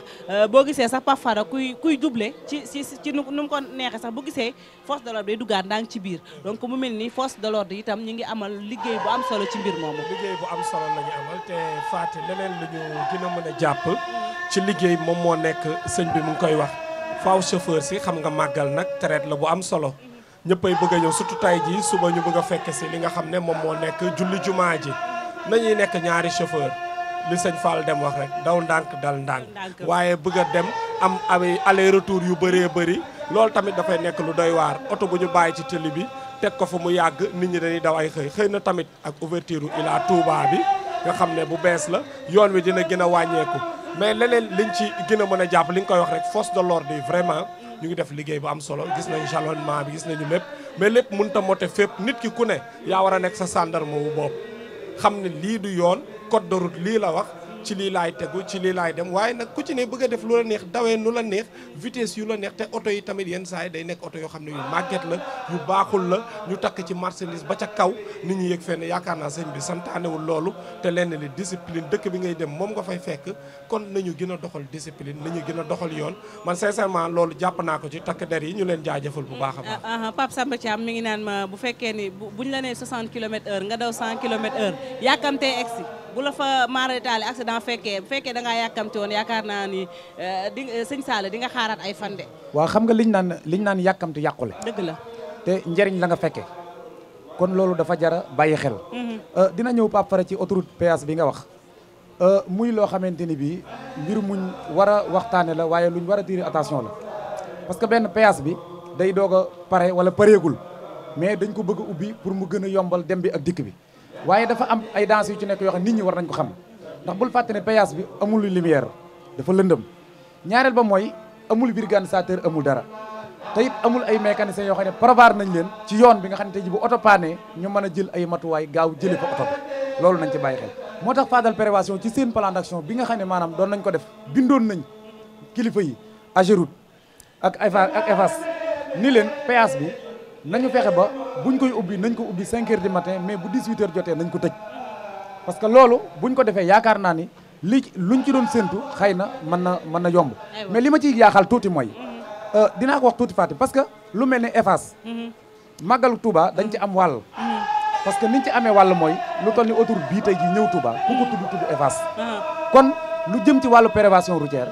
boo gisee sax parfois kuy doublé ci nu mu ko neexee sax bu gisee force de l'ordre day duggaat ndaa ngi ci biir donc mu mel ni force de l'ordre itam ñi ngi amal liggéey bu am solo ci mbir moomu liggéey bu am solo la ñu amal te Faty leneen lu ñu gën a mën a jàpp ci liggéey moom moo nekk sëñ bi mu ngi koy wax faaw chauffeur si xam nga màggal nag traite la bu am solo ñëppay bëgg a ñëw surtout tay ji suba ñu bëgg a fekk si li nga xam ne moom moo nekk julli jumaa ji nañuy nekk ñaari chauffeur li sëñ Fall dem wax rek daw ndànk dal ndànk waaye bëgg a dem am ay aller retour yu bëree bëri loolu tamit dafay nekk lu doy waar oto bu ñu bàyyi ci tëli bi teg ko fa mu yàgg nit ñi dañuy daw ay xëy na tamit ak ouverture Ila Touba bi nga xam ne bu bees la yoon wi dina gën a wàññeeku mais leneen liñ ci gën a mën a jàpp li nga koy wax rek force de l'ordre yi vraiment ñu ngi def liggéey bu am solo gis nañu jalonnement bi gis nañu lépp mais lépp mënut a mote fépp nit ki ku ne yaa war a nekk sa gendarme wu bopp xam ne lii du yoon code de route lii la wax ci lii laay tegu ci lii laay dem waaye nag ku ci ne bëgg a def lu la neex dawee nu la neex vitesse yu la neex te oto yi tamit yenn saa yi day nekk oto yoo xam ne yu màgget la yu baaxul la ñu takk ci marchandise ba ca kaw nit ñi yëg fenn yaakaar naa sëñ bi santaanewul loolu te lenn li discipline dëkk bi ngay dem moom nga fay fekk kon nañu gën a doxal discipline nañu gën a doxal yoon man sincèrement loolu jàpp naa ko ci takk der yi ñu leen jaajëfal bu baax a baax. Pape Samba Thiam mi ngi naan ma bu fekkee ni buñ la nee 60 km/h nga daw 100 km/h yàkkamtee egsi bu la fa maaritaali accident bu fekkee da ngaa yàkkamti woon yaakaar naa ni sëñ Sall di nga xaaraat ay fan de. waaw xam nga liñ naan yàkkamti yàqule. dëgg la te njëriñ la nga fekkee kon loolu dafa jara bàyyi xel. dina ñëw Pape Fara ci autoroute péage bi nga wax muy loo xamante ni bii mbir muñ war a waxtaane la waaye luñ war a tirer attention la parce que benn péage bi day doog a pare wala pareegul mais dañ ko bëgg a ubbi pour mu gën a yombal dem bi ak dikk bi waaye dafa am ay danse yu ci nekk yoo xam nit ñi war nañ ko xam ndax bul fàtte ne péage bi amul lumière dafa lëndëm ñaareel ba mooy amul vulgarisateur amul dara te it amul ay mécaniciens yoo xam ne prévoir nañ leen ci yoon bi nga xam ne tey ji bu oto paanee ñu mën a jël ay matuwaay gaaw jëlee fa oto bi loolu nañ ci bàyyi xel moo tax Fadel Prévention ci seen plan d'action bi nga xam ne maanaam doon nañ ko def bindoon nañ kilifa yi Ageroute ak EFAS ni leen péage bi nañu fexe ba buñ koy ubbi nañ ko ubbi 5 heures du matin mais bu 18 heures jotee nañ ko tëj parce que loolu buñ ko defee yaakaar naa ni luñ ci doon séntu xëy na mën na yomb mais li ma ciy yaaxal tuuti mooy dinaa ko wax tuuti Fatim parce que lu mel ni EFAS màggalu Touba dañ ci am wàll parce que niñ ci amee wàll mooy lu toll ni autoroute bii tey ji ñëw Touba ku ko tudd EFAS kon lu jëm ci wàllu prévention routière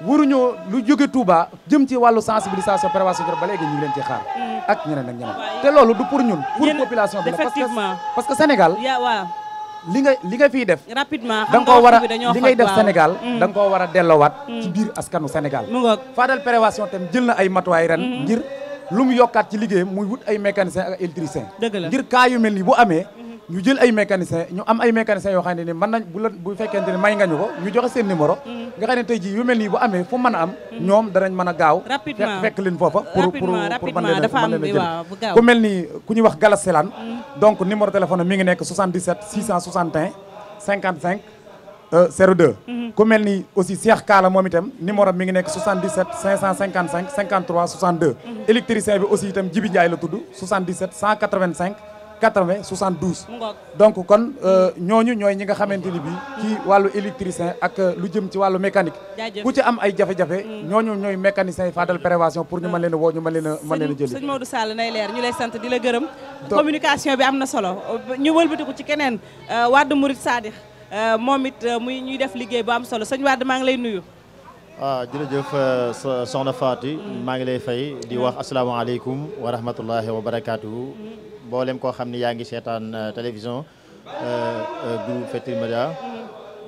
waruñoo lu jóge Touba jëm ci wàllu sensibilisation prévention routière ba léegi ñu ngi leen ci xaar ak ñeneen ak ñeneen te loolu du pour ñun pour population bi parce que Sénégal li nga fiy def rapidement da nga koo war a li ngay def Sénégal da nga koo war a delloowaat ci biir askanu Sénégal Fadel prévention tam jël na ay matuwaay ren ngir lu mu yokkaat ci liggéeyam muy wut ay mécanicien ak électricien ngir cas yu mel ni bu amee ñu jël ay mécanicien ñu am ay mécanicien yoo xam ne ni mën nañ bu fekkente ne may nga ñu ko ñu joxe seen numéro nga xam ne tey jii yu mel nii bu amee fu mën a am ñoom danañ mën a gaaw fekk leen foofa pour mën leen a jël ku mel ni ku ñuy wax Galas Selane donc numéro téléphone mi ngi nekk 77 661 55 02 ku mel ni aussi Cheikh Kala moom itam numéro mi ngi nekk 77 555 53 62 électricien bi aussi itam Jibi Ndiaye la tudd 77 185 80 72 donc kon ñooñu ñooy ñi nga xamante ni bi ci wàllu électricien ak lu jëm ci wàllu mécanique ku ci am ay jafe-jafe ñooñu ñooy mécanicien yi Fadel prévention pour ñu mën leen a woo ñu mën leen a jëli sëñ Modou Sall nay leer ñu lay sant di la gërëm communication bi am na solo ñu wëlbatiku ci keneen Wade Mouride Sadikh moom it muy ñuy def liggéey bu am solo sëñ Wade maa ngi lay nuyu jërëjëf soxna Faty maa ngi lay fay di wax asalaamaaleykum wa rahmatullahi wa barakaatuhu mboolem koo xam ne yaa ngi seetaan télévision groupe Futurs Médias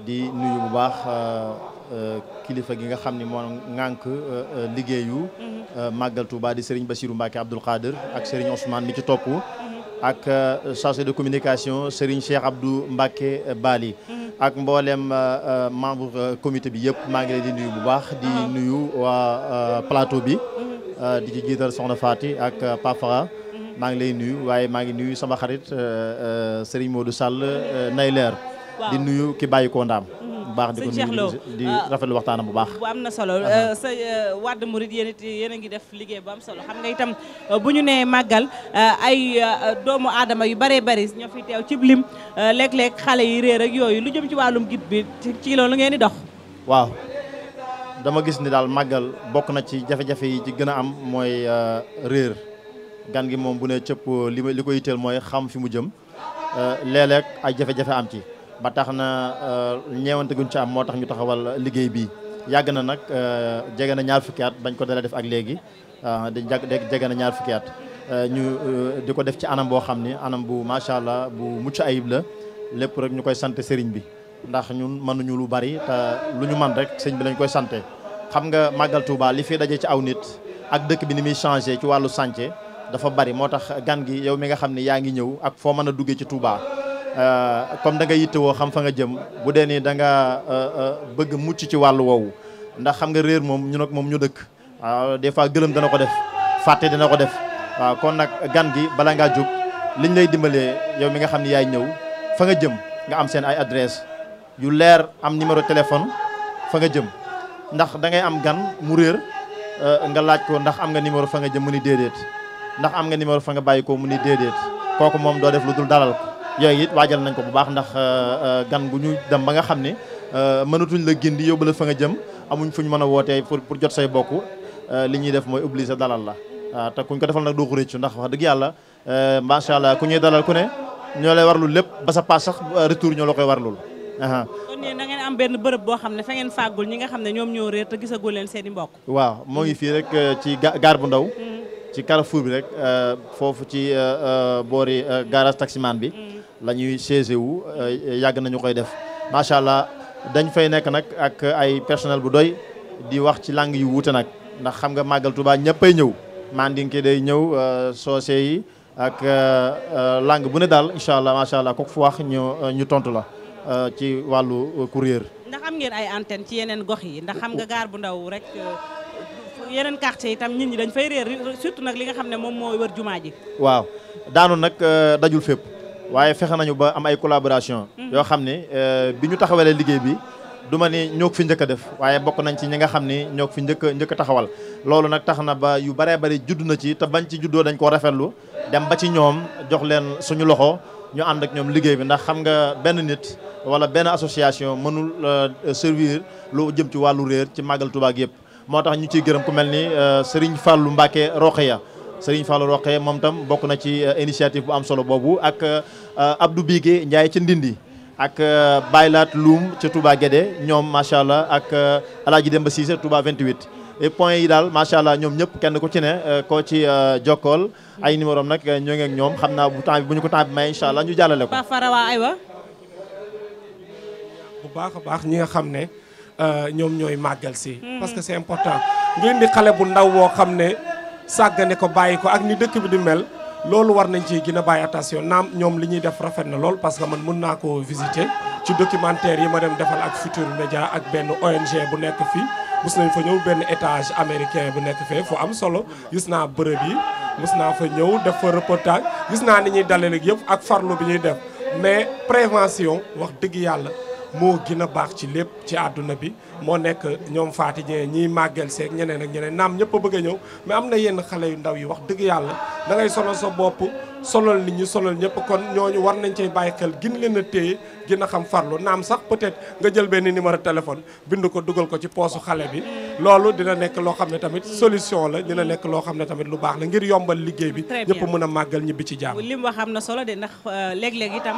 di nuyu bu baax kilifa gi nga xam ne moo ŋànk liggéeyu Màggal Touba di Serigne Bassirou Mbacké Abdoul Khadir ak Serigne Ousmane mi ci topp ak chargé de communication Serigne Cheikh Abdou Mbacké Bali ak mboolem membre comité bi yëpp maa ngi leen di nuyu bu baax di nuyu waa plateau bi di ci jiital soxna Faty ak Pafara maa ngi lay nuyu waaye maa ngi nuyu sama xarit Serigne Modou Sall nay leer di nuyu ki bàyyi ko ndaam bu baax di ko nuyu di rafetlu waxtaanam bu baax bu am na solo sa Wade Mouride yéen a ngi def liggéey bu am solo xam nga itam bu ñu nee màggal ay doomu aadama yu bëree bëri ñoo fi teew ci lim léeg-léeg xale yi réer ak yooyu lu jëm ci wàllum guide bi ci loolu ngeen di dox waaw dama gis ni daal màggal bokk na ci jafe-jafe yi ci gën a am mooy réer gan gi moom bu ne cëpp li ko yitteel mooy xam fi mu jëm léeg-léeg ay jafe-jafe am ci ba tax na ñeewante guñ ci am moo tax ñu taxawal liggéey bi yàgg na nag jege na ñaar fukki at bañ ko dalee def ak léegi di jege na ñaar fukki at ñu di ko def ci anam boo xam ni anam bu macha allah bu mucc ayib la lépp rek ñu koy sant sëriñ bi ndax ñun mënuñu lu bari te lu ñu man rek sëñ bi lañ koy sante xam nga màggal Touba li fi daje ci aw nit ak dëkk bi ni muy changé ci wàllu santé dafa bari moo tax gan gi yow mi nga xam ne yaa ngi ñëw ak foo mën a duggee ci Touba comme da nga yittewoo xam fa nga jëm bu dee ni da nga bëgg mucc ci wàllu woowu ndax xam nga réer moom ñun ak moom ñu dëkk waaw des fois gëlëm dana ko def fàtte dana ko def waaw kon nag gan gi bala ngaa jóg liñ lay dimbalee yow mi nga xam ne yaay ñëw fa nga jëm nga am seen ay adresse yu leer am numéro téléphone fa nga jëm ndax da ngay am gan mu réer nga laaj ko ndax am nga numéro fa nga jëm mu ni déedéet ndax am nga numéro fa nga bàyyi ko mu ni déedéet kooku moom doo def lu dul dalal ko yooyu it waajal nañ ko bu baax ndax gan gu ñu dem ba nga xam ne mënatuñ la gindi yóbbu la fa nga jëm amuñ fuñ mën a wootee pour jot say bokk li ñuy def mooy obligé dalal la waaw te kuñ ko defal nag doo ko réccu ndax wax dëgg yàlla macha allah ku ñuy dalal ku ne ñoo lay warlul lépp ba sa paas sax retour ñoo la koy warlul. kon yéen da ngeen am benn bërëb boo xam ne fa ngeen fàggul ñi nga xam ne ñoom ñoo réer te gisagul leen seen i mbokk. waaw moo ngi fii rek ci gaar bu ndaw. ci Carrefour bi rek foofu ci boori garage taximan bi la ñuy chaise wu yàgg nañu koy def macha allah dañ fay nekk nag ak ay personnel bu doy di wax ci langue yu wuute nag ndax xam nga màggal Touba ñëppay ñëw mandinke day ñëw soose yi ak langue bu ne daal incha allah macha allah kooku fu wax ñu tontu la ci wàllu courrier. ndax am ngeen ay antenne ci yeneen gox yi ndax xam nga gaar bu ndaw rek yeneen quartier itam nit ñi dañ fay réer surtout nag li nga xam ne moom moo wër jumaa ji. waaw daanu nag dajul fépp waaye fexe nañu ba am ay collaboration yoo xam ne bi ñu taxawalee liggéey bi du ma ni ñoo ko fi njëkk a def waaye bokk nañ ci ñi nga xam ni ñoo ko fi njëkk a taxawal loolu nag tax na ba yu baree bari judd na ci te bañ ci juddoo dañ koo rafetlu dem ba ci ñoom jox leen suñu loxo ñu ànd ak ñoom liggéey bi ndax xam nga benn nit wala benn association mënul servir lu jëm ci wàllu réer ci màggal Touba gi yëpp moo tax ñu ciy gërëm ku mel ni Serigne Fallou Mbacké Rokhaya Serigne Fallou Rokhaya moom tam bokk na ci initiative bu am solo boobu ak Abdou Bigué Ndiaye ca Ndindi ak Baylaat Loum ca Touba Guédé ñoom macha allah ak Alaaji Demba Cissé Touba 28 et point yi daal macha allah ñoom ñëpp kenn ku ci ne koo ci jokkool ay numéro am nag ñoo ngi ak ñoom xam naa bu temps bi bu ñu ko temps bi may incha allah ñu jàllale ko. bu baax a baax ñi nga xam ne ñoom ñooy màggal si. parce que c'est important ngeen di xale bu ndaw woo xam ne sàggane ko bàyyi ko ak ni dëkk bi di mel. loolu war nañ ci gën a bàyyi attention naam ñoom li ñuy def rafet na lool parce que man mun naa koo visiter ci documentaire yi ma dem defal ak Futur Média ak benn ONG bu nekk fii gis nañ fa ñëw benn étage américain bu nekk fee fu am solo gis naa bërëb yi gis naa fa ñëw def fa reportage gis naa ni ñuy dalal ak yëpp ak farlu bi ñuy def mais prévention wax dëgg yàlla moo gën a baax ci lépp ci àdduna bi moo nekk ñoom Faty Dieng ñiy màggal seeg ñeneen ak ñeneen naam ñëpp a bëgg a ñëw mais am na yenn xale yu ndaw yi wax dëgg yàlla da ngay sonal sa bopp solal nit ñi solal ñëpp kon ñooñu war nañ cey bàyyi xel gën leen a téye gën a xam farlu naam sax peut-être nga jël benn numéro téléphone bind ko dugal ko ci poosu xale bi loolu dina nekk loo xam ne tamit solution la dina nekk loo xam ne tamit lu baax la ngir yombal liggéey bi ñëpp mën a màggal ñibbi ci jàmm li mu wax am na solo de ndax léeg-léeg itam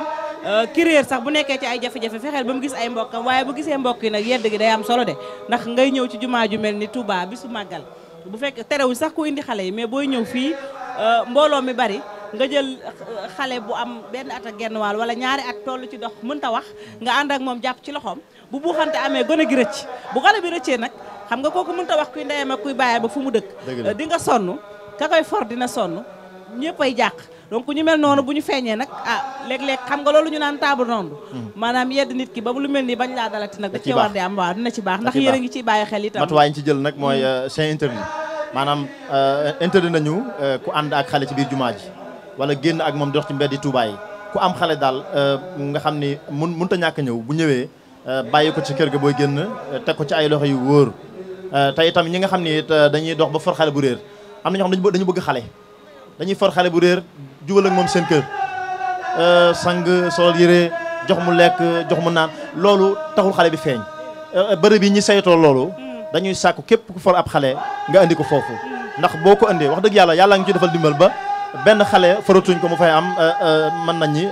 ki réer sax bu nekkee ci ay jafe-jafe fexeel ba mu gis ay mbokkam waaye bu gisee mbokk yi nag yedd gi day am solo de ndax ngay ñëw ci jumaa ju mel ni Touba bi su màggal bu fekk terewul sax ku indi xale yi mais booy ñëw fii mbooloo mi bari nga jël xale bu am benn at ak genn wàll wala ñaari at toll ci dox mënta wax nga ànd ak moom jàpp ci loxoom bu buuxante amee gone gi rëcc bu xale bi rëccee nag xam nga kooku mënta wax kuy ndeyam ak kuy bàyyam ak fu mu dëkk di nga sonn ka koy for dina sonn ñëpp ay jàq donc ñu mel noonu bu ñu feeñee nag léeg-léeg xam nga loolu ñu naan table ronde maanaam yedd nit ki ba lu mel nii bañ laa dalati nag da ci war di am waaw dina ci baax ndax yéen a ngi ciy bàyyi xel itam matuwaay ñu ci jël nag mooy c'est interdit maanaam interdit nañu ku ànd ak xale ci biir jumaa ji wala génn ak moom dox ci mbeddi Touba yi ku am xale daal nga xam ni mënut a ñàkk ñëw bu ñëwee bàyyi ko ci kër ga booy génn teg ko ci ay loxo yu wóor te itam ñi nga xam ni dañuy dox ba for xale bu réer am na ñoo xam dañu bëgg xale dañuy for xale bu réer jubal ak moom seen kër sang solal yére jox mu lekk jox mu naan loolu taxul xale bi feeñ bërëb yi ñi saytoo loolu dañuy sàkku képp ku for ab xale nga andi ko foofu ndax boo ko andee wax dëgg yàlla ngi ci defal dimbal ba benn xale faratuñ ko mu fay am mën nañ ñi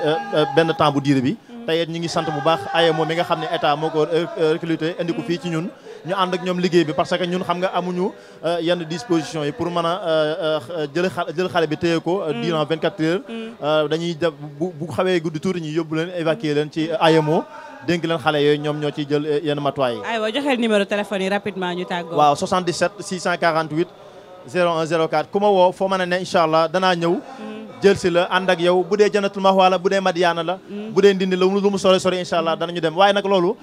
benn temps bu diire bi tey ñi ngi sant bu baax ay moom mi nga xam ne état moo ko recruté indi ko fii ci ñun ñu ànd ak ñoom liggéey bi parce que ñun xam nga amuñu yenn disposition yi pour mën a jël xale bi téye ko durant 24 heures dañuy def bu xawee guddi tuuti ñu yóbbu leen évacuer leen ci AMO dénk leen xale yooyu ñoom ñoo ciy jël yenn matuwaay yi. aywa joxeel numéro téléphone yi rapidement ñu tàggoo. waaw 77 648 01 04 ku ma woo foo mën a ne incha allah danaa ñëw. jël si la ànd ak yow bu dee Jannatul Mahwa la bu dee Madiana la bu dee Ndindi la lu mu sori sori incha allah danañu dem waaye nag loolu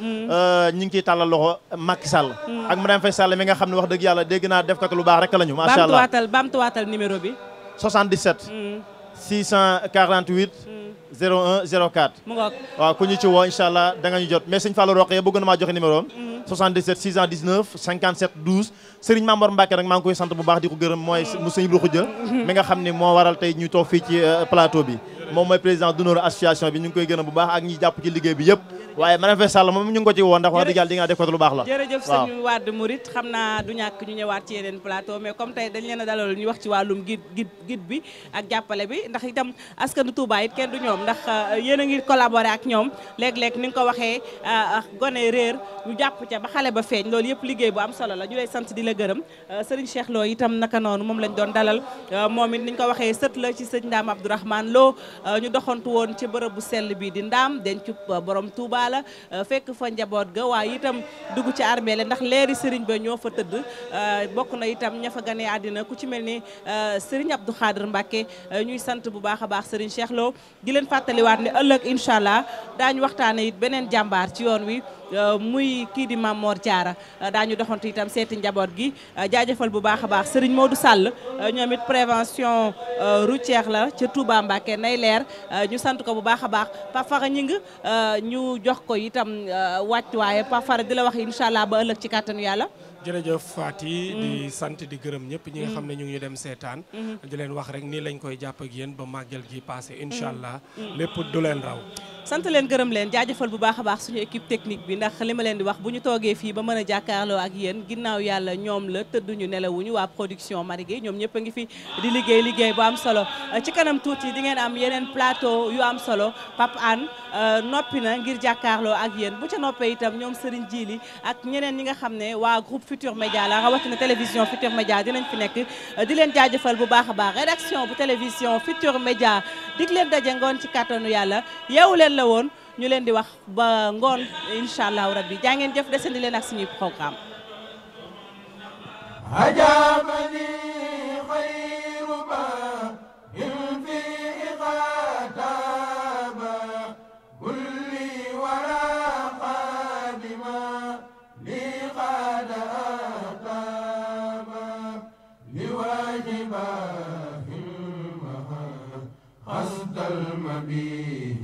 ñi ngi ciy tàllal loxo Macky Sall ak Marième Faye Sall mi nga xam ne wax dëgg yàlla dégg naa def kat lu baax rek lañu macha allah baamtuwaatal numéro bi 77 648 01 04 mu ngoog waaw ku ñu ci woo incha allah da nga ñu jot mais sëñ Fallou Roqe bëgg na maa joxe numéro am 77 619 57 12 Serigne Mamor Mbacke nag maa ngi koy sant bu baax di ko gërëm mooy mu sëñ Ibou Khoudia mi nga xam ne moo waral tey ñu toog fii ci plateau bi moom mooy président d'honneur association bi ñu ngi koy gërëm bu baax ak ñi jàpp ci liggéey bi yëpp waaye Marième Faye Sall moom ñu ngi ko ci woo ndax wax dëgg yàlla di nga def ko lu baax la jërëjëf sëñ Wade Mouride xam naa du ñàkk ñu ñëwaat ci yeneen plateau mais comme tey dañ leen a dalal ñu wax ci wàllum guide bi ak jàppale bi ndax itam askanu Touba it kenn du ñoom ndax yéen a ngi collaborer ak ñoom léeg-léeg ni nga ko waxee gone réer ñu jàpp ca ba xale ba feeñ loolu yëpp liggéey bu am solo la ñu lay sant di la gërëm Serigne Cheikh Lo itam naka noonu moom lañ doon dalal moom it ni ñu ko waxee sët la ci sëñ Ndaam Abdourahmane Lo ñu doxantu woon ci bërëb bu sell bi di Ndaam denc borom Touba la fekk fa njaboot ga waaye itam dugg ci armée la ndax leeri Serigne ba ñoo fa tëdd bokk na itam ña fa ganee àddina ku ci mel ni Serigne Abdou Khadir Mbacké ñuy sant bu baax a baax Serigne Cheikh Lo di leen fàttaliwaat ne ëllëg incha allah daañu waxtaane it beneen jàmbaar ci yoon wi muy kii di Mame Mor Diarra daañu doxantu itam seeti njaboot gi jaajëfal bu baax a baax Serigne Modou Sall ñoom it prévention routière la ca Touba Mbacké nay leer ñu sant ko bu baax a baax Pape Fara ñi ngi ñu jox ko itam wàccuwaaye Pape Fara di la wax incha allah ba ëllëg ci kàttanu yàlla. jërëjëf Fati di sant di gërëm ñëpp ñi nga xam ne ñu ngi dem seetaan di leen wax rek nii lañ koy jàpp ak yéen ba màggal gi passé incha allah lépp du leen raw. sant leen gërëm leen jaajëfal bu baax a baax suñu équipe technique bi ndax li ma leen di wax bu ñu toogee fii ba mën a jàkkaarloo ak yéen ginnaaw yàlla ñoom la tëdduñu nelawuñu waa production Marigué ñoom ñëpp a ngi fi di liggéey bu am solo ci kanam tuuti di ngeen am yeneen plateau yu am solo Pape Anne noppi na ngir jàkkaarloo ak yéen bu ca noppee itam ñoom Serigne Djili ak ñeneen ñi nga xam ne waa groupe Futur Média la rawatina télévision Futur Média dinañ fi nekk di leen jaajëfal bu baax a baax rédaction bu télévision Futur Média dig leen daje ngoon ci kàttanu yàlla yeewu leen la woon ñu leen di wax ba ngoon incha allahu rabbi jaa ngeen jëf desandi leen ak suñuy programme ajabani xayru ba in fi iqataba kulli wara qadima li qadaba li wajiba qasdal mabi